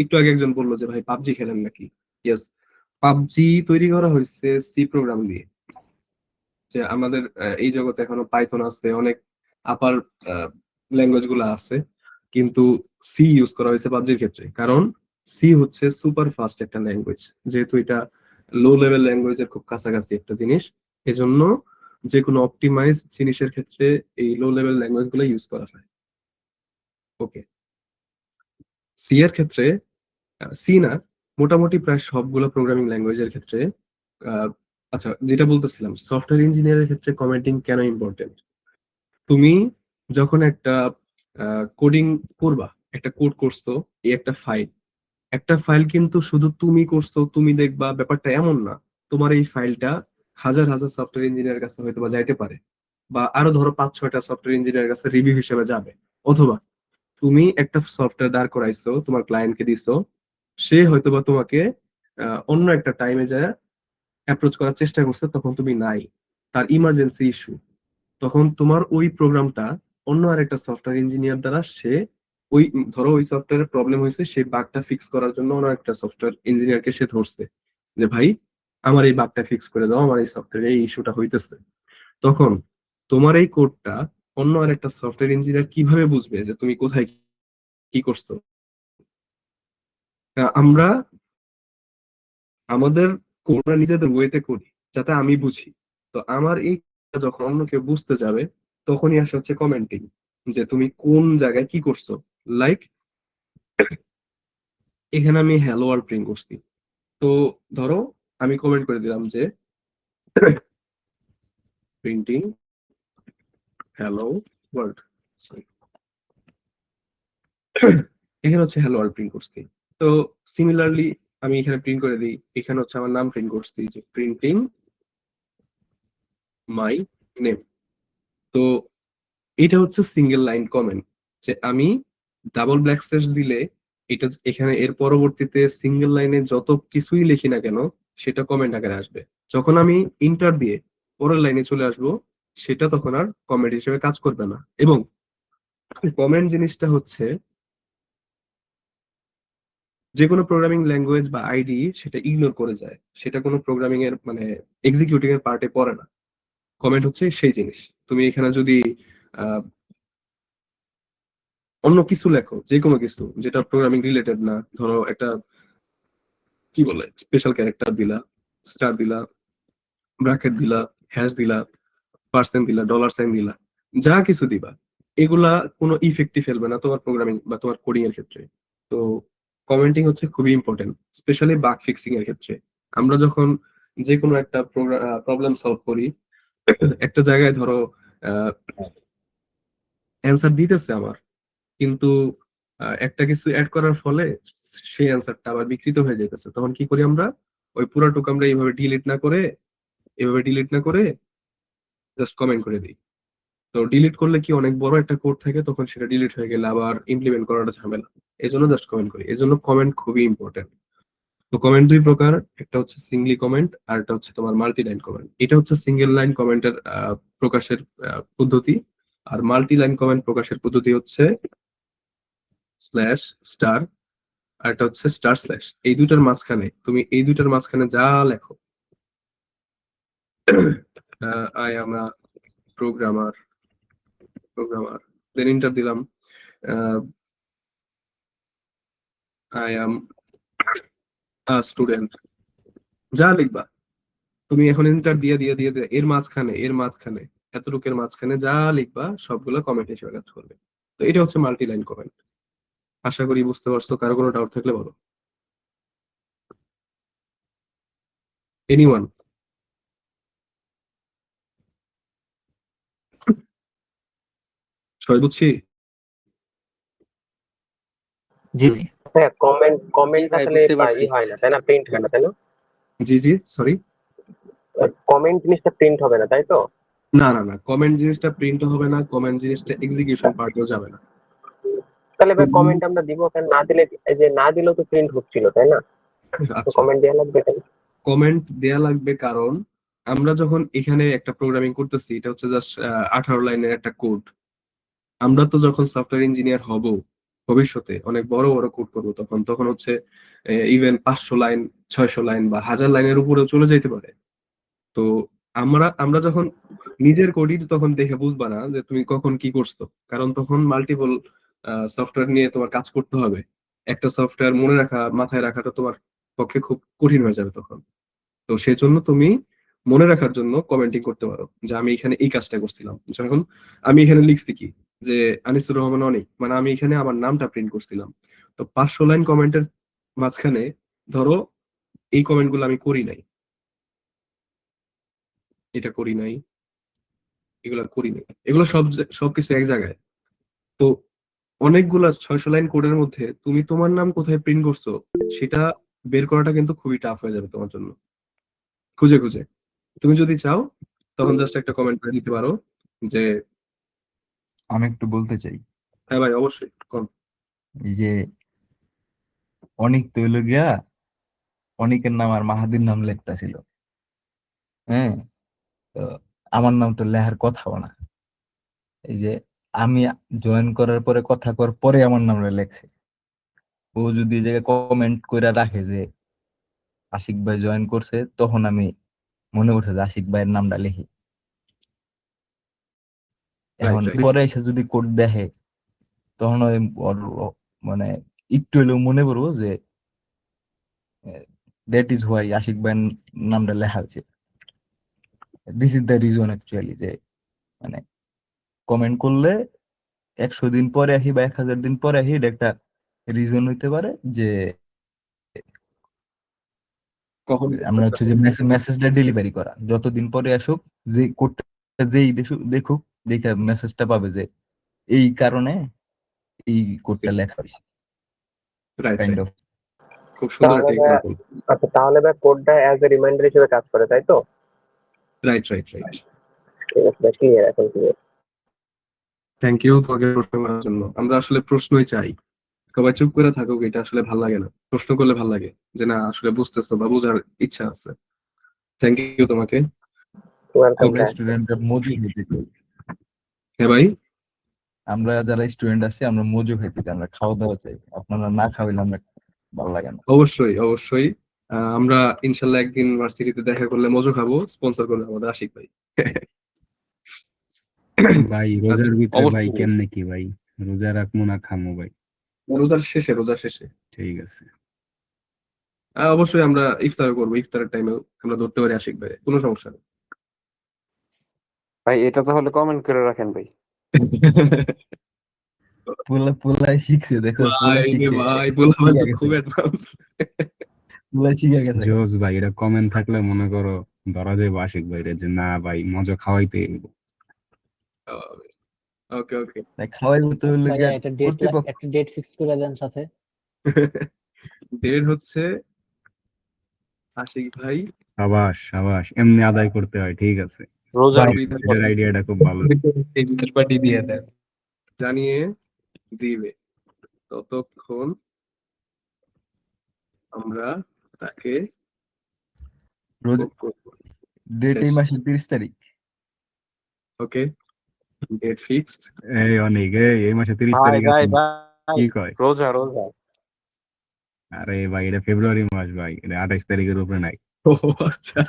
একটু আগে একজন বললো যে ভাই পাবজি খেলেন নাকি। ইয়েস, পাবজি তৈরি করা হয়েছে সি প্রোগ্রাম দিয়ে। যে আমাদের এই জগতে এখনো পাইথন আছে, অনেক আপার ল্যাঙ্গুয়েজ গুলো আছে, কিন্তু সি ইউজ করা হয়েছে পাবজির ক্ষেত্রে। কারণ সি হচ্ছে সুপার ফাস্ট একটা ল্যাঙ্গুয়েজ, যেহেতু এটা লো লেভেল ল্যাঙ্গুয়েজের খুব কাছাকাছি একটা জিনিস, এজন্য যে কোনো অপটিমাইজ জিনিসের ক্ষেত্রে এই লো লেভেল ল্যাঙ্গুয়েজ গুলো ইউজ করা হয়। ওকে, সি এর ক্ষেত্রে সি না, মোটামুটি প্রায় সবগুলো প্রোগ্রামিং ল্যাঙ্গুয়েজের ক্ষেত্রে আচ্ছা, যেটা বলতেছিলাম সফটওয়্যার ইঞ্জিনিয়ারের ক্ষেত্রে কমেন্টিং কেন ইম্পর্টেন্ট। তুমি যখন একটা কোডিং করবা, একটা কোড করছো, এই একটা ফাইল কিন্তু শুধু তুমি করছো তুমি দেখবা, ব্যাপারটা এমন না। তোমার এই ফাইলটা হাজার হাজার সফটওয়্যার ইঞ্জিনিয়ারের কাছে হয়তো বা যাইতে পারে, বা আরো ধরো 5-6টা সফটওয়্যার ইঞ্জিনিয়ারের কাছে রিভিউ হিসেবে যাবে। অথবা তুমি একটা সফটওয়্যার দাঁড় করাইছো, তোমার ক্লায়েন্টকে দিছো, সে হয়তোবা তোমাকে অন্য একটা টাইমে যায় অ্যাপ্রোচ করার চেষ্টা করছে, তখন তুমি নাই, তার ইমার্জেন্সি ইস্যু, তখন তোমার ওই প্রোগ্রামটা অন্য আরেকটা সফটওয়্যার ইঞ্জিনিয়ার দ্বারা সে ওই ধরো ওই সফটওয়্যারের প্রবলেম হয়েছে, সেই বাগটা ফিক্স করার জন্য অন্য একটা সফটওয়্যার ইঞ্জিনিয়ারকে সে ধরছে যে ভাই আমার এই বাগটা ফিক্স করে দাও, আমার এই সফটওয়্যারে এই ইস্যুটা হইতেছে। তখন তোমার এই কোডটা অন্য আরেকটা সফটওয়্যার ইঞ্জিনিয়ার কিভাবে বুঝবে যে তুমি কোথায় কি করছো? আমরা আমাদের কোডটা নিজেদের ওয়েতে করি যাতে আমি বুঝি। তো আমার এই যখন অন্য কেউ বুঝতে যাবে তখনই আসে হচ্ছে কমেন্টিং, যে তুমি কোন জায়গায় কি করছো। লাইক এখানে আমি হ্যালো ওয়ার্ল্ড প্রিন্ট করছি, তো ধরো আমি কমেন্ট করে দিলাম যে প্রিন্টিং হ্যালো ওয়ার্ল্ড, এখানে হচ্ছে হ্যালো ওয়ার্ল্ড প্রিন্ট করছি। তো সিমিলারলি আমি এখানে প্রিন্ট করে দিই, এখানে হচ্ছে আমার নাম প্রিন্ট করছি যে প্রিন্টিং মাই নেম। তো এটা হচ্ছে সিঙ্গেল লাইন কমেন্ট, যে আমি ডাবল ব্ল্যাক স্ল্যাশ দিলে এটা এখানে এর পরবর্তীতে সিঙ্গেল লাইনে যত কিছুই লিখি না কেন সেটা কমেন্ট আকারে আসবে। যখন আমি ইন্টার দিয়ে পরের লাইনে চলে আসব সেটা তখন আর কমেন্ট হিসেবে কাজ করবে না। এবং কমেন্ট জিনিসটা হচ্ছে যে কোনো প্রোগ্রামিং ল্যাঙ্গুয়েজ বা আইডি সেটা ইগনোর করে যায়, সেটা কোনো প্রোগ্রামিং এর মানে এক্সিকিউটিং এর পার্টে পড়ে না। কমেন্ট হচ্ছে সেই জিনিস। তুমি এখানে যদি আহ অন্য কিছু লেখো, যে কোনো কিছু যেটা প্রোগ্রামিং রিলেটেড না, ধরো একটা কি বলে স্পেশাল ক্যারেক্টার দিলা, স্টার দিলা, ব্র্যাকেট দিলা, হ্যাশ দিলা, পার্সেন্ট দিলা, ডলার সাইন দিলা, যা কিছু দিবা, এগুলা কোনো ইফেক্টই ফেলবে না তোমার প্রোগ্রামিং বা তোমার কোডিং এর ক্ষেত্রে। তো কমেন্টিং হচ্ছে খুবই ইম্পর্টেন্ট, স্পেশালি বাগ ফিক্সিং এর ক্ষেত্রে। আমরা যখন যে কোনো একটা প্রবলেম সলভ করি, একটা জায়গায় ধরো অ্যান্সার দিতেছে আমার, কিন্তু একটা কিছু অ্যাড করার ফলে সেই অ্যান্সারটা আবার বিকৃত হয়ে যাইতেছে, তখন কি করি আমরা ওই পুরাটুকু আমরা এইভাবে ডিলিট না করে জাস্ট কমেন্ট করে দিই। তো ডিলিট করলে কি অনেক বড় একটা কোড থাকে, তখন সেটা ডিলিট হয়ে গেলে আবার ইমপ্লিমেন্ট করাটা ঝামেলা, এই জন্য জাস্ট কমেন্ট করি। এই জন্য কমেন্ট খুবই ইম্পর্টেন্ট। তো কমেন্ট দুই প্রকার, একটা হচ্ছে সিঙ্গলি কমেন্ট আর একটা হচ্ছে তোমার মাল্টি লাইন কমেন্ট। এটা হচ্ছে সিঙ্গেল লাইন কমেন্টের প্রকাশের পদ্ধতি, আর মাল্টি লাইন কমেন্ট প্রকাশের পদ্ধতি হচ্ছে স্ল্যাশ স্টার আর এটা হচ্ছে স্টার স্ল্যাশ। এই দুইটার মাঝখানে তুমি এই দুইটার মাঝখানে যা লেখো, I am a programmer, then enter দিলাম, আই এম স্টুডেন্ট, যা লিখবা তুমি এখন এন্টার দিয়ে দিয়ে দিয়ে দিয়ে এর মাঝখানে এতটুকের মাঝখানে যা লিখবা সবগুলো কমেন্ট হিসেবে কাজ করবে। তো এটা হচ্ছে মাল্টি লাইন কমেন্ট। আশা করি বুঝতে পারছো। কারো কোনো ডাউট থাকলে বলো। এনিওয়ান? সবাই বুঝছি? জি ভাই। হ্যাঁ, কমেন্ট জি কমেন্ট ভাই, আসলে বুঝতে পারছি। হয় না তাই না, প্রিন্ট হয় না তাই না? জি জি, সরি। কমেন্ট জিনিসটা প্রিন্ট হবে না তাই তো? না না না, কমেন্ট জিনিসটা প্রিন্ট হবে না, কমেন্ট জিনিসটা এক্সিকিউশন পার্টেও যাবে না। তাহলে ভাই তুমি কমেন্ট আমরা দিব কেন? না দিলে, এই যে না দিলেও তো প্রিন্ট হচ্ছিল তাই না? তো আচ্ছা, কমেন্ট দেওয়া লাগবে কেন? কমেন্ট দেয়া লাগবে কারণ আমরা যখন এখানে একটা প্রোগ্রামিং করতেছি, এটা হচ্ছে জাস্ট 18 লাইনের একটা কোড। আমরা তো যখন সফটওয়্যার ইঞ্জিনিয়ার হব ভবিষ্যতে, অনেক বড় বড় কোড করবো, তখন তখন হচ্ছে ইভেন 500 লাইন, 600 লাইন বা 1000 লাইনের উপরেও চলে যেতে পারে। তো আমরা যখন নিজের কোডই তখন দেখে বুঝবা না যে তুমি কখন কি করছো, কারণ তখন মাল্টিপল সফটওয়্যার নিয়ে তোমার কাজ করতে হবে। একটা সফটওয়্যার মনে রাখা, মাথায় রাখাটা তোমার পক্ষে খুব কঠিন হয়ে যাবে তখন। তো সেজন্য তুমি মনে রাখার জন্য কমেন্টিং করতে পারো যে আমি এখানে এই কাজটা করছিলাম। যখন আমি এখানে লিখছি কি যে আনিসুর রহমান অনেক, মানে আমি এখানে আমার নামটা প্রিন্ট করছিলাম। তো 500 লাইন কমেন্টের মাঝখানে ধরো এই কমেন্ট গুলো আমি করি নাই, এটা করি নাই, এগুলো করি নাই, এগুলো সবকিছু এক জায়গায়। তো অনেকগুলা 600 লাইন কোডের মধ্যে তুমি তোমার নাম কোথায় প্রিন্ট করছো সেটা বের করাটা কিন্তু খুবই টাফ হয়ে যাবে তোমার জন্য, খুঁজে খুঁজে। তুমি যদি চাও তখন জাস্ট একটা কমেন্ট করে দিতে পারো যে আমি একটু বলতে চাই, হ্যাঁ ভাই অবশ্যই কোন। এই যে অনিক তৈল গিয়া অনিকের নাম আর মাহাদির নাম লেখতা ছিল। হ্যাঁ, তো আমার নাম তো লেখার কথাও না। এই যে আমি জয়েন করার পরে কথা কর পরে আমার নামটা লেখছে। ও যদি এই জায়গায় কমেন্ট করে রাখে যে আশিক ভাই জয়েন করছে, তখন আমি মনে করছে যে আশিক ভাইয়ের নামটা লিখি। এখন রাইট রাইট। পরে এসে যদি কোড দেখে, তখন ওই মানে একটু হলেও মনে করবো যে দ্যাট ইজ হোয়াই আশিক ভাইয়ের নামটা লেখা হয়েছে। This is the reason actually, যে মানে কমেন্ট করলে 100 দিন পরে আসি বা 1000 দিন পরে আসি, এটা একটা রিজন হইতে পারে যে কখন আমরা হচ্ছে যে মেসেজটা ডেলিভারি করা যতদিন পরে আসুক, যে কোডটা যেই দেখুক, দেখে মেসেজটা পাবে যে এই কারণে এই কোডটা লেখা হয়েছে, রাইট কাইন্ড রাইট, অফ। খুব সুন্দর তাহলে একটা ভাই, এক্সাম্পল। আচ্ছা তাহলে ভাই কোডটা অ্যাজ এ রিমাইন্ডার হিসেবে কাজ করে তাই তো? Right right right. ঠিক আছে ভাই, ক্লিয়ার, এখন ক্লিয়ার। থ্যাংক ইউ তোমাকে প্রশ্ন করার জন্য। আমরা আসলে প্রশ্নই চাই, সবাই চুপ করে থাকুক এটা আসলে ভালো লাগে না। প্রশ্ন করলে ভালো লাগে যে না আসলে বুঝতেছো বা বোঝার ইচ্ছা আছে। থ্যাংক ইউ তোমাকে। ওয়েলকাম আমরা ভাই। স্টুডেন্টরা মজু হইতে চাই। হ্যাঁ ভাই, আমরা যারা স্টুডেন্ট আছি আমরা মজু খাইতে চাই, আমরা খাওয়া দাওয়া চাই। আপনারা না খাওয়াইলে আমরা ভালো লাগে না। অবশ্যই অবশ্যই। আমরা ইনশাল্লাহ একদিন ভার্সিটিতে দেখা করলে মজু খাবো, স্পন্সর করবে আমাদের আশিক ভাই। ভাই আচ্ছা, রোজার ভিতরে ভাই অবশ্যই কেমনে কি ভাই, রোজা রাখবো না খামো ভাই? রোজার শেষে, রোজার শেষে। ঠিক আছে। অবশ্যই আমরা ইফতার করবো, ইফতারের টাইমে আমরা ধরতে পারি আশিক ভাই, কোনো সমস্যা নেই। ভাই এটা তাহলে কমেন্ট করে রাখেন ভাই। পোলাই শিখছে, দেখো পোলা ভাই রে শিখছে, ভাই, বললাম শিখে তো গেছে, খুব অ্যাডভান্স। পোলাই শিখে গেছে। জোস ভাই, এটা কমেন্ট থাকলে মনে করো ধরা যাবে আশিক ভাইরে যে না ভাই মজা খাওয়াইতে হইবো। ওকে ওকে। তাই খাওয়াইবো তো হইলো ভাইয়া গিয়া একটা কর্তৃপক্ষ। ডেট ফিক্স করে দেন সাথে। ডেট হচ্ছে আশিক ভাই সাবাস সাবাস, এমনি আদায় করতে হয়, ঠিক আছে। রোজার ভাই, ভিতর এটার আইডিয়াটা খুব ভালো। ইফতার পার্টি দিয়ে দেন। জানিয়ে দিবে, ততক্ষণ আমরা তাকে রোজ করব। ডেট এই মাসের 30 তারিখ। ওকে, ডেট ফিক্সড। এই অনেক এই মাসে 30 ভাই তারিখ ভাই আছে। ভাই কি কয়? রোজা রোজা আরে ভাই এটা ফেব্রুয়ারি মাস ভাই, এটা 28 তারিখের উপরে নাই। ও আচ্ছা,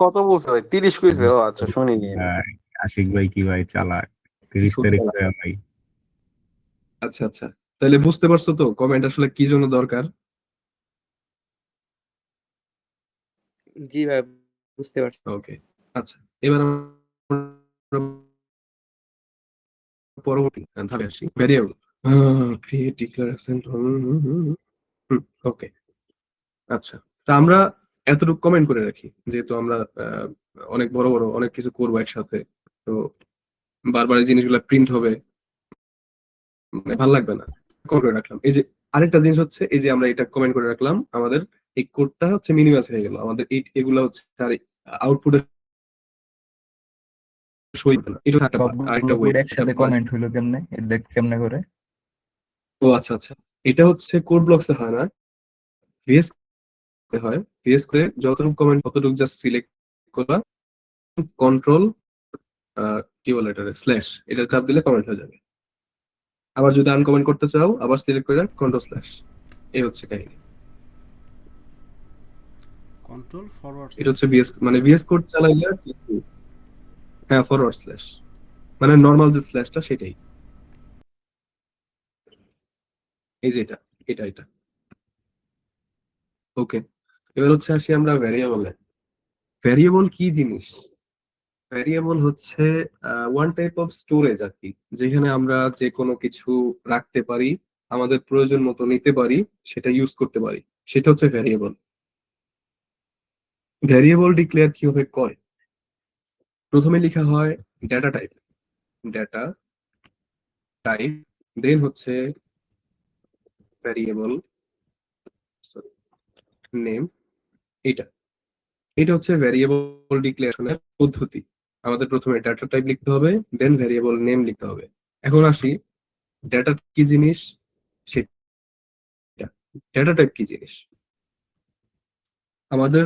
কত বলছে ভাই? 30 কইছে? ও আচ্ছা, শুনিনি আমি। ভাই, আশিক ভাই কি ভাই চালাক, 30 খুব তারিখ চালাক। কইয়া ভাই। আচ্ছা আচ্ছা, তাহলে বুঝতে পারছো তো কমেন্ট আসলে কি জন্য দরকার। জি ভাই, বুঝতে পারছি। ওকে, আচ্ছা, এবার আমরা পরবর্তী ধাপে আসি, ভেরিয়েবল ক্রিয়েট ডিক্লারেশন। ওকে, আচ্ছা, তা আমরা এতটুকু কমেন্ট করে রাখি, যেহেতু আমরা অনেক বড় বড় অনেক কিছু করবো একসাথে, তো বারবার এই জিনিসগুলো প্রিন্ট হবে, মানে ভালো লাগবে না, কমেন্ট করে রাখলাম। এই যে আরেকটা জিনিস হচ্ছে, এই যে আমরা এটা কমেন্ট করে রাখলাম, আমাদের এই কোডটা হচ্ছে মিনিমাইজ হয়ে গেল, আমাদের এগুলা হচ্ছে আর আউটপুটে সই হবে না। এটা হচ্ছে আরেকটা সবগুলো ওয়ে। কোড একসাথে কমেন্ট হইলো কেমনে, এটা কেমনে করে? ও আচ্ছা আচ্ছা, এটা হচ্ছে কোড ব্লকসে হয় না, ভিএস হয়। ভিএস করে যতটুকু কমেন্ট ততটুকু জাস্ট সিলেক্ট করা, কন্ট্রোল কি বলে এটা, স্ল্যাশ, এটা চাপ দিলে কমেন্ট হয়ে যাবে। আবার যদি আনকমেন্ট করতে চাও, আবার সিলেক্ট করে কন্ট্রোল স্ল্যাশ, এই হচ্ছে কাহিনী। কন্ট্রোল ফরওয়ার্ড এটা হচ্ছে ভিএস, মানে ভিএস কোড চালাইলে হ্যাঁ ফরওয়ার্ড স্ল্যাশ, মানে নর্মাল যে স্ল্যাশটা সেটাই। এই যে এটা এটা এটা ওকে, এবার হচ্ছে আসি আমরা ভ্যারিয়েবলে। ভ্যারিয়েবল কি জিনিস? ভ্যারিয়েবল হচ্ছে ওয়ান টাইপ অফ স্টোরেজ আর কি, যেখানে আমরা যে কোনো কিছু রাখতে পারি, আমাদের প্রয়োজন মতো নিতে পারি, সেটা ইউজ করতে পারি, সেটা হচ্ছে ভ্যারিয়েবল। ভ্যারিয়েবল ডিক্লেয়ার কিভাবে করে? প্রথমে লেখা হয় ডেটা টাইপ, ডেটা টাইপ, দেন হচ্ছে ভ্যারিয়েবল নেম। এটা এটা হচ্ছে ভ্যারিয়েবল ডিক্লেয়ারেশনের পদ্ধতি। আমাদের প্রথমে ডেটা টাইপ লিখতে হবে, দেন ভ্যারিয়েবল নেম লিখতে হবে। এখন আসি ডেটা কি জিনিস সেটা। ডেটা টাইপ কি জিনিস? আমাদের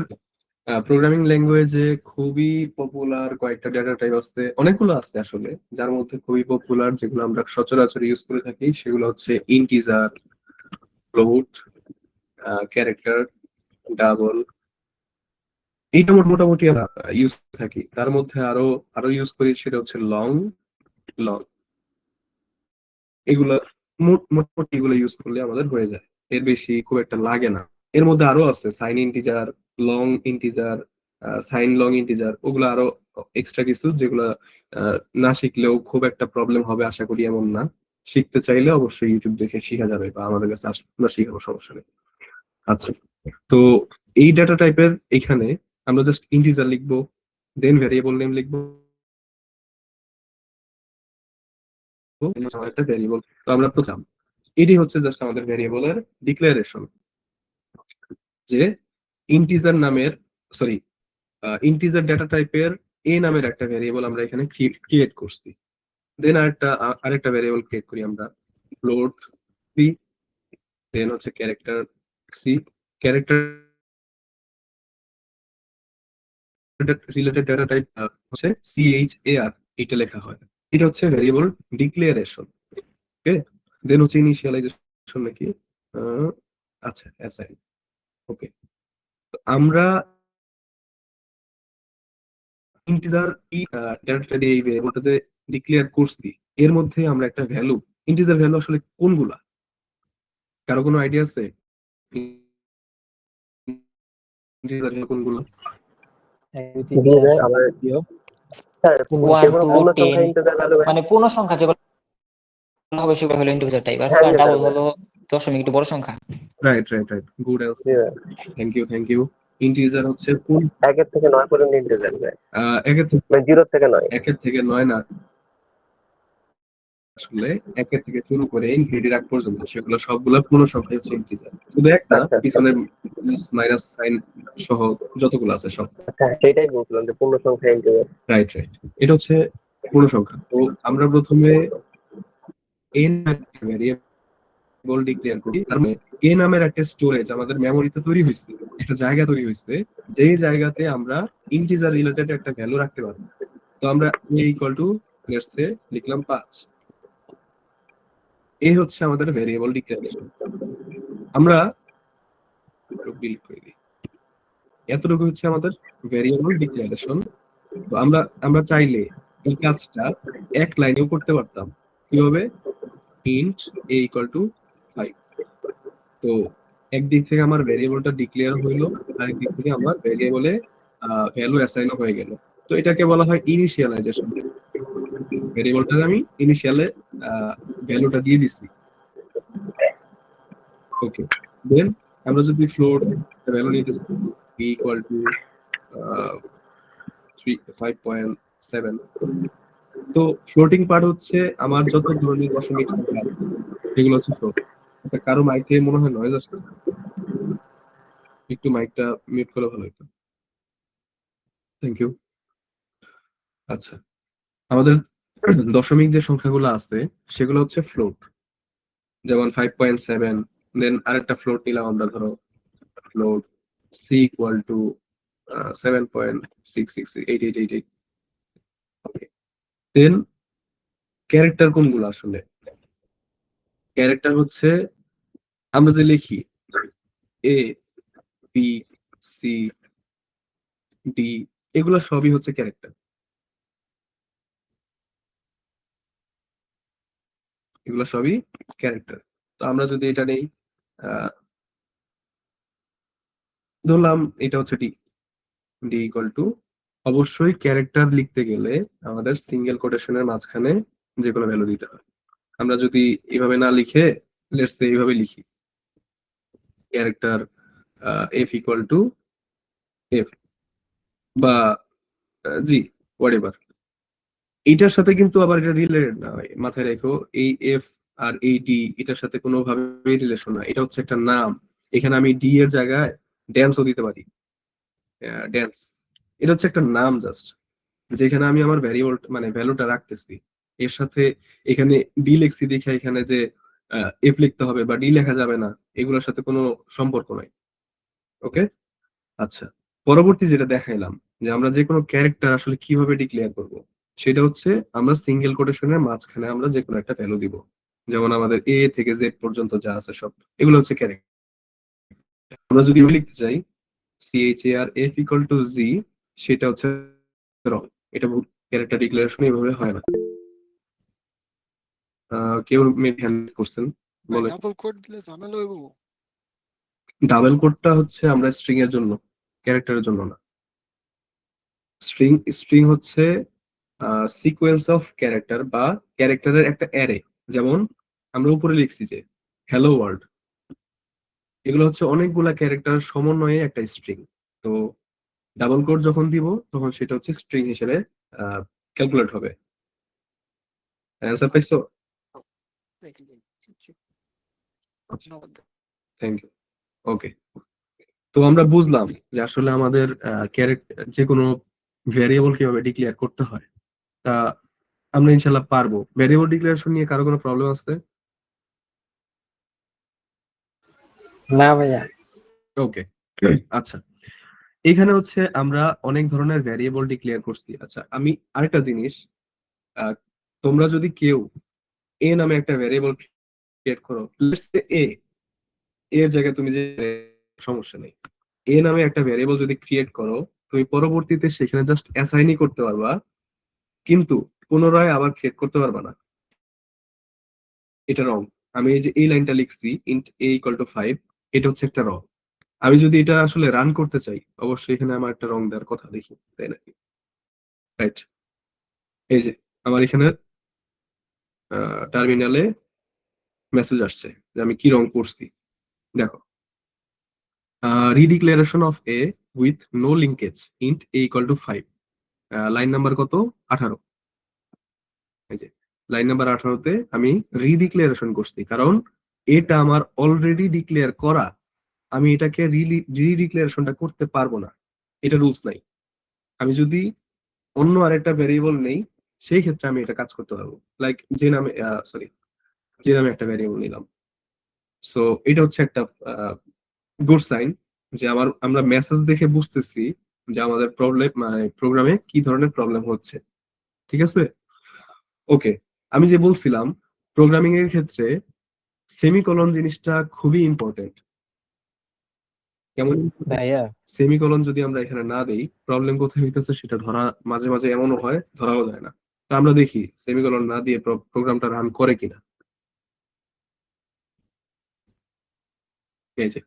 প্রোগ্রামিং ল্যাঙ্গুয়েজে খুবই পপুলার কয়েকটা ডেটা টাইপ আছে, অনেকগুলো আছে আসলে, যার মধ্যে খুবই পপুলার যেগুলো আমরা সচরাচর ইউজ করে থাকি সেগুলো হচ্ছে ইন্টিজার, ফ্লোট, ক্যারেক্টার, ডাবল। এইটা মোটামুটি আমরা ইউজ থাকি। তার মধ্যে আরো আরো ইউজ করি, সেটা হচ্ছে লং, লং। এগুলা মোটামুটি এগুলো ইউজ করলে আমাদের হয়ে যায়, এর বেশি খুব একটা লাগে না। এর মধ্যে আরো আছে sign integer, long integer, sign long integer, ওগুলো আরো এক্সট্রা কিছু, যেগুলো না শিখলেও খুব একটা প্রবলেম হবে আশা করি এমন না। শিখতে চাইলে অবশ্যই ইউটিউব দেখে শিখা যাবে, বা আমাদের কাছে আসলে আমরা শিখাবো, সমস্যা নেই। আচ্ছা, তো এই ডাটা টাইপের এখানে আমরা জাস্ট ইন্টিজার লিখবো, দেন ভ্যারিয়েবল নেম লিখবো, একটা ভ্যারিয়েবল। তো আমরা প্রথম এটি হচ্ছে জাস্ট আমাদের ভ্যারিয়েবলের ডিক্লারেশন, যে ইন্টিজার নামের, সরি, ইন্টিজার ডেটা টাইপের এ নামের একটা ভ্যারিয়েবল আমরা এখানে ক্রিয়েট করছি। দেন আরেকটা ভ্যারিয়েবল ক্রিয়েট করি আমরা, ফ্লোট বি, দেন হচ্ছে character c. Character related data type হচ্ছে CHAR, এটা লেখা হয়। এটা হচ্ছে ভ্যারিয়েবল ডিক্লারেশন। ওকে, দেন হচ্ছে ইনিশিয়ালাইজেশন নাকি, আচ্ছা অ্যাসাইন। ওকে, আমরা ইন্টিজার ডেটা দিয়ে এই ভ্যারিয়েবলটা যে ডিক্লেয়ার করছি, এর মধ্যে আমরা একটা ভ্যালু, ইন্টিজার ভ্যালু আসলে কোনগুলা, কারো কোনো আইডিয়া আছে? ইন্টিজার ভ্যালু কোনগুলো? জি ভাই, আমার স্যার 1 যেগুলো 2 পূর্ণ সংখ্যা 10 ইন্টিজার ভ্যালু। মানে পূর্ণ সংখ্যা যেগুলো হবে সেগুলো হলো ইন্টিজার টাইপ, আর হ্যাঁ, ডাবল হলো দশমিক, একটু বড় সংখ্যা। রাইট রাইট রাইট, গুড জি অ্যান্সার, ভাই, থ্যাংক ইউ। ইন্টিজার হচ্ছে কোন 1 থেকে 9 পর্যন্ত ইন্টিজার ভাই, একের থেকে মানে 0 থেকে 9। 9 না, আসলে 1 থেকে শুরু করে ইনফিনিটির আগ পর্যন্ত সেগুলো সবগুলো পূর্ণ সংখ্যা হচ্ছে ইন্টিজার, শুধু একটা আচ্ছা, পিছনের প্লাস মাইনাস সাইন সহ যতগুলো আছে সব। আচ্ছা, সেটাই বলছিলাম যে পূর্ণ সংখ্যা ইন্টিজার। রাইট রাইট, এটা হচ্ছে পূর্ণ সংখ্যা। তো আমরা প্রথমে এন ভ্যারিয়েবল ডিক্লেয়ার করি, তার মানে এ নামের একটা স্টোরেজ আমাদের মেমোরিতে তৈরি হয়েছে, একটা জায়গা তৈরি হয়েছে, যেই জায়গাতে আমরা ইন্টিজার রিলেটেড একটা ভ্যালু রাখতে পারবো। তো আমরা এ ইকুয়াল টু লেটস সে লিখলাম 5। এই হচ্ছে আমাদের ভ্যারিয়েবল ডিক্লারেশন। আমরা ডিলিট করে দিই, এতটুকু হচ্ছে আমাদের ভ্যারিয়েবল ডিক্লারেশন। তো আমরা চাইলে এই কাজটা এক লাইনেও করতে পারতাম। কিভাবে? Int a equal to 5। তো একদিক থেকে আমার ভেরিয়েবলটা ডিক্লেয়ার হইলো, আরেক দিক থেকে আমার ভেরিয়েবলে ভ্যালু অ্যাসাইন হয়ে গেল। তো এটাকে বলা হয় ইনিশিয়ালাইজেশন। ভেরিয়েবলটাকে আমি ইনিশিয়ালে ভ্যালুটা দিয়ে দিছি। ওকে, দেন আমরা যদি ফ্লোট ভ্যালু নিতে চাই b ইকুয়াল টু 5.7, তো ফ্লোটিং পার্ট হচ্ছে আমার যত ধরনের দশমিক সংখ্যা এগুলো হচ্ছে ফ্লোট। কারো মাইক থেকে মনে হয় নয়েজ আসতেছে, একটু মাইকটা মিউট করলে ভালো হতো। Thank you. আচ্ছা, আমাদের দশমিক যে সংখ্যাগুলো আছে সেগুলো হচ্ছে ফ্লোট, যেমন 5.7, দেন আরেকটা ফ্লোট নিলাম আমরা, ধরো float c equal to 7.6688888। Then character কোনগুলো? আসলে ক্যারেক্টার হচ্ছে আমরা যে লিখি a b c d, এগুলো সবই হচ্ছে ক্যারেক্টার। এগুলো সবই ক্যারেক্টার। তো আমরা যদি এটা নেই, ধরলাম এটা হচ্ছে ডি, ডি ইকুয়াল টু, অবশ্যই ক্যারেক্টার লিখতে গেলে আমাদের সিঙ্গেল কোটেশনের মাঝখানে যে কোনো ভ্যালু দিতে হয়। আমরা যদি এভাবে না লিখে লেটস সে এইভাবে লিখি, character F equal to F বা জি হোয়াটএভার, এইটার সাথে কিন্তু আবার এটা রিলেটেড না হয়, মাথায় রেখো। এই এফ আর এই ডি এটার সাথে কোনোভাবেই রিলেশন না, এটা হচ্ছে একটা নাম। এখানে আমি ডি এর জায়গায় ড্যান্সও দিতে পারি, ড্যান্স। এটা হচ্ছে একটা নাম জাস্ট, যেখানে আমি আমার ভ্যারিয়েবল মানে ভ্যালুটা রাখতেছি। এর সাথে এখানে ডি লিখছি দেখে এখানে যে এফ লিখতে হবে বা ডি লেখা যাবে না, এগুলোর সাথে কোনো সম্পর্ক নাই। ওকে, আচ্ছা, পরবর্তী যেটা দেখাইলাম যে আমরা যে কোনো ক্যারেক্টার আসলে কিভাবে ডিক্লেয়ার করব, সেটা হচ্ছে আমরা সিঙ্গেল কোটেশনের মাঝখানে আমরা যে কোনো একটা ভ্যালু দিব। যেমন আমাদের এ থেকে জেড পর্যন্ত যা আছে সব এগুলো হচ্ছে ক্যারেক্টার। আমরা যদি লিখতে চাই CHARF ইকুয়াল টু জি, সেটা হচ্ছে রং। এটা ক্যারেক্টার ডিক্লারেশন এভাবে হয় না। কেউ হ্যান্ড করছেন, বলে। ডাবল কোড দিলে ঝামেলা হইব। ডাবল কোডটা হচ্ছে আমরা স্ট্রিং এর জন্য, ক্যারেক্টারের জন্য না। স্ট্রিং স্ট্রিং হচ্ছে সিকোয়েন্স অফ ক্যারেক্টার বা ক্যারেক্টারের একটা অ্যারে। যেমন আমরা উপরে লিখছি যে হ্যালো ওয়ার্ল্ড, এগুলো হচ্ছে অনেকগুলা ক্যারেক্টার সমন্বয়ে একটা স্ট্রিং। তো ডাবল কোড যখন দিব তখন সেটা হচ্ছে স্ট্রিং হিসেবে ক্যালকুলেট হবে। অ্যান্সার পাইছো? Thank you. ওকে, তো আমরা বুঝলাম যে আসলে আমাদের ক্যারেক্টার যে কোনো ভ্যারিয়েবল কিভাবে ডিক্লেয়ার করতে হয়, তা আমরা ইনশাল্লাহ পারবো। ভ্যারিয়েবল ডিক্লারেশন নিয়ে কারো কোনো প্রবলেম আছে? না ভাইয়া। ওকে, আচ্ছা, এখানে হচ্ছে আমরা অনেক ধরনের ভ্যারিয়েবল ডিক্লেয়ার করছি। আচ্ছা, আমি আরেকটা জিনিস, তোমরা যদি কেউ এ নামে একটা ভ্যারিয়েবল ক্রিয়েট করো, লেটস সে এ, এর জায়গায় তুমি যে, সমস্যা নেই, এ নামে একটা ভ্যারিয়েবল যদি ক্রিয়েট করো, তুমি পরবর্তীতে সেখানে জাস্ট অ্যাসাইনই করতে পারবা, কিন্তু পুনরায় আবার ক্রিয়েট করতে পারবা না। এটা রং। আমি এই যে এই লাইনটা লিখছি ইন্ট a ইকুয়াল টু 5, এটা হচ্ছে একটা রং। আমি যদি এটা আসলে রান করতে চাই, অবশ্যই এখানে আমার একটা রং দেওয়ার কথা, দেখি তাই নাকি। রাইট, এই যে আমার এখানে টার্মিনালে মেসেজ আসছে যে আমি কি রং করছি। দেখো, redeclaration of a with no linkage int a equal to 5, line number কত? 18। এই যে লাইন নাম্বার 18তে আমি রিডিক্লারেশন করছি, কারণ এটা আমার অলরেডি ডিক্লেয়ার করা। আমি এটাকে রিডিক্লারেশনটা করতে পারবো না, এটা রুলস নাই। আমি যদি অন্য আরেকটা ভ্যারিয়েবল নেই, সেই ক্ষেত্রে আমি এটা কাজ করতে পারবো। লাইক যে নামে যে নামে একটা ভ্যারিয়েবল নিলাম। সো এটা হচ্ছে একটা গুড সাইন যে আমরা মেসেজ দেখে বুঝতেছি যে আমাদের প্রবলেম, মানে প্রোগ্রামে কি ধরনের প্রবলেম হচ্ছে। ঠিক আছে, ওকে। আমি যে বলছিলাম প্রোগ্রামিং এর ক্ষেত্রে সেমিকোলন জিনিসটা খুবই ইম্পর্টেন্ট। কেমন? ভাইয়া সেমিকোলন যদি আমরা এখানে না দেই, প্রবলেম কোথায় হইতেছে সেটা ধরা, মাঝে মাঝে এমনও হয় ধরাও যায় না। তা আমরা দেখি সেমিকোলন না দিয়ে প্রোগ্রামটা রান করে কিনা। এই যে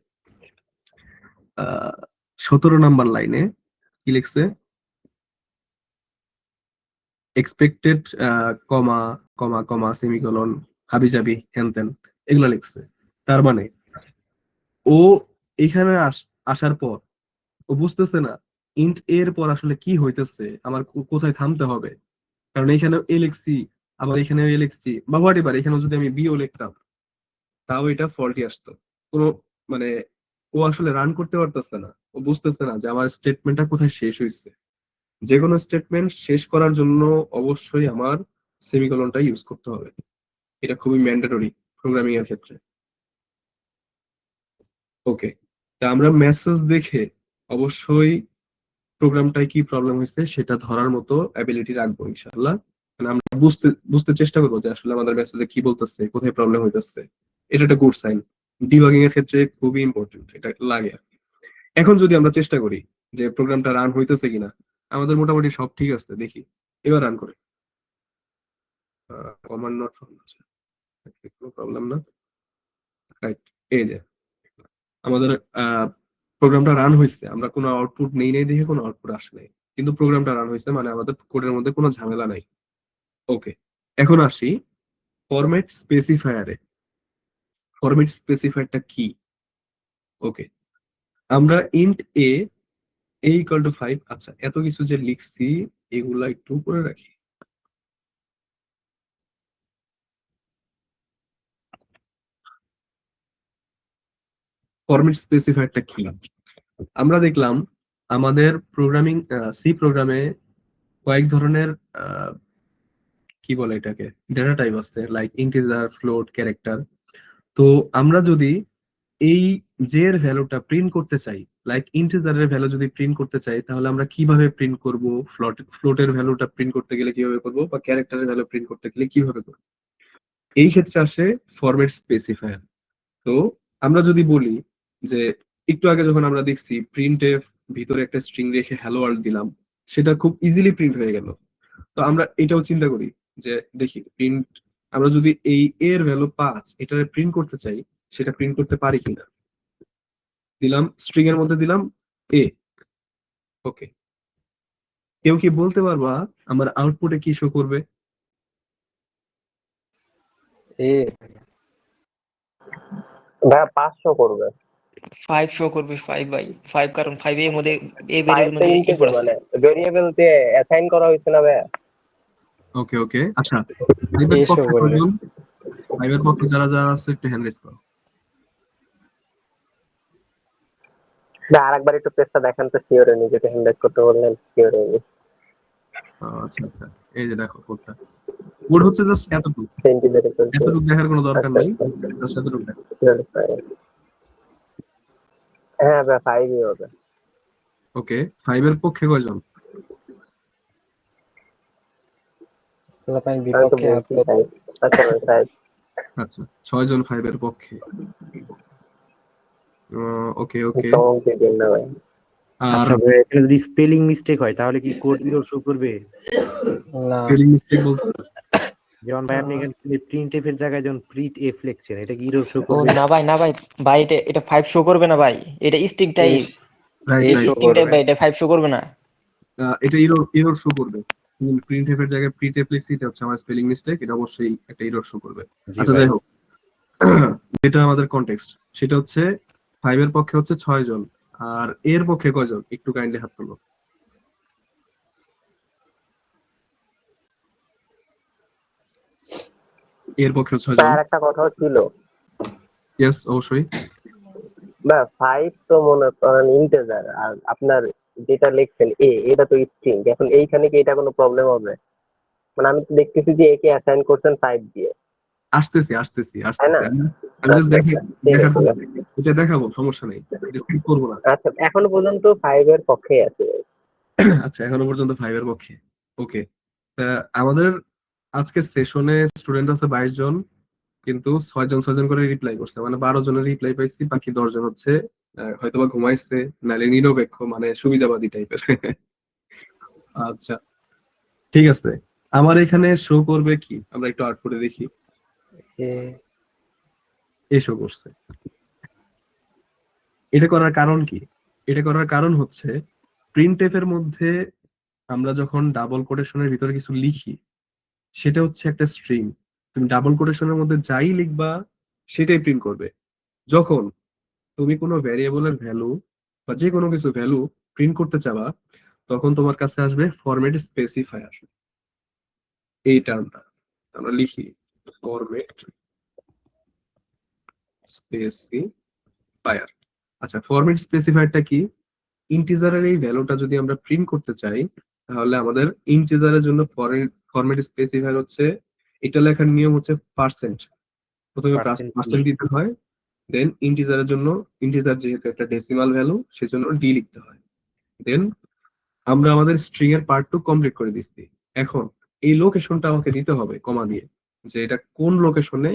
17 নাম্বার লাইনে কি লিখছে, এক্সপেক্টেড কমা কমা কমা সেমিকোলন হাবিজাবি হ্যান এগুলো লিখছে। তার মানে ও এখানে আসার পর ও বুঝতেছে না ইন্ট এর পর আসলে কি হইতেছে, আমার কোথায় থামতে হবে। কারণ এখানে এ লিখছি, আবার এখানে এ লিখছি, বা হোয়াট এভার, এখানে যদি আমি বি ও লিখতাম তাও এটা ফল্টি আসতো। কোনো মানে ও আসলে রান করতে পারতেছে না, ও বুঝতেছে না যে আমার স্টেটমেন্টটা কোথায় শেষ হয়েছে। যে কোনো স্টেটমেন্ট শেষ করার জন্য অবশ্যই আমার সেমিকোলনটা ইউজ করতে হবে, এটা খুবই ম্যান্ডেটরি প্রোগ্রামিং এর ক্ষেত্রে। ওকে, তা আমরা মেসেজ দেখে অবশ্যই প্রোগ্রামটায় কি প্রবলেম হয়েছে সেটা ধরার মতো অ্যাবিলিটি রাখবো ইনশাআল্লাহ। মানে আমরা বুঝতে বুঝতে চেষ্টা করবো যে আসলে আমাদের মেসেজে কি বলতেছে, কোথায় প্রবলেম হইতেছে। এটা একটা গুড সাইন, ডিবাগিং এর ক্ষেত্রে খুবই ইম্পর্টেন্ট, এটা লাগে আর কি। এখন যদি আমরা চেষ্টা করি যে প্রোগ্রামটা রান হইতেছে কিনা, আমাদের মোটামুটি সব ঠিক আছে, দেখি এবার রান করে। কমান্ড নট ফাউন্ড, কোনো প্রবলেম না, রাইট। এই যে আমাদের প্রোগ্রামটা রান হয়েছে, আমরা কোনো আউটপুট নেই নাই দেখে কোনো আউটপুট আসে নাই, কিন্তু প্রোগ্রামটা রান হয়েছে মানে আমাদের কোডের মধ্যে কোনো ঝামেলা নাই। ওকে, এখন আসি ফরম্যাট স্পেসিফায়ারে। ফরম্যাট স্পেসিফায়ারটা কি? ওকে, আমরা ইন্ট এ ইকুয়াল টু 5, আচ্ছা এত কিছু যে লিখছি এগুলা একটু করে রাখি। ফরম্যাট স্পেসিফায়ারটা কি? আমরা দেখলাম আমাদের প্রোগ্রামিং সি প্রোগ্রামে কয়েক ধরনের কি বলে এটাকে ডেটা টাইপ আছে, লাইক ইন্টিজার, ফ্লোট, ক্যারেক্টার। তো আমরা যদি এই জে এর ভ্যালুটা প্রিন্ট করতে চাই, লাইক ইন্টিজারের ভ্যালু যদি প্রিন্ট করতে চাই, তাহলে আমরা কিভাবে প্রিন্ট করব? ফ্লোটের ভ্যালুটা প্রিন্ট করতে গেলে কিভাবে করব, বা ক্যারেক্টারের ভ্যালু প্রিন্ট করতে গেলে কিভাবে করব? এই ক্ষেত্রে আসে ফরম্যাট স্পেসিফায়ার। তো আমরা যদি বলি যে একটু আগে যখন আমরা দেখছি প্রিন্টে ভিতরে একটা স্ট্রিং রেখে হ্যালো ওয়ার্ল্ড দিলাম, সেটা খুব ইজিলি প্রিন্ট হয়ে গেল। তো আমরা এটাও চিন্তা করি যে দেখি প্রিন্ট, আমরা যদি এই এর ভ্যালু 5 এটা প্রিন্ট করতে চাই, সেটা প্রিন্ট করতে পারি কিনা। দিলাম স্ট্রিং এর মধ্যে দিলাম এ। ওকে, কেউ কি বলতে পারবা আমার আউটপুটে কি শো করবে? ভাইয়া 500 করবে। 5 শো করবে 5 বাই 5, কারণ 5 এর মধ্যে এ 5 ভেরিয়েবল তো মধ্যে ইন্টিজার ইনপুট আছে। মানে ভেরিয়েবল তে অ্যাসাইন করা হয়েছে না ভাইয়া। ওকে ওকে, আচ্ছা ফাইভের পক্ষে কয়জন? ফাইভের পক্ষে যারা যারা আছে একটু হ্যান্ড রেজ করো। না, আরেকবার একটু পেজটা দেখান তো, শিওরে নিজেকে হ্যান্ডেল করতে বললেন, শিওরে। আচ্ছা আচ্ছা, এই যে দেখো কোডটা, কোড হচ্ছে জাস্ট এতটুকু, এতটুকু দেখার কোনো দরকার নাই, জাস্ট এতটুকু দেখো। হ্যাঁ ভাই, 5ই হবে। ওকে, ফাইভের পক্ষে কয়জন? বিপক্ষে আচ্ছা ভাই, 5। আচ্ছা 6 জন ফাইভের পক্ষে। ওকে ওকে, চমক দিয়ে দিন না ভাই। আর আচ্ছা ভাই, এখানে যদি স্পেলিং মিস্টেক হয় তাহলে কি কোড এরর শো করবে? না, স্পেলিং মিস্টেক বলতে যেমন ভাই আপনি এখানে প্রিন্ট এফ এর জায়গায় যখন প্রিন্ট এফ লিখছেন, এটা কি এরর শো ও করবে? না ভাই, না ভাই, ভাই এটা 5 শো করবে না ভাই, এটা স্ট্রিং টাইপ। রাইট এই রাইট, স্ট্রিং টাইপ ভাই, এটা 5 শো করবে না। এটা এরর শো করবে। প্রিন্ট এর জায়গায় প্রিন্ট এফ লিখছি, এটা হচ্ছে আমার স্পেলিং মিস্টেক, এটা অবশ্যই একটা এরর শো করবে। জি আচ্ছা ভাই। যাই হোক, যেটা আমাদের কনটেক্সট সেটা হচ্ছে ফাইভের পক্ষে হচ্ছে 6 জন, আর এর পক্ষে কয়জন একটু কাইন্ডলি হাত তুলো। এর পক্ষে 6 জন। আর একটা কথাও ছিল, ইয়েস অবশ্যই। বা 5 তো মনে করেন ইন্টিজার, আর আপনার যেটা লিখছেন এটা তো স্ট্রিং। এখন এইখানে কি এটা কোনো প্রবলেম হবে? মানে আমি তো দেখতেছি যে একে অ্যাসাইন করছেন 5 দিয়ে, আসতেছি আসতেছি তাই না? আসতেছি, আমি জাস্ট দেখি ঠিক আছে, দেখাবো, ঠিক আছে। এটা দেখাবো, সমস্যা নেই, স্কিপ করবো না। আচ্ছা, এখনো পর্যন্ত 5 এর পক্ষেই আছে। আচ্ছা এখনো পর্যন্ত ফাইভের পক্ষে। ওকে, আমাদের আজকের সেশনে স্টুডেন্ট আছে 22 জন, কিন্তু 6 জন 6 জন করে রিপ্লাই করছে, মানে 12 জনের রিপ্লাই পাইছি, বাকি 10 জন হচ্ছে হয়তোবা ঘুমাইছে, নালে নিরপেক্ষ মানে সুবিধাবাদী টাইপের। আচ্ছা ঠিক আছে, আমার এখানে শো করবে কি, আমরা একটু আউটপুটে দেখি। এ শো করছে, এটা করার কারণ কি? এটা করার কারণ হচ্ছে প্রিন্টএফ এর মধ্যে আমরা যখন ডাবল কোটেশনের ভিতরে কিছু লিখি সেটা হচ্ছে একটা স্ট্রিং। তুমি ডাবল কোটেশনের মধ্যে যাই লিখবা সেটাই প্রিন্ট করবে। যখন তুমি কোনো ভ্যারিয়েবলের ভ্যালু বা যে কোনো কিছু ভ্যালু প্রিন্ট করতে চাবা তখন তোমার কাছে আসবে ফরম্যাট স্পেসিফায়ার, এই টার্মটা আমরা লিখি ফরম্যাট স্পেসিফায়ার। আচ্ছা, ফরম্যাট স্পেসিফায়ারটা কি? ইন্টিজারের এই ভ্যালুটা যদি আমরা প্রিন্ট করতে চাই তাহলে আমাদের ইন্টিজারের জন্য ফরম্যাট স্পেসিফায়ার হচ্ছে, এটা লেখার নিয়ম হচ্ছে পার্সেন্ট। প্রথমে পার্সেন্ট দিতে হয়, দেন ইন্টিজারের জন্য, ইন্টিজার যেহেতু একটা ডেসিমাল ভ্যালু সেজন্য ডি লিখতে হয়। দেন আমরা আমাদের স্ট্রিং এর পার্ট টু কমপ্লিট করে দিচ্ছি। এখন এই লোকেশনটা আমাকে দিতে হবে কমা দিয়ে, যে এটা কোন লোকেশনে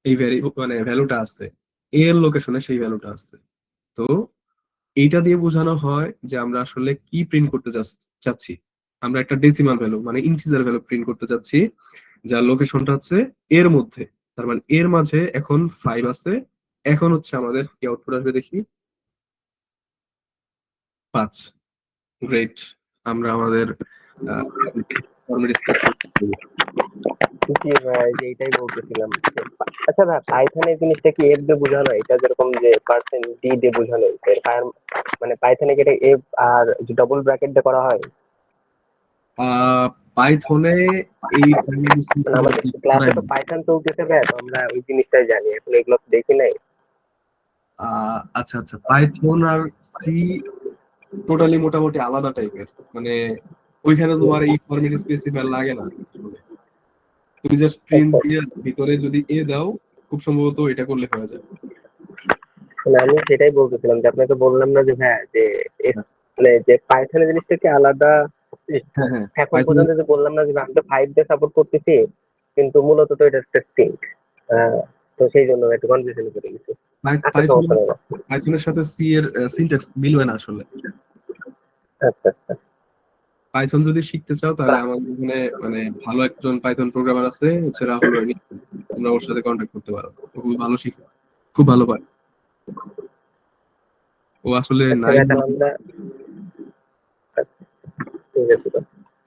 এই মানে ভ্যালুটা আছে, এর লোকেশনে সেই ভ্যালুটা আছে। তো এইটা দিয়ে বোঝানো হয় যে আমরা আসলে কি প্রিন্ট করতে চাচ্ছি। আমরা একটা ডেসিমাল ভ্যালু মানে ইন্টিজার ভ্যালু প্রিন্ট করতে চাচ্ছি যার লোকেশনটা হচ্ছে এর মধ্যে, তার মানে এর মাঝে এখন 5 আছে। এখন হচ্ছে আমাদের কি আউটপুট আসবে দেখি, 5। গ্রেট, আমরা আমাদের জি ভাই, যে এটাই বলতেছিলাম। আচ্ছা ভাই, পাইথনে জিনিসটা কি এফ দিয়ে বোঝানো? এটা যেরকম যে পার্সেন্ট ডি দিয়ে বোঝানো, মানে পাইথনে কি এটা এফ আর ডবল ব্র্যাকেট দিয়ে করা হয়? পাইথনে এই মানে আমাদের ক্লাসে তো পাইথন চলতেছে ভাই, তো আমরা ওই জিনিসটাই জানি, এখন এগুলো তো দেখি নাই। আচ্ছা আচ্ছা, পাইথন আর সি টোটালি মোটামুটি আলাদা টাইপের, মানে ওইখানে তোমার এই ফরম্যাট স্পেসিফায়ার লাগে না। তুমি জাস্ট প্রিন্ট দিয়ে ভিতরে যদি এ দাও, খুব সম্ভবত এটা করলে হয়ে যাবে। মানে আমি সেটাই বলতেছিলাম যে আপনাকে বললাম না যে হ্যাঁ যে মানে যে পাইথনের জিনিসটা কি আলাদা। এখন পর্যন্ত যে বললাম না যে আমি তো 5 দিয়ে সাপোর্ট করতেছি, কিন্তু মূলত তো এটা স্ট্রিং। তো সেই জন্য একটু কনফিউশন করে গেছি। পাইথনের সাথে সি এর সিনট্যাক্স মিলবে না আসলে। আচ্ছা আচ্ছা, পাইথন যদি শিখতে চাও তাহলে আমাদের এখানে মানে ভালো একজন পাইথন প্রোগ্রামার আছে, হচ্ছে রাহুল রনি, তোমরা ওর সাথে কন্ট্যাক্ট করতে পারো। ও খুব ভালো শিখে, খুব ভালো পারে। ও আসলে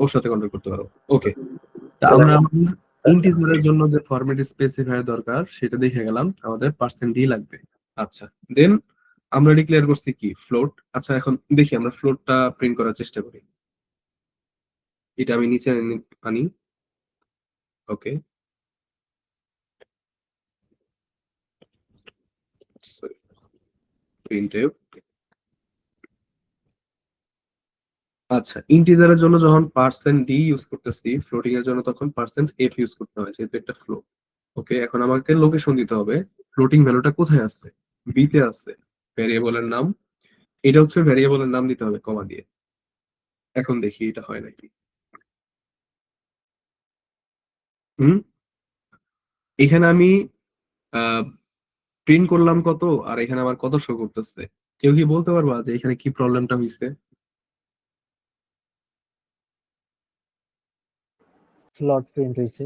ওর সাথে কন্ট্যাক্ট করতে পারো। ওকে, তা আমরা ইন্টিজারের জন্য যে ফরম্যাট স্পেসিফায়ার দরকার সেটা দেখে গেলাম, আমাদের পার্সেন্ট ডি লাগবে। আচ্ছা, দেন আমরা ডিক্লেয়ার করছি কি ফ্লোট। আচ্ছা, এখন দেখি আমরা ফ্লোটটা প্রিন্ট করার চেষ্টা করি। এটা আমি নিচে আনি। ওকে, প্রিন্টএফ। আচ্ছা, ইন্টিজারের জন্য যখন পার্সেন্ট ডি ইউজ করতেছি, ফ্লোটিং এর জন্য তখন পার্সেন্ট এফ ইউজ করতে হয়, যেহেতু একটা ফ্লোট। ওকে, এখন আমাকে লোকেশন দিতে হবে ফ্লোটিং ভ্যালুটা কোথায় আছে। বি তে আছে, ভ্যারিয়েবলের নাম, এটা হচ্ছে ভ্যারিয়েবলের নাম দিতে হবে কমা দিয়ে। এখন দেখি এটা হয় নাকি। এখানে আমি প্রিন্ট করলাম কত, আর এখানে আমার কত শো করতেছে। কেউ কি বলতে পারবা যে এখানে কি প্রবলেমটা হয়েছে? স্লট প্রিন্ট হইছে।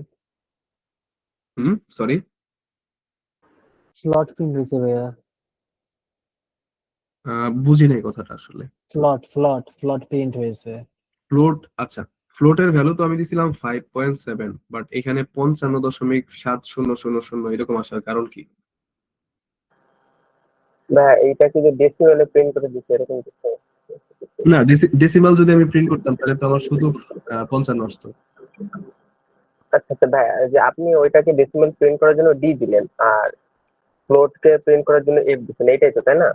সরি, স্লট প্রিন্ট হইছে ভাইয়া। বুঝি নাই কথাটা আসলে। ফ্লট প্রিন্ট হয়েছে। ফ্লোট, আচ্ছা, ফ্লোটের ভ্যালু তো আমি দিছিলাম 5.7, বাট এখানে 55.7000 এরকম আসার কারণ কি? না এইটা কি যে ডেসিমালে প্রিন্ট করে দিচ্ছে এরকম কিছু? না, ডেসিমাল যদি আমি প্রিন্ট করতাম তাহলে তো আমার শুধু 55 আসতো। আচ্ছা আচ্ছা ভাই, যে আপনি ওইটাকে ডেসিমাল প্রিন্ট করার জন্য ডি দিলেন আর ফ্লোটকে প্রিন্ট করার জন্য এফ দিচ্ছেন, এইটাই তো, তাই না?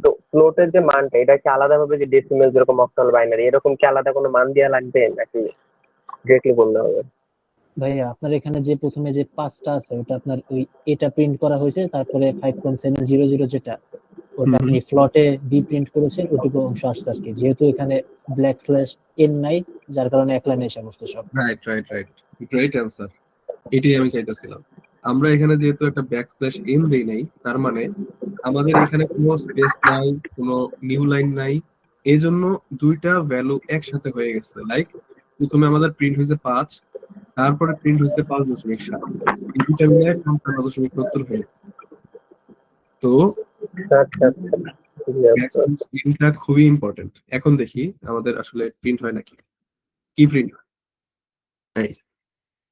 তো ফ্লোটের যে মানটা, এটা কি আলাদাভাবে যে ডেসিমাল যেরকম অক্টাল বাইনারি এরকম কি আলাদা কোনো মান দেওয়া লাগবে নাকি ডিরেক্টলি বললে হবে? ভাইয়া আপনার এখানে যে প্রথমে যে 5টা আছে ওটা আপনার ওই এটা প্রিন্ট করা হয়েছে, তারপরে 5.700 যেটা ওটা আপনি ফ্লটে ডি প্রিন্ট করেছেন, ওটুকু অংশ আসছে আর কি, যেহেতু এখানে ব্ল্যাক স্ল্যাশ এন নাই, যার কারণে এক লাইনে এসে বসছে সব। Right right right, great answer, এটাই আমি চাইতেছিলাম। আমরা এখানে যেহেতু একটা ব্যাকস্ল্যাশ এন দেই নাই, তার মানে আমাদের এখানে কোনো স্পেস নাই, কোনো নিউ লাইন নাই, এই জন্য দুইটা ভ্যালু একসাথে হয়ে গেছে। লাইক প্রথমে আমাদের প্রিন্ট হয়েছে 5, তারপরে প্রিন্ট হয়েছে 5.7, এই দুইটা মিলে 55.70 হয়ে গেছে। তো ব্যাকস্ল্যাশ এনটা খুবই ইম্পর্টেন্ট। এখন দেখি আমাদের আসলে প্রিন্ট হয় নাকি, কি প্রিন্ট হয়। এই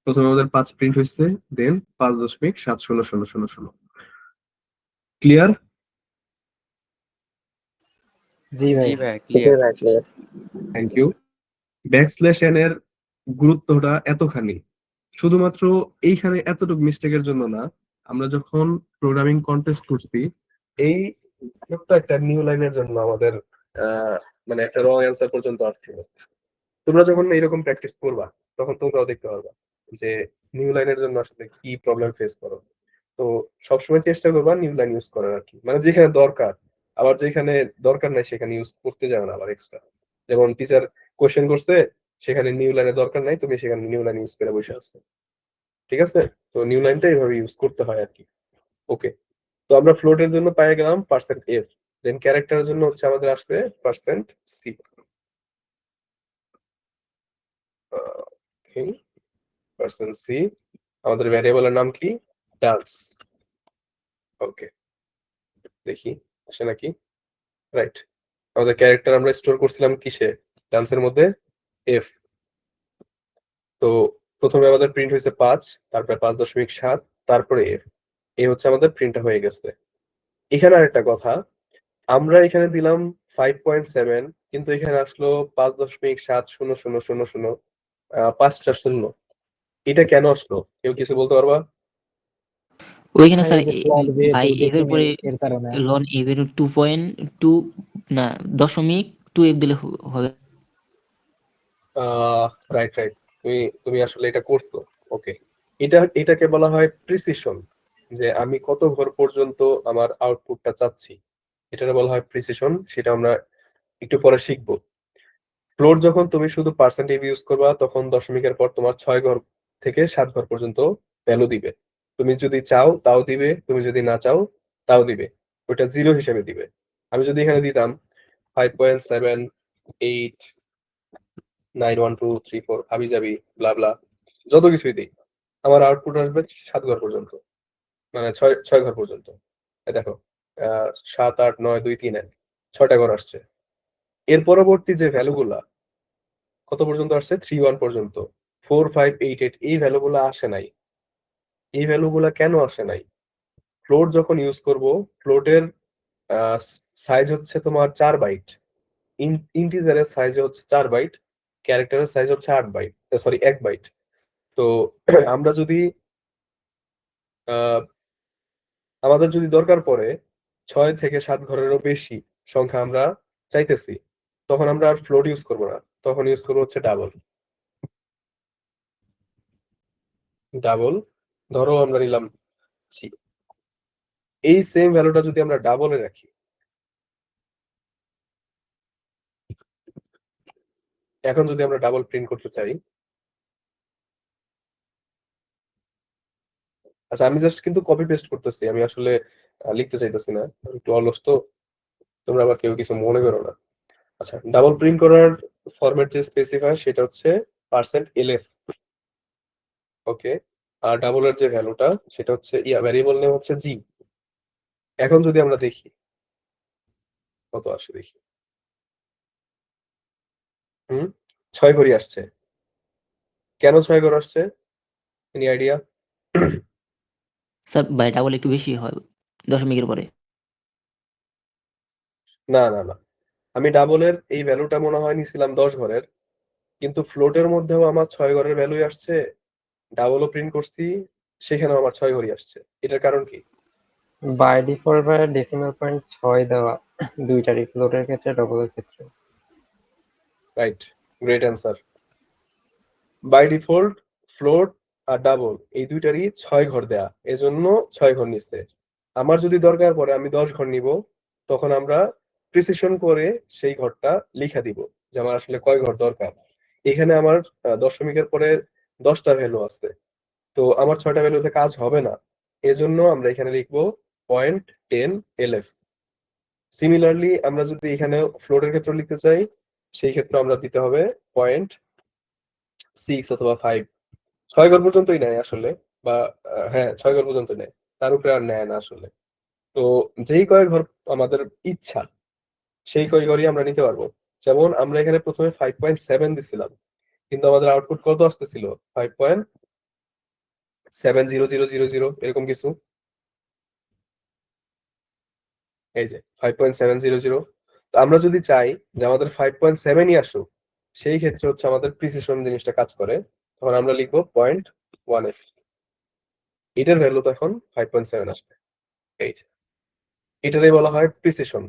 প্রথমে আমাদের 5 প্রিন্ট হয়েছে, দেন 5.7000000। ক্লিয়ার? জি ভাই। জি ভাই clear. Thank you. Backslash n এর গুরুত্বটা এতখানি, শুধুমাত্র এইখানে এতটুকু মিস্টেকের জন্য না। আমরা যখন প্রোগ্রামিং কন্টেস্ট করছি, এই ছোট্ট একটা নিউ লাইনের জন্য আমাদের মানে একটা রং অ্যান্সার পর্যন্ত আসছিল। তোমরা যখন এরকম প্র্যাকটিস করবা তখন তোমরাও দেখতে পারবা যে নিউ লাইনের জন্য আসলে কি প্রবলেম ফেস করো। তো সবসময় চেষ্টা করবা নিউ লাইন ইউজ করার আর কি, মানে যেখানে দরকার। আবার যেখানে দরকার নাই সেখানে ইউজ করতে যাবে না আবার এক্সট্রা। যেমন টিচার কোশ্চেন করছে, সেখানে নিউ লাইনের দরকার নাই, তুমি সেখানে নিউ লাইন ইউজ করে বসে আসছো। ঠিক আছে? তো নিউ লাইনটা এইভাবে ইউজ করতে হয় আর কি। ওকে, তো আমরা ফ্লোটের জন্য পেয়ে গেলাম %f, দেন ক্যারেক্টারের জন্য হচ্ছে আমাদের আসবে %c। %c আমাদের ভ্যারিয়েবলের নাম কি? ডান্স। ওকে, দেখি আসে নাকি। রাইট, আমাদের ক্যারেক্টার আমরা স্টোর করছিলাম কিসে? ডান্সের মধ্যে f। তো প্রথমে আমাদের প্রিন্ট হয়েছে 5, তারপরে 5.7, তারপরে f। এই হচ্ছে আমাদের প্রিন্টটা হয়ে গেছে। এখানে আরেকটা কথা, আমরা এখানে দিলাম 5.7, কিন্তু এখানে আসলো 5.70000, 5টা শূন্য। এটা কেন আসলো? কেউ কিছু বলতে পারবা? ওইখানে ভাই স্যার এই যে ফ্লট ভাই যেহেতু এর উপরে ডেসিমেল এর কারণে। লন এর 2.2 না 0.2 দিলে হবে। রাইট রাইট, তুমি তুমি আসলে এটা করছো। ওকে, এটাকে বলা হয় প্রিসিশন, যে আমি কত ঘর পর্যন্ত আমার আউটপুটটা চাচ্ছি, এটা বলা হয় প্রিসিশন। সেটা আমরা একটু পরে শিখবো। ফ্লোট যখন তুমি শুধু পার্সেন্টেজ ইউজ করবা, তখন দশমিকের পর তোমার 6 ঘর থেকে 7 ঘর পর্যন্ত ভ্যালু দিবে। তুমি যদি চাও তাও দিবে, তুমি যদি না চাও তাও দিবে, ওটা 0 হিসেবে দিবে। আমি যদি এখানে দিতাম 5.7, 8, 9, 1, 2, 3, 4 হাবি যাবি ব্লা ব্লা যত কিছুই দিই, আমার আউটপুট আসবে 7 ঘর পর্যন্ত, মানে 6 ঘর পর্যন্ত। এই দেখো 7, 8, 9, 2, 3, 1, 6টা ঘর আসছে। এর পরবর্তী যে ভ্যালুগুলা কত পর্যন্ত আসছে? 3, 1 পর্যন্ত। 4, 5, 8, 8 এই ভ্যালুগুলা আসে নাই। এই ভ্যালুগুলা কেন আসে নাই? ফ্লোট যখন ইউজ করব, ফ্লোটের সাইজ হচ্ছে তোমার 4 বাইট, ইন্টিজারের সাইজ হচ্ছে 4 বাইট, ক্যারেক্টারের সাইজ হচ্ছে 8 বাইট, সরি 1 বাইট। তো আমরা যদি আমাদের যদি দরকার পড়ে 6 থেকে 7 ঘরেরও বেশি সংখ্যা আমরা চাইতেছি, তখন আমরা আর ফ্লোট ইউজ করবো না, তখন ইউজ করবো হচ্ছে ডাবল। ডাবল ধরো আমরা নিলাম সি, এই সেম ভ্যালুটা যদি আমরা ডাবলে রাখি, এখন যদি আমরা ডাবল প্রিন্ট করতে চাই, আচ্ছা আমি জাস্ট কিন্তু কপি পেস্ট করতেছি, আমি আসলে লিখতে চাইতেছি না, একটু অলস তো, তোমরা আবার কেউ কিছু মনে করো না। আচ্ছা, ডাবল প্রিন্ট করার ফরম্যাট যে স্পেসিফায়ার সেটা হচ্ছে %lf। ওকে, আর ডাবলের যে ভ্যালুটা সেটা হচ্ছে ভ্যারিয়েবল নেম হচ্ছে জি। এখন যদি আমরা দেখি কত আসে, দেখি 6 ঘড়ি আসছে। কেন 6 ঘর আসছে? Any idea? স্যার ভাই ডাবল একটু বেশি হয় দশমিকের পরে। না না না, আমি ডাবলের এই ভ্যালুটা মনে হয় নিছিলাম 10 ঘরের, কিন্তু ফ্লোটের মধ্যেও আমার 6 ঘরের ভ্যালুই আসছে। ডাবলও প্রিন্ট করছি, সেখানেও আমার 6 ঘরই আসছে। এটার কারণ কি? বাই ডিফল্ট ভাই ডেসিমাল পয়েন্ট 6 দেওয়া দুইটারই, ফ্লোটের ক্ষেত্রে ডবলের ক্ষেত্রে। Right, great answer. By default float আর ডাবল এই দুইটারই 6 ঘর দেয়া, এজন্য 6 ঘর নিচ্ছে। আমার যদি দরকার পড়ে আমি 10 ঘর নিব, তখন আমরা প্রিসিশন করে সেই ঘরটা লিখে দিব যে আমার আসলে কয় ঘর দরকার। এখানে আমার দশমিকের পরে 10টা ভ্যালু আছে, তো আমার 6টা ভ্যালুতে কাজ হবে না, এজন্য আমরা এখানে লিখবো .10lf। সিমিলারলি আমরা যদি এখানে ফ্লোটের ক্ষেত্রে লিখতে চাই, সেই ক্ষেত্রে আমরা দিতে হবে 0.6 অথবা 5। 6 ঘর পর্যন্তই নেয় আসলে, বা হ্যাঁ 6 ঘর পর্যন্ত নেয়, তার উপরে আর নেয় না আসলে। তো যেই কয় ঘর আমাদের ইচ্ছা সেই ক্যাটাগরি আমরা নিতে পারবো। যেমন আমরা এখানে প্রথমে 5.7 দিছিলাম, কিন্তু আমাদের আউটপুট কত আসতেছিল? 5.70000 এরকম কিছু। এই যে 5.700। তো আমরা যদি চাই যে আমাদের 5.7ই আসুক, সেই ক্ষেত্রে হচ্ছে আমাদের প্রিসিশন জিনিসটা কাজ করে। তখন আমরা লিখবো 0.1f, এটার ভ্যালু তো এখন 5.7 আসবে। এই যে এটারই বলা হয় প্রিসিশন।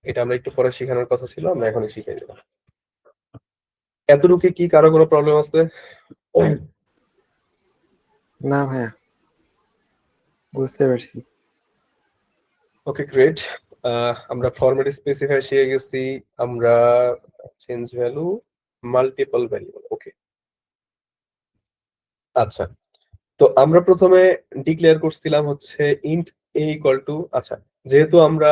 এটা আমরা একটু পরে শেখানোর কথা ছিল, আমরা এখনই শিখিয়ে দিলাম। এতটুকু কি কারো কোনো প্রবলেম আছে? না ভাইয়া, বুঝতে পারছি। ওকে, গ্রেট। আমরা ফরম্যাট স্পেসিফাই শিখে গেছি, আমরা চেঞ্জ ভ্যালু, মাল্টিপল ভ্যারিয়েবল। ওকে, আচ্ছা। তো আমরা প্রথমে ডিক্লেয়ার করছিলাম হচ্ছে ইন্ট এ ইকুয়াল টু, আচ্ছা যেহেতু আমরা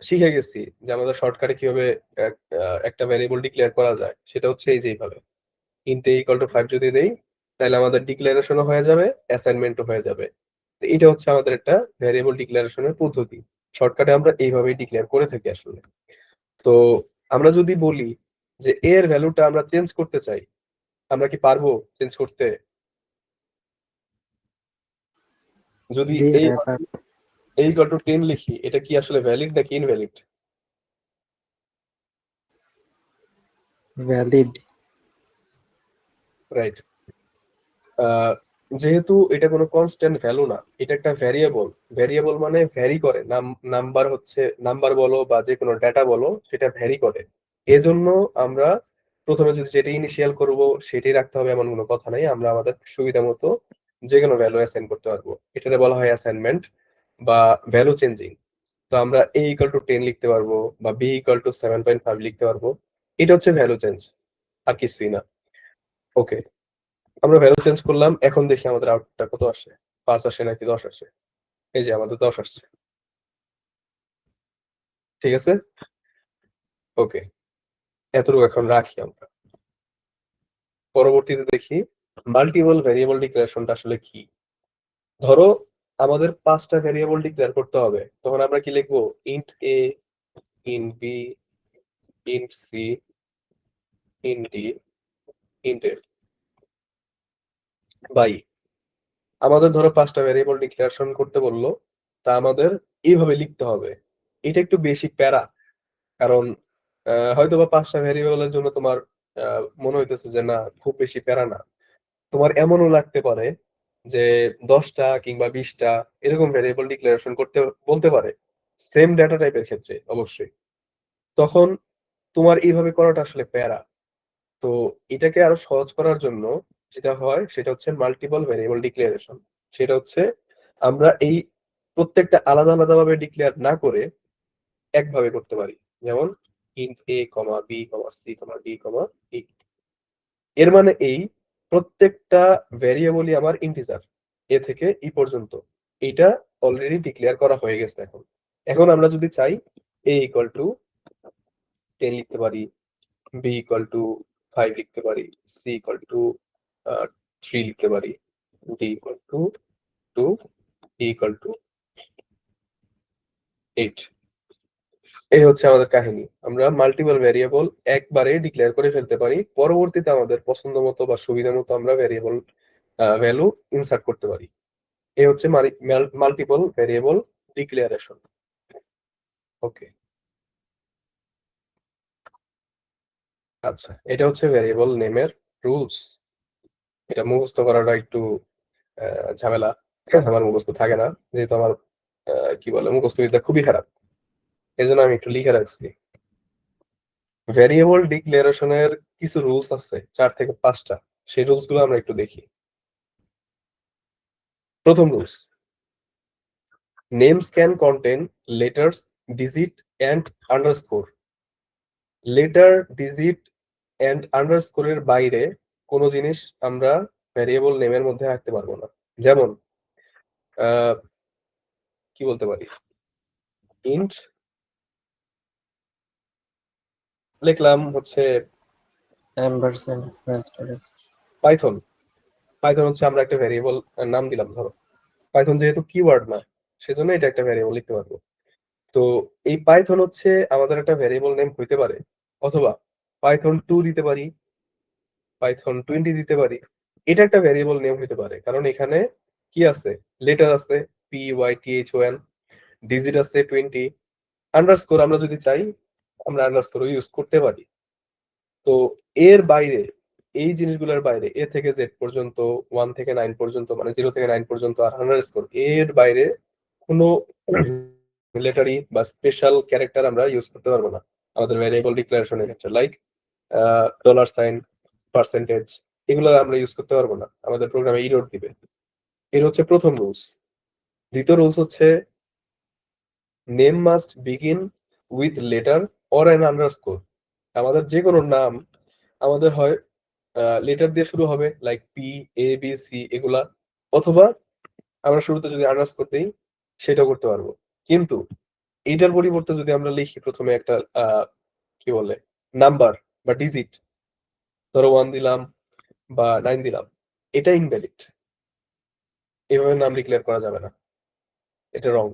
শিখে গেছি যে আমাদের শর্টকাটে কিভাবে একটা ভ্যারিয়েবল ডিক্লেয়ার করা যায়, সেটা হচ্ছে এই যে এইভাবে ইন্ট এ ইকুয়াল টু 5 যদি দেই, তাহলে আমাদের ডিক্লারেশনও হয়ে যাবে, অ্যাসাইনমেন্টও হয়ে যাবে। তো এটা হচ্ছে আমাদের একটা ভ্যারিয়েবল ডিক্লারেশনের পদ্ধতি। শর্টকাটে আমরা এইভাবেই ডিক্লেয়ার করে থাকি আসলে। তো আমরা যদি বলি যে এর ভ্যালুটা আমরা চেঞ্জ করতে চাই, আমরা কি পারবো চেঞ্জ করতে? যদি জি এই ভাইয়া, ইকুয়াল টু 10 লিখি, এটা কি আসলে ভ্যালিড নাকি ইনভ্যালিড? ভ্যালিড। রাইট। যেহেতু এটা কোনো কনস্ট্যান্ট ভ্যালু না, এটা একটা ভ্যারিয়েবল। ভ্যারিয়েবল মানে ভ্যারি করে, নাম্বার হচ্ছে, নাম্বার বলো বা যে কোনো ডেটা বলো, সেটা ভ্যারি করে। এজন্য আমরা প্রথমে যদি যেটা ইনিশিয়াল করব সেটাই রাখতে হবে এমন কোনো কথা নাই, আমরা আমাদের সুবিধা মতো যে কোনো ভ্যালু অ্যাসাইন করতে পারবো। এটাকে বলা হয় অ্যাসাইনমেন্ট বা ভ্যালু চেঞ্জিং। তো আমরা a ইকুয়াল টু 10 লিখতে পারবো বা b ইকুয়াল টু 7.5 লিখতে পারবো। এটা হচ্ছে ভ্যালু চেঞ্জ, আর কিছুই না। ওকে, আমরা ভ্যালু চেঞ্জ করলাম, এখন দেখি আমাদের আউটপুটটা কত আসে, 5 আসে নাকি 10 আসে। এই যে আমাদের 10 আসছে, ঠিক আছে। ওকে, এতটুকু এখন রাখি আমরা, পরবর্তীতে দেখি মাল্টিপল ভ্যারিয়েবল ডিক্লারেশনটা আসলে কি। ধরো আমাদের 5টা ভ্যারিয়েবল ডিক্লেয়ার করতে হবে, তখন আমরা কি লিখবো? Int a, int b, int c, int d, int f বাই। আমাদের ধরো 5টা ভ্যারিয়েবল ডিক্লারেশন করতে বললো, তা আমাদের এইভাবে লিখতে হবে। এটা একটু বেশি প্যারা, কারণ হয়তো বা 5টা ভ্যারিয়েবলের জন্য তোমার মনে হইতেছে যে না খুব বেশি প্যারা না, তোমার এমনও লাগতে পারে যে 10টা কিংবা 20টা এরকম ভ্যারিয়েবল ডিক্লারেশন করতে বলতে পারে, সেম ডেটা টাইপের ক্ষেত্রে অবশ্যই। তখন তোমার এইভাবে করাটা আসলে প্যারা। তো এটাকে আরো সহজ করার জন্য যেটা হয় সেটা হচ্ছে মাল্টিপল ভ্যারিয়েবল ডিক্লারেশন। সেটা হচ্ছে আমরা এই প্রত্যেকটা আলাদা আলাদা ভাবে ডিক্লেয়ার না করে একভাবে করতে পারি। যেমন ইন্ট এ কমা B comma c comma D কমা ই। এর মানে এই প্রত্যেকটা ভ্যারিয়েবলই আমার ইন্টিজার, এ থেকে ই পর্যন্ত। এটা অলরেডি ডিক্লেয়ার করা হয়ে গেছে। এখন এখন আমরা যদি চাই এ ইকুয়াল টু 10 লিখতে পারি, বি ইকুয়াল টু 5 লিখতে পারি, সি ইকুয়াল টু 3 লিখতে পারি, D equal to 2, E equal to 8। এই হচ্ছে আমাদের কাহিনী। আমরা মাল্টিপল ভ্যারিয়েবল একবারে ডিক্লেয়ার করে ফেলতে পারি, পরবর্তীতে আমাদের পছন্দ মতো বা সুবিধা মতো আমরা ভ্যারিয়েবল ভ্যালু ইনসার্ট করতে পারি। এই হচ্ছে মাল্টিপল ভ্যারিয়েবল ডিক্লারেশন। ওকে, আচ্ছা এটা হচ্ছে ভ্যারিয়েবল নেমের রুলস। এটা মুখস্থ করাটা একটু ঝামেলা, আমার মুখস্থ থাকে না, যেহেতু আমার কি বলে মুখস্থ বিদ্যা খুবই খারাপ, এই জন্য আমি একটু লিখে রাখছি। ভ্যারিয়েবল ডিক্লারেশনের কিছু রুলস আছে 4 থেকে 5টা, সেই রুলস গুলো আমরা একটু দেখি। প্রথম rules, names can contain letters, digit and underscore. Letter, digit and আন্ডারস্কোরের বাইরে কোনো জিনিস আমরা ভ্যারিয়েবল নেমের মধ্যে রাখতে পারবো না। যেমন কি বলতে পারি, ইন্ট লিখলাম হচ্ছে অ্যাম্বারস্যান্ড ***. পাইথন। পাইথন হচ্ছে আমরা একটা ভ্যারিয়েবল নাম দিলাম। ধরো পাইথন যেহেতু কিওয়ার্ড না, সেজন্য এটা একটা ভ্যারিয়েবল লিখতে পারবো। তো এই পাইথন হচ্ছে আমাদের একটা ভ্যারিয়েবল নেম হইতে পারে, অথবা পাইথন 2 দিতে পারি, পাইথন 20 দিতে পারি। এটা একটা ভ্যারিয়েবল নেম হইতে পারে, কারণ এখানে কি আছে, লেটার আছে PYTHON, ডিজিট আছে 20, আন্ডারস্কোর আমরা যদি চাই আমরা আন্ডারস্কোর ইউজ করতে পারি। তো এর বাইরে, এই জিনিসগুলোর বাইরে, এ থেকে জেড পর্যন্ত, 1 থেকে 9 পর্যন্ত, মানে 0 থেকে 9 পর্যন্ত, আর আন্ডারস্কোর, এর বাইরে কোনো লেটারি বা স্পেশাল ক্যারেক্টার আমরা ইউজ করতে পারবো না আমাদের ভ্যারিয়েবল ডিক্লারেশনের ক্ষেত্রে, লাইক $, পার্সেন্টেজ, এগুলো আমরা ইউজ করতে পারবো না, আমাদের প্রোগ্রামে ইরর দিবে। এর হচ্ছে প্রথম রুলস। দ্বিতীয় রুলস হচ্ছে name must begin with letter or an underscore. আমাদের যে কোনো নাম আমাদের হয় লেটার দিয়ে শুরু হবে, লাইক PABC এগুলা, অথবা আমরা শুরুতে যদি আন্ডারস্কোর দিই সেটাও করতে পারবো। কিন্তু এইটার পরিবর্তে যদি আমরা লিখি প্রথমে একটা কি বলে নাম্বার বা ডিজিট, ধরো 1 দিলাম বা 9 দিলাম, এটা ইনভ্যালিড, এভাবে নাম ডিক্লেয়ার করা যাবে না, এটা রং।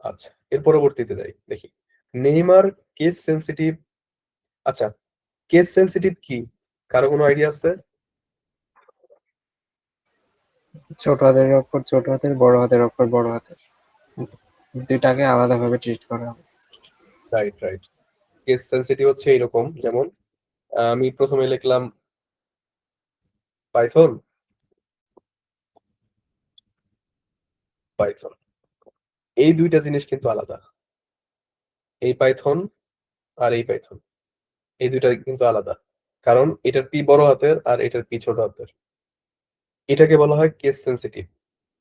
আচ্ছা, এর পরবর্তীতে যাই, দেখি নেম আর কেস সেন্সিটিভ। আচ্ছা, কেস সেন্সিটিভ কি, কারো কোনো আইডিয়া আছে? ছোট হাতের অক্ষর ছোট হাতের, বড় হাতের অক্ষর বড় হাতের, দুইটাকে আলাদাভাবে ট্রিট করা হবে। Right right. কেস সেন্সিটিভ হচ্ছে এরকম, যেমন আমি প্রথমে লিখলাম পাইথন, পাইথন, এই দুইটা জিনিস কিন্তু আলাদা। এই পাইথন আর এই পাইথন, এই দুইটা কিন্তু আলাদা, কারণ এটার পি বড় হাতের আর এটার পি ছোট হাতের। এটাকে বলা হয় কেস সেন্সিটিভ,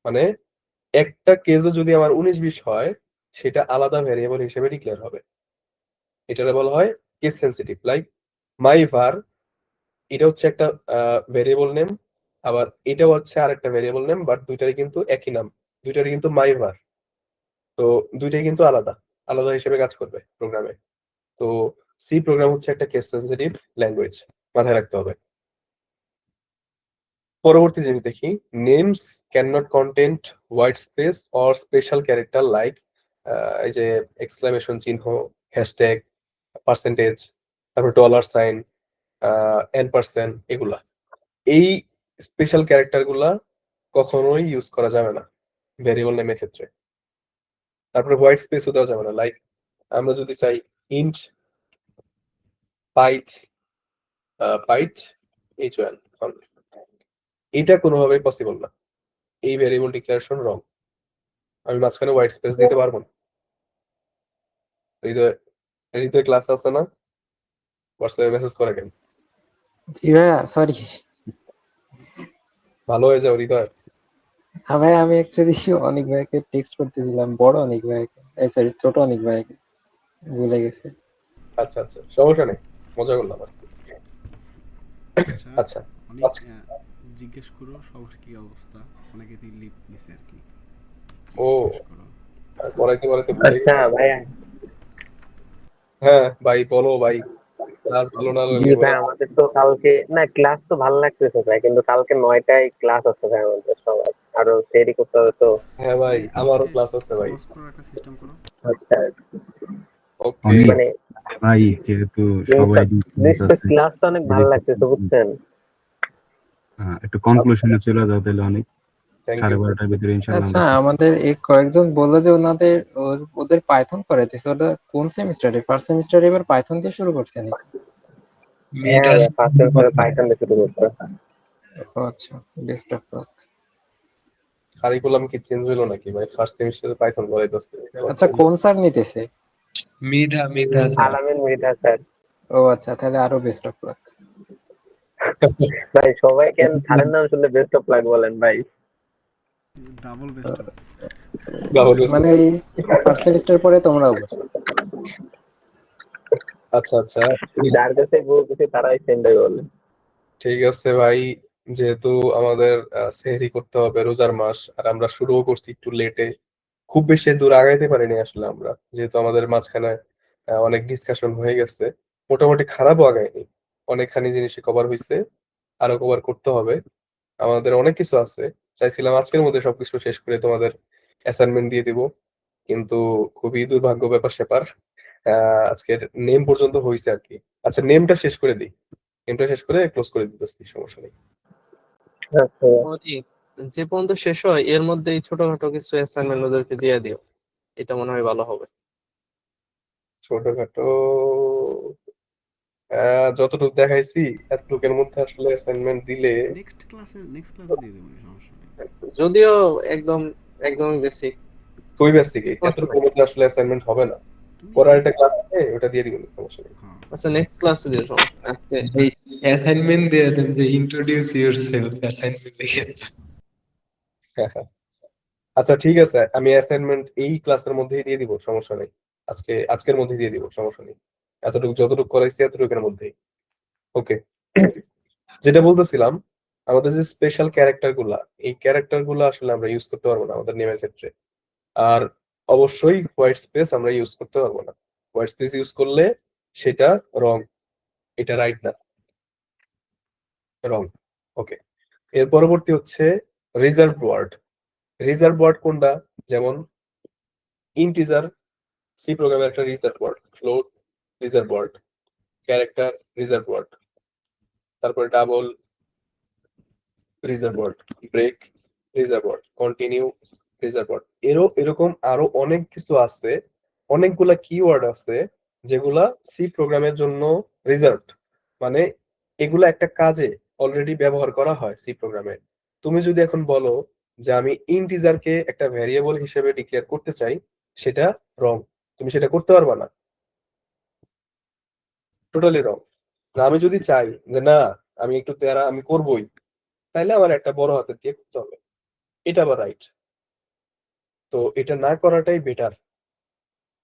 মানে একটা কেসও যদি আমার 19-20 হয় সেটা আলাদা ভ্যারিয়েবল হিসেবে ডিক্লেয়ার হবে। এটাকে বলা হয় কেস সেন্সিটিভ। লাইক মাই ভার, এটা হচ্ছে একটা ভ্যারিয়েবল নেম, আবার এটাও হচ্ছে আরেকটা ভ্যারিয়েবল নেম, বাট দুইটারই কিন্তু একই নাম, দুইটারই কিন্তু মাই ভার। তো দুইটাই কিন্তু আলাদা আলাদা হিসেবে কাজ করবে প্রোগ্রামে। তো সি প্রোগ্রাম হচ্ছে একটা কেস সেন্সিটিভ ল্যাঙ্গুয়েজ, মাথায় রাখতে হবে। পরবর্তী জিনিস দেখি, names can not content white space or special character, like এই যে এক্সক্লামেশন চিহ্ন, হ্যাশট্যাগ, পার্সেন্টেজ, তারপর $, $n%, এগুলা, এই স্পেশাল ক্যারেক্টার গুলা কখনোই ইউজ করা যাবে না ভ্যারিয়েবল নেমের ক্ষেত্রে। তারপরে হোয়াইট স্পেসও দেওয়া যাবে না, লাইক আমরা যদি চাই ইন্ট পাইথ পাইথ h1, এটা কোনোভাবেই পসিবল না, এই ভ্যারিয়েবল ডিক্লারেশন রং। আমি মাঝখানে হোয়াইট স্পেস দিতে পারবো না। হৃদয়, হৃদয় ক্লাস আছে না, হোয়াটসঅ্যাপে মেসেজ করে কেন? জি ভাইয়া, সরি ভালো হয়ে যাও হৃদয়। ভাই, আমি অ্যাকচুয়ালি অনেক ভাইকে টেক্সট করতেছিলাম, বড় অনেক ভাইকে, সরি ছোট অনেক ভাইকে, ভুলে গেছে। আচ্ছা আচ্ছা, সমস্যা নেই, মজা করলাম আর কি। আচ্ছা আচ্ছা অনেক আচ্ছা। জিজ্ঞেস করো সবার কি অবস্থা, অনেকে তো লিভ নিছে আর কি, ও জিজ্ঞেস করো। পড়াইতে পড়াইতে ভুলে আচ্ছা গেছি। ভাইয়া, হ্যাঁ ভাই, বলো ভাই, ক্লাস ভালো না জি লাগলে ভাই, আমাদের তো কালকে না ক্লাস তো ভালো লাগতেছে ভাই, কিন্তু কালকে 9টায় ক্লাস আছে ভাই আমাদের সবার, আরো দেরি করতে হবে তো। হ্যাঁ ভাই, আমারও ক্লাস আছে ভাই। ক্লোজ করো, একটা সিস্টেম করো। আচ্ছা, ওকে। অনেক মানে ভাই, যেহেতু সবাই আছে, ক্লাসটা অনেক ভালো লাগতেছে বুঝছেন। একটু কনক্লুশনে চলে যাও তাহলে, অনেক থ্যাংক ইউ। 12:30টার ভিতরে ইনশাআল্লাহ আচ্ছা, আমরা আমাদের এই কয়েকজন বললো যে ওনাদের ওদের পাইথন করাইতেছে, ওটা কোন সেমিস্টারে? ফার্স্ট সেমিস্টারে এবার পাইথন দিয়ে শুরু করছে নাকি? হ্যাঁ ভাই, ফার্স্ট সেমিস্টারে পাইথন দিয়ে শুরু করতে। ও আচ্ছা, বেস্ট অফ লাক। কারিকুলাম কি চেঞ্জ হলো নাকি ভাই? ফার্স্ট সেমিস্টারে পাইথন পড়াইতেছে। আচ্ছা, কোন স্যার নিতেছে? মৃধা আলামিন মৃধা স্যার। ও আচ্ছা, তাহলে আরো বেস্ট অফ লাক। ভাই সবাই কেন স্যারের নাম শুনলে বেস্ট অফ লাক বলেন ভাই? Double best. মানে এই ফার্স্ট সেমিস্টার পরে তোমরাও বুঝো। আচ্ছা আচ্ছা, যার কাছে বলতেছি তারাই সেন্ডাই বলে। ঠিক আছে ভাই, যেহেতু আমাদের সেহরি করতে হবে, রোজার মাস, আর আমরা শুরুও করছি একটু লেটে, খুব বেশি দূর আগাইতে পারিনি আসলে আমরা, যেহেতু আমাদের মাঝখানে অনেক ডিসকাশন হয়ে গেছে, মোটামুটি খারাপও আগায়নি, অনেকখানি জিনিসই কভার হয়েছে, আরো কভার করতে হবে। আমাদের অনেক কিছু আছে, চাইছিলাম আজকের মধ্যে সবকিছু শেষ করে তোমাদের অ্যাসাইনমেন্ট দিয়ে দিব, কিন্তু খুবই দুর্ভাগ্য ব্যাপার স্যাপার। আজকের নেম পর্যন্ত হয়েছে আর কি। আচ্ছা, নেমটা শেষ করে দিই, নেমটা শেষ করে ক্লোজ করে দিতেছি, সমস্যা নেই। আচ্ছা ওই যে পর্যন্ত শেষ হয় এর মধ্যেই ছোটখাটো কিছু অ্যাসাইনমেন্ট ওদেরকে দিয়ে দিও, এটা মনে হয় ভালো হবে। ছোটখাটো যতটুকু দেখাইছি এতটুকুর মধ্যে আসলে অ্যাসাইনমেন্ট দিলে নেক্সট ক্লাসে দিয়ে দেবো, সমস্যা নেই। যদিও একদম একদমই বেসিক। খুবই বেসিক, এতটুকুর মধ্যে আসলে অ্যাসাইনমেন্ট হবে না। পরে একটা ক্লাস আছে, ওটা দিয়ে দিবেন, সমস্যা নেই। হ্যাঁ, আচ্ছা নেক্সট ক্লাসে দিও, সমস্যা নেই। এই অ্যাসাইনমেন্ট দিয়ে দেন যে ইন্ট্রোডিউস ইউরসেলফ, অ্যাসাইনমেন্ট লিখে। আচ্ছা ঠিক আছে, আমি অ্যাসাইনমেন্ট এই ক্লাসের মধ্যেই দিয়ে দিব, সমস্যা নেই। আজকের মধ্যেই দিয়ে দিব, সমস্যা নেই। এতটুকু যতটুকু করাইছি এতটুকুর মধ্যেই। ওকে, যেটা বলতেছিলাম, আমাদের যে স্পেশাল ক্যারেক্টার গুলা, এই ক্যারেক্টার গুলা আসলে আমরা ইউজ করতে পারবো না আমাদের নেমের ক্ষেত্রে। আর অবশ্যই হোয়াইট স্পেস আমরা ইউজ করতে পারবো না। হোয়াইট স্পেস ইউজ করলে সেটা রং, এটা রাইট না, রং। ওকে, এর পরবর্তী হচ্ছে রিজার্ভ ওয়ার্ড। রিজার্ভ ওয়ার্ড কোনটা? যেমন ইন্টিজার, সি প্রোগ্রামের একটা reserve word, float reserve word, character reserve word, তারপরে double reserve word, break reserve word, continue reserve word. এরকম আরো অনেক কিছু আছে, অনেকগুলা কিওয়ার্ড আছে যেগুলা সি প্রোগ্রামের জন্য রিজার্ভড, মানে এগুলা একটা কাজে অলরেডি ব্যবহার করা হয় সি প্রোগ্রামে। তুমি যদি এখন বলো যে আমি ইন্টিজারকে একটা ভ্যারিয়েবল হিসেবে ডিক্লেয়ার করতে চাই, সেটা রং, তুমি সেটা করতে পারবা না, টোটালি রং। আমি যদি চাই যে না আমি একটু তেরা আমি করবই, তাইলে আমার একটা বড় হাতের দিয়ে করতে হবে, এটা আবার রাইট। তো এটা না করাটাই বেটার,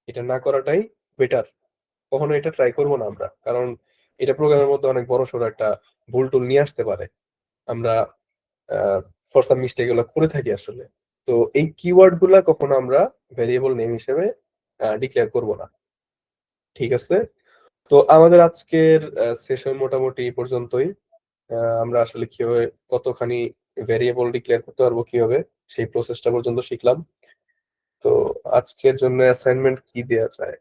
এটা না করাটাই বেটার। কখনো এটা ট্রাই করবো না আমরা, কারণ এটা প্রোগ্রামের মধ্যে অনেক বড় সড়ো একটা ভুল টুল নিয়ে আসতে পারে। আমরা ফর সাম মিস্টেক এগুলো করে থাকি আসলে। তো এই কিওয়ার্ড গুলা কখনো আমরা ভেরিয়েবল নেম হিসেবে ডিক্লেয়ার করব না, ঠিক আছে? তো আমাদের আজকের সেশন মোটামুটি এই পর্যন্তই। আমরা আসলে কিভাবে কতখানি ভেরিয়েবল ডিক্লেয়ার করতে পারবো কিভাবে, সেই প্রসেসটা পর্যন্ত শিখলাম। তো আজকের জন্য অ্যাসাইনমেন্ট কি দেয়া যায়?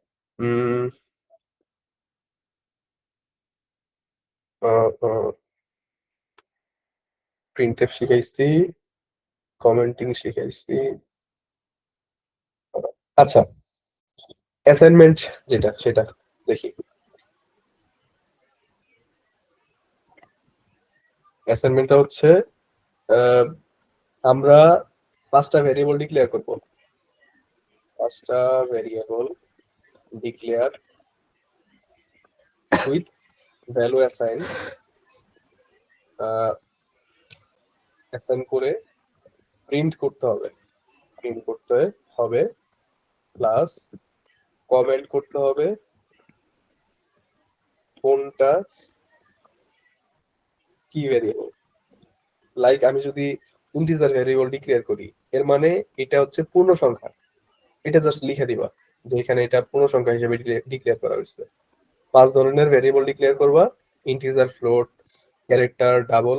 প্রিন্টএফ শিখাইছি, কমেন্টিং শিখাইছি। আচ্ছা, অ্যাসাইনমেন্ট যেটা সেটা দেখি। অ্যাসাইনমেন্টটা হচ্ছে আমরা 5টা ভেরিয়েবল ডিক্লেয়ার করব। 5টা variable declare with value assign করে প্রিন্ট করতে হবে, প্লাস কমেন্ট করতে হবে কোনটা কি ভেরিয়েবল। লাইক আমি যদি ইন্টিজার ভেরিয়েবল ডিক্লেয়ার করি, এর মানে এটা হচ্ছে পূর্ণ সংখ্যা, এটা জাস্ট লিখে দিবা যে এখানে এটা পূর্ণ সংখ্যা হিসেবে ডিক্লেয়ার করা হয়েছে। 5 ধরনের ভেরিয়েবল ডিক্লেয়ার করবা, ইন্টিজার, ফ্লোট, ক্যারেক্টার, ডাবল,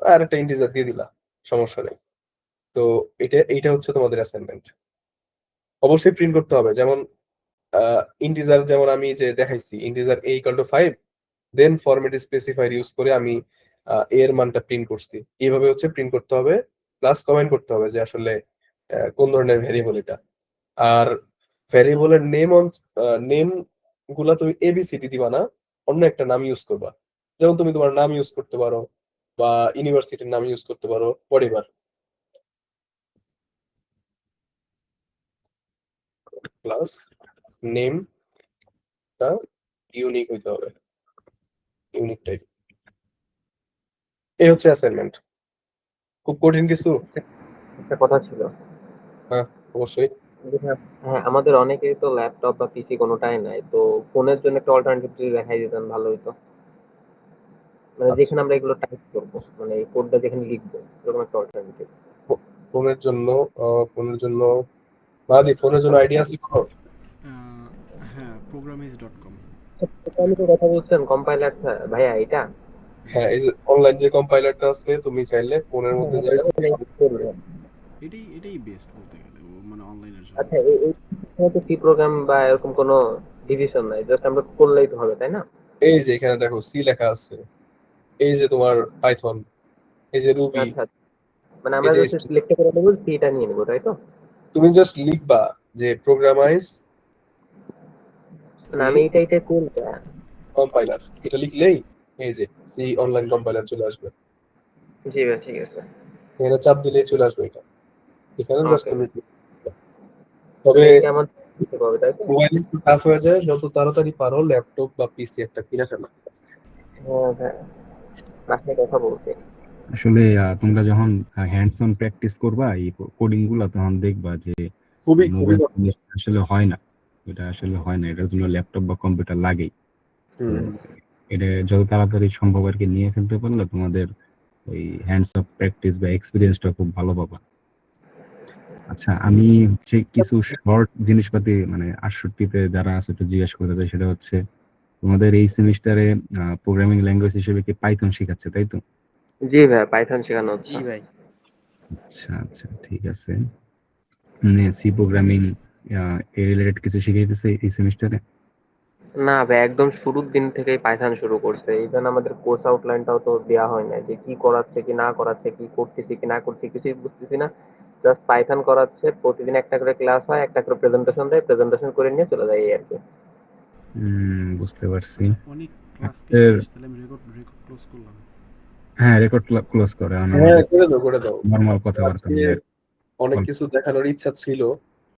আর একটা ইন্টিজার দিয়ে দিলা, সমস্যা নেই। তো এইটা হচ্ছে তোমাদের অ্যাসাইনমেন্ট। অবশ্যই প্রিন্ট করতে হবে, যেমন ইন্টিজার, যেমন আমি যে দেখাইছি integer a = 5, then format specifier use করে আমি এর মানটা প্রিন্ট করছি, এইভাবে হচ্ছে প্রিন্ট করতে হবে। প্লাস কমেন্ট করতে হবে যে আসলে কোন ধরনের ভেরিয়েবল এটা। আর ভেরিয়েবলের নেম গুলা তুমি এবিসিডি দিবা না, অন্য একটা নাম ইউজ করবা। যেমন তুমি তোমার নাম ইউজ করতে পারো বা ইউনিভার্সিটির নাম ইউজ করতে পারো, হোয়াটএভার। প্লাস নেমটা ইউনিক হইতে হবে, ইউনিক টাইপ। এই হচ্ছে অ্যাসাইনমেন্ট। খুব কঠিন কিছু? একটা কথা ছিল। হ্যাঁ, অবশ্যই। হ্যাঁ, আমাদের অনেকেরই তো ল্যাপটপ বা পিসি কোনোটাই নাই, তো ফোনের জন্য একটা অল্টারনেটিভ যদি দেখাই দিতেন ভালো হতো। মানে আচ্ছা, যেখানে আমরা এগুলো টাইপ করবো, মানে এই কোডটা যেখানে লিখবো, এরকম একটা অল্টারনেটিভ। ফোনের জন্য ফোনের জন্য আইডিয়া আছে কোনো? হ্যাঁ, programize.com। আমি তো কথা বলছেন কম্পাইলার ভাইয়া, এটা হ্যাঁ, এই যে অনলাইন যে কম্পাইলারটা আছে, তুমি চাইলে ফোনের মধ্যে এটাই বেস্ট। বেস্ট বলতে গেলে, ও মানে অনলাইনের জন্য। আচ্ছা, এই তো সি প্রোগ্রাম বা এরকম কোনো ডিভিশন নাই, জাস্ট আমরা করলেই তো হবে, তাই না? এই যে এখানে দেখো সি লেখা আছে, এই যে তোমার পাইথন, এই যে রুবি, আচ্ছা, মানে এই আমরা যে জাস্ট সিলেক্ট করে নেব, সিটা নিয়ে নেব, তাই তো? তুমি জাস্ট লিখবা যে প্রোগ্রামাইজ মানে আমি এটা কোনটা? কম্পাইলার, এটা লিখলেই এই যে সি অনলাইন কম্পাইলার চলে আসবে। জি ভাই, ঠিক আছে। এখানে চাপ দিলেই চলে আসবে এটা, এখানে জাস্ট ওকে, তুমি তবে এটা আমার দিতে হবে, তাই তো? মোবাইল একটু টাফ হয়ে যায়, যত তাড়াতাড়ি পারো ল্যাপটপ বা পিসি একটা কিনে ফেলো। হ্যাঁ হ্যাঁ, বাসায় কথা বলছি। আসলে তোমরা যখন হ্যান্ডস অন প্র্যাকটিস করবা এই কোডিং গুলা, তখন দেখবা যে খুবই মোবাইল আসলে হয় না, এটা আসলে হয় না, এটার জন্য ল্যাপটপ বা কম্পিউটার লাগেই। তো এটা যত তাড়াতাড়ি সম্ভব আর কি নিয়ে ফেলতে পারলে তোমাদের ওই হ্যান্ডস অফ প্র্যাকটিস বা এক্সপিরিয়েন্সটা খুব ভালো পাবা। আচ্ছা, আমি হচ্ছে কিছু শর্ট জিনিসপাতি মানে 68-তে যারা আছে একটু জিজ্ঞেস করতে চাই, সেটা হচ্ছে তোমাদের এই সেমিস্টারে প্রোগ্রামিং ল্যাঙ্গুয়েজ হিসেবে কি পাইথন শেখাচ্ছে, তাই তো? জি ভাই, পাইথন শেখানো হচ্ছে। জি ভাই। আচ্ছা আচ্ছা, ঠিক আছে। মানে সি প্রোগ্রামিং এর রিলেটেড কিছু শিখাইতেছে এই সেমিস্টারে? না ভাই, একদম শুরুর দিন থেকেই পাইথন শুরু করছে। ইভেন আমাদের কোর্স আউটলাইনটাও তো দেওয়া হয় না, যে কি করাচ্ছে কি না করাচ্ছে, কি করতেছি কি না করছি কিছুই বুঝতেছি না। জাস্ট পাইথন করাচ্ছে, প্রতিদিন একটা করে ক্লাস হয়, একটা করে প্রেজেন্টেশন দেয়, প্রেজেন্টেশন করে নিয়ে চলে যায়, এই আর কি। বুঝতে পারছি। আচ্ছা, অনেক ক্লাস কি শেষ, তাহলে আমি রেকর্ড ক্লোজ করলাম। হ্যাঁ, রেকর্ড ক্লোজ করে হ্যাঁ, করে দাও নরমাল কথাবার্তা আজকে নিয়ে। অনেক কিছু দেখানোর ইচ্ছা ছিল,